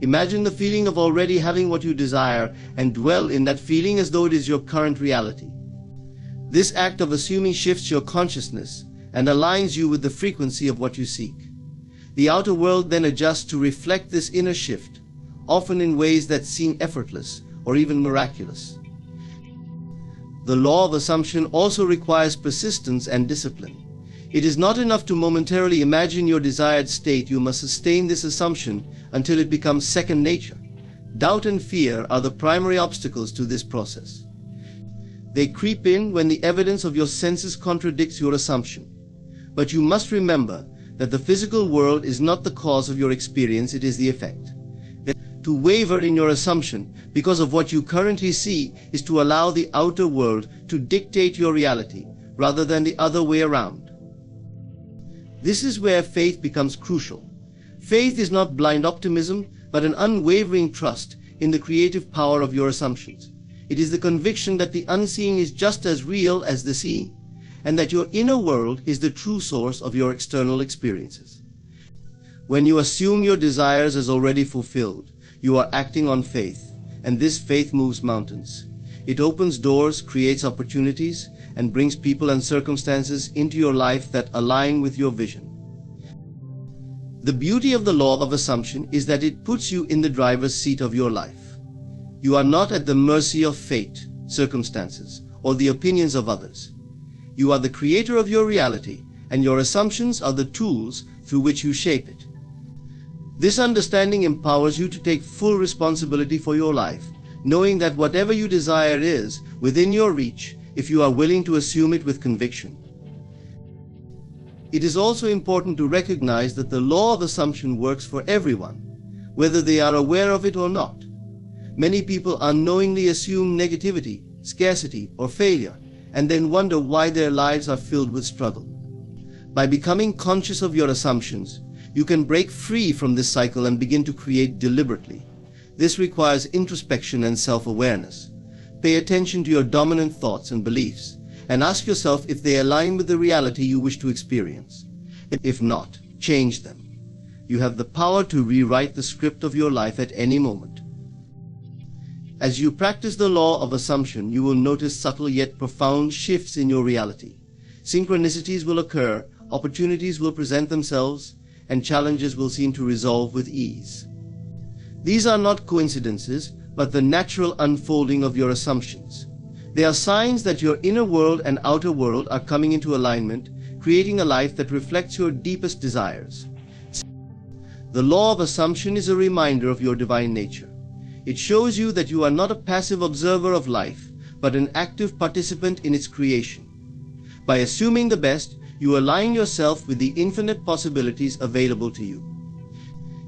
Imagine the feeling of already having what you desire and dwell in that feeling as though it is your current reality. This act of assuming shifts your consciousness and aligns you with the frequency of what you seek. The outer world then adjusts to reflect this inner shift, often in ways that seem effortless or even miraculous. The law of assumption also requires persistence and discipline. It is not enough to momentarily imagine your desired state. You must sustain this assumption until it becomes second nature. Doubt and fear are the primary obstacles to this process. They creep in when the evidence of your senses contradicts your assumption. But you must remember that the physical world is not the cause of your experience, it is the effect. To waver in your assumption because of what you currently see is to allow the outer world to dictate your reality rather than the other way around. This is where faith becomes crucial. Faith is not blind optimism, but an unwavering trust in the creative power of your assumptions. It is the conviction that the unseen is just as real as the seen, and that your inner world is the true source of your external experiences. When you assume your desires as already fulfilled, you are acting on faith, and this faith moves mountains. It opens doors, creates opportunities, and brings people and circumstances into your life that align with your vision. The beauty of the law of assumption is that it puts you in the driver's seat of your life. You are not at the mercy of fate, circumstances, or the opinions of others. You are the creator of your reality, and your assumptions are the tools through which you shape it. This understanding empowers you to take full responsibility for your life, knowing that whatever you desire is within your reach if you are willing to assume it with conviction. It is also important to recognize that the law of assumption works for everyone, whether they are aware of it or not. Many people unknowingly assume negativity, scarcity, or failure, and then wonder why their lives are filled with struggle. By becoming conscious of your assumptions, you can break free from this cycle and begin to create deliberately. This requires introspection and self-awareness. Pay attention to your dominant thoughts and beliefs, and ask yourself if they align with the reality you wish to experience. If not, change them. You have the power to rewrite the script of your life at any moment. As you practice the law of assumption, you will notice subtle yet profound shifts in your reality. Synchronicities will occur, opportunities will present themselves, and challenges will seem to resolve with ease. These are not coincidences, but the natural unfolding of your assumptions. They are signs that your inner world and outer world are coming into alignment, creating a life that reflects your deepest desires. The law of assumption is a reminder of your divine nature. It shows you that you are not a passive observer of life, but an active participant in its creation. By assuming the best, you align yourself with the infinite possibilities available to you.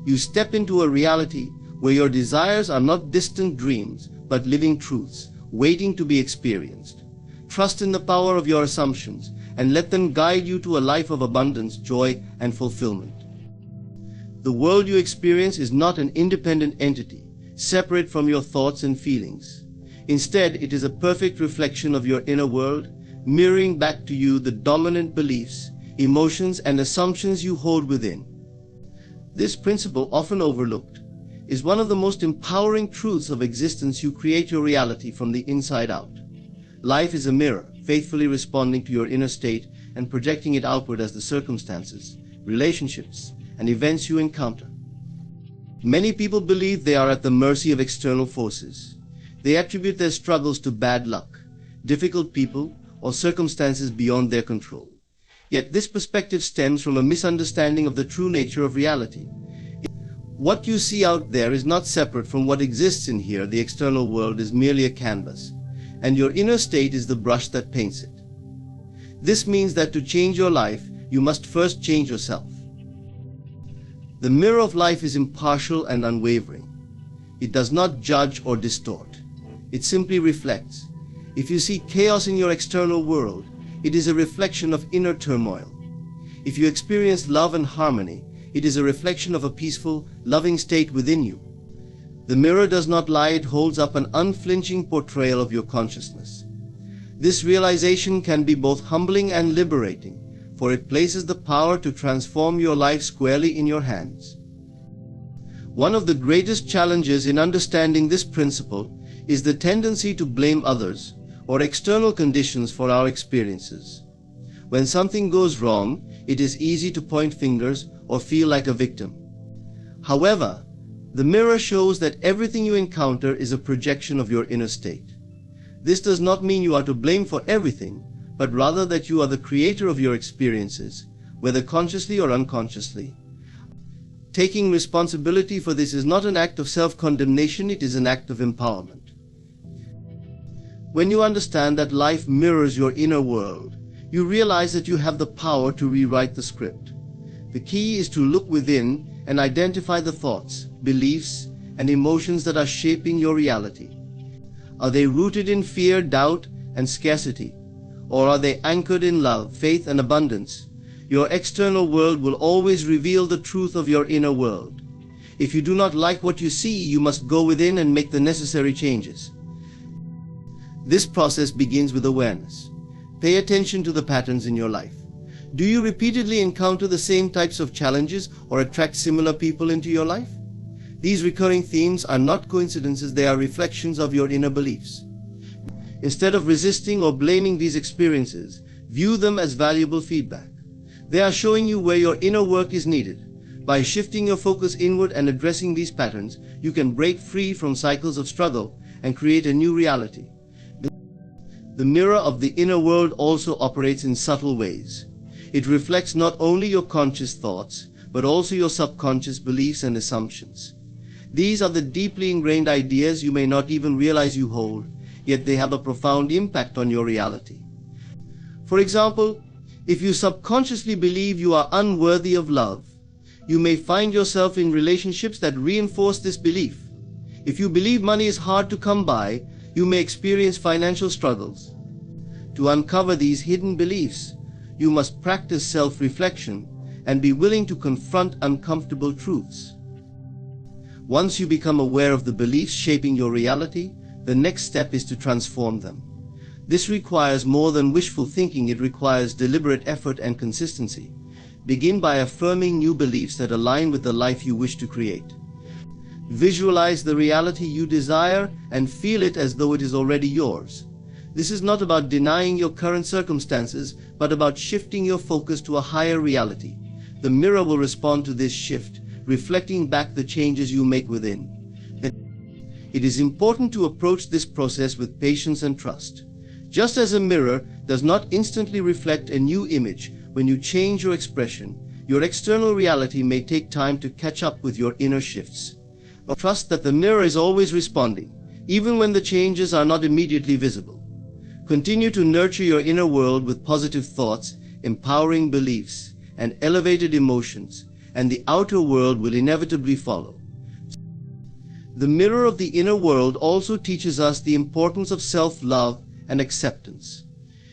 You step into a reality where your desires are not distant dreams, but living truths, waiting to be experienced. Trust in the power of your assumptions, and let them guide you to a life of abundance, joy, and fulfillment. The world you experience is not an independent entity, separate from your thoughts and feelings. Instead, it is a perfect reflection of your inner world, mirroring back to you the dominant beliefs, emotions, and assumptions you hold within. This principle, often overlooked, is one of the most empowering truths of existence. You create your reality from the inside out. Life is a mirror, faithfully responding to your inner state and projecting it outward as the circumstances, relationships, and events you encounter. Many people believe they are at the mercy of external forces. They attribute their struggles to bad luck, difficult people, or circumstances beyond their control. Yet this perspective stems from a misunderstanding of the true nature of reality. What you see out there is not separate from what exists in here. The external world is merely a canvas, and your inner state is the brush that paints it. This means that to change your life, you must first change yourself. The mirror of life is impartial and unwavering. It does not judge or distort. It simply reflects. If you see chaos in your external world, it is a reflection of inner turmoil. If you experience love and harmony, it is a reflection of a peaceful, loving state within you. The mirror does not lie, it holds up an unflinching portrayal of your consciousness. This realization can be both humbling and liberating, for it places the power to transform your life squarely in your hands. One of the greatest challenges in understanding this principle is the tendency to blame others or external conditions for our experiences. When something goes wrong, it is easy to point fingers or feel like a victim. However, the mirror shows that everything you encounter is a projection of your inner state. This does not mean you are to blame for everything, but rather that you are the creator of your experiences, whether consciously or unconsciously. Taking responsibility for this is not an act of self-condemnation, it is an act of empowerment. When you understand that life mirrors your inner world, you realize that you have the power to rewrite the script. The key is to look within and identify the thoughts, beliefs, and emotions that are shaping your reality. Are they rooted in fear, doubt, and scarcity? Or are they anchored in love, faith, and abundance? Your external world will always reveal the truth of your inner world. If you do not like what you see, you must go within and make the necessary changes. This process begins with awareness. Pay attention to the patterns in your life. Do you repeatedly encounter the same types of challenges or attract similar people into your life? These recurring themes are not coincidences, they are reflections of your inner beliefs. Instead of resisting or blaming these experiences, view them as valuable feedback. They are showing you where your inner work is needed. By shifting your focus inward and addressing these patterns, you can break free from cycles of struggle and create a new reality. The mirror of the inner world also operates in subtle ways. It reflects not only your conscious thoughts, but also your subconscious beliefs and assumptions. These are the deeply ingrained ideas you may not even realize you hold, yet they have a profound impact on your reality. For example, if you subconsciously believe you are unworthy of love, you may find yourself in relationships that reinforce this belief. If you believe money is hard to come by, you may experience financial struggles. To uncover these hidden beliefs, you must practice self-reflection and be willing to confront uncomfortable truths. Once you become aware of the beliefs shaping your reality, the next step is to transform them. This requires more than wishful thinking, it requires deliberate effort and consistency. Begin by affirming new beliefs that align with the life you wish to create. Visualize the reality you desire and feel it as though it is already yours. This is not about denying your current circumstances, but about shifting your focus to a higher reality. The mirror will respond to this shift, reflecting back the changes you make within. It is important to approach this process with patience and trust. Just as a mirror does not instantly reflect a new image, when you change your expression, your external reality may take time to catch up with your inner shifts. But trust that the mirror is always responding, even when the changes are not immediately visible. Continue to nurture your inner world with positive thoughts, empowering beliefs, and elevated emotions, and the outer world will inevitably follow. The mirror of the inner world also teaches us the importance of self-love and acceptance.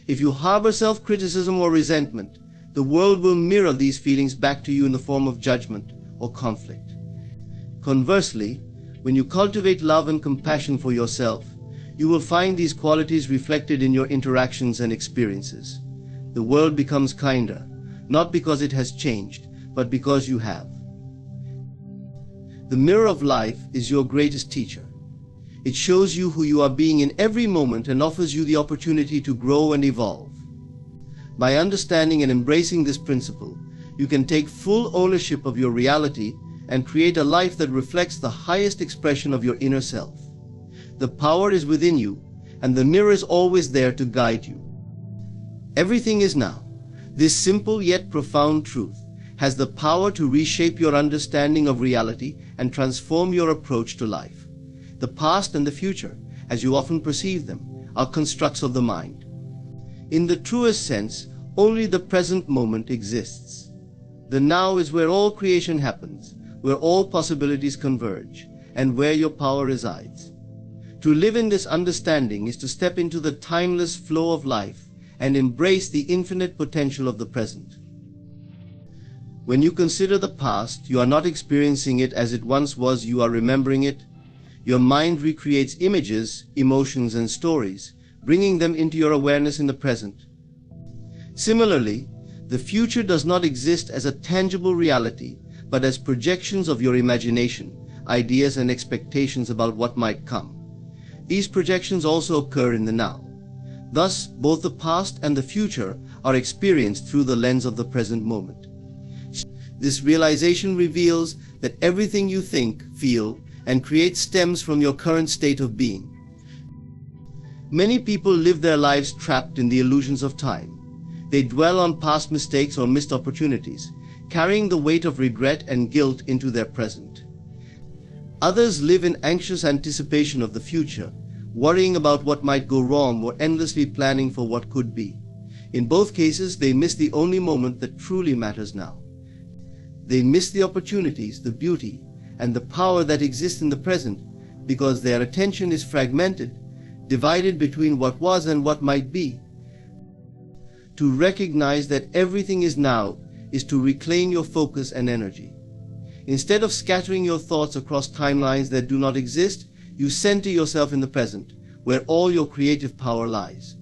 If you harbor self-criticism or resentment, the world will mirror these feelings back to you in the form of judgment or conflict. Conversely, when you cultivate love and compassion for yourself, you will find these qualities reflected in your interactions and experiences. The world becomes kinder, not because it has changed, but because you have. The mirror of life is your greatest teacher. It shows you who you are being in every moment and offers you the opportunity to grow and evolve. By understanding and embracing this principle, you can take full ownership of your reality and create a life that reflects the highest expression of your inner self. The power is within you, and the mirror is always there to guide you. Everything is now. This simple yet profound truth has the power to reshape your understanding of reality and transform your approach to life. The past and the future, as you often perceive them, are constructs of the mind. In the truest sense, only the present moment exists. The now is where all creation happens, where all possibilities converge, and where your power resides. To live in this understanding is to step into the timeless flow of life and embrace the infinite potential of the present. When you consider the past, you are not experiencing it as it once was, you are remembering it. Your mind recreates images, emotions, and stories, bringing them into your awareness in the present. Similarly, the future does not exist as a tangible reality, but as projections of your imagination, ideas, and expectations about what might come. These projections also occur in the now. Thus, both the past and the future are experienced through the lens of the present moment. This realization reveals that everything you think, feel, and create stems from your current state of being. Many people live their lives trapped in the illusions of time. They dwell on past mistakes or missed opportunities, carrying the weight of regret and guilt into their present. Others live in anxious anticipation of the future, worrying about what might go wrong or endlessly planning for what could be. In both cases, they miss the only moment that truly matters now. They miss the opportunities, the beauty, and the power that exist in the present because their attention is fragmented, divided between what was and what might be. To recognize that everything is now is to reclaim your focus and energy. Instead of scattering your thoughts across timelines that do not exist, you center yourself in the present, where all your creative power lies.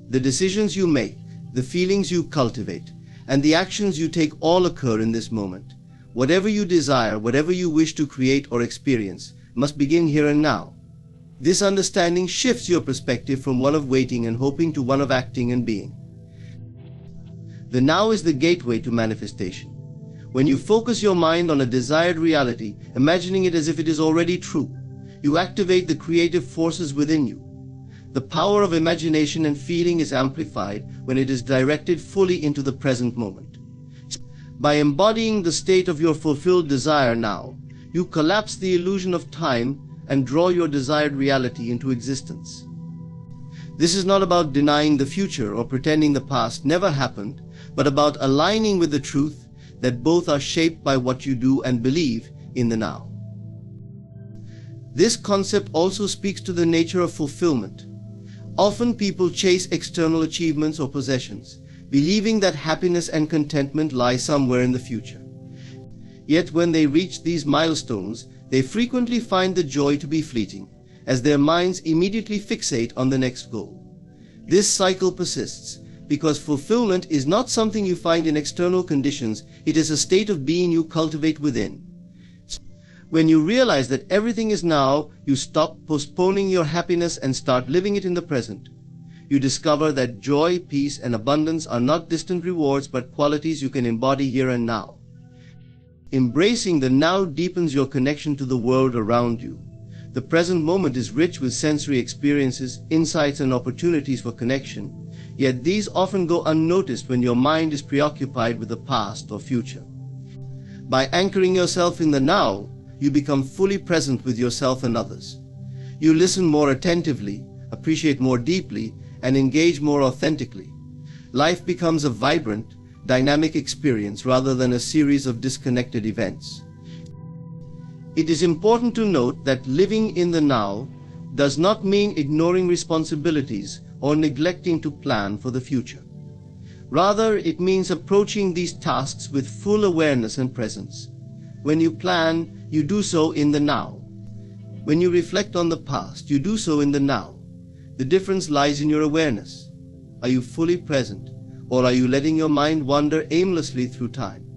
The decisions you make, the feelings you cultivate, and the actions you take all occur in this moment. Whatever you desire, whatever you wish to create or experience, must begin here and now. This understanding shifts your perspective from one of waiting and hoping to one of acting and being. The now is the gateway to manifestation. When you focus your mind on a desired reality, imagining it as if it is already true, you activate the creative forces within you. The power of imagination and feeling is amplified when it is directed fully into the present moment. By embodying the state of your fulfilled desire now, you collapse the illusion of time and draw your desired reality into existence. This is not about denying the future or pretending the past never happened, but about aligning with the truth that both are shaped by what you do and believe in the now. This concept also speaks to the nature of fulfillment. Often people chase external achievements or possessions, believing that happiness and contentment lie somewhere in the future. Yet when they reach these milestones, they frequently find the joy to be fleeting, as their minds immediately fixate on the next goal. This cycle persists because fulfillment is not something you find in external conditions, it is a state of being you cultivate within. When you realize that everything is now, you stop postponing your happiness and start living it in the present. You discover that joy, peace, and abundance are not distant rewards but qualities you can embody here and now. Embracing the now deepens your connection to the world around you. The present moment is rich with sensory experiences, insights, and opportunities for connection, yet these often go unnoticed when your mind is preoccupied with the past or future. By anchoring yourself in the now, you become fully present with yourself and others. You listen more attentively, appreciate more deeply, and engage more authentically. Life becomes a vibrant, dynamic experience rather than a series of disconnected events. It is important to note that living in the now does not mean ignoring responsibilities or neglecting to plan for the future. Rather, it means approaching these tasks with full awareness and presence. When you plan, you do so in the now. When you reflect on the past, you do so in the now. The difference lies in your awareness. Are you fully present, or are you letting your mind wander aimlessly through time?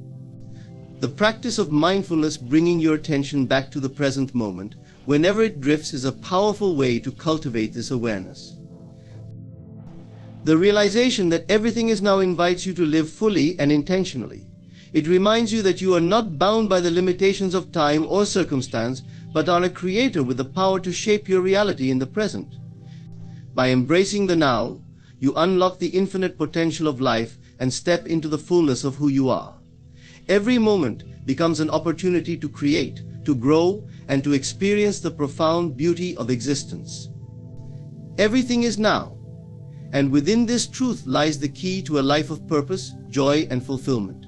The practice of mindfulness, bringing your attention back to the present moment whenever it drifts, is a powerful way to cultivate this awareness. The realization that everything is now invites you to live fully and intentionally. It reminds you that you are not bound by the limitations of time or circumstance, but are a creator with the power to shape your reality in the present. By embracing the now, you unlock the infinite potential of life and step into the fullness of who you are. Every moment becomes an opportunity to create, to grow, and to experience the profound beauty of existence. Everything is now, and within this truth lies the key to a life of purpose, joy, and fulfillment.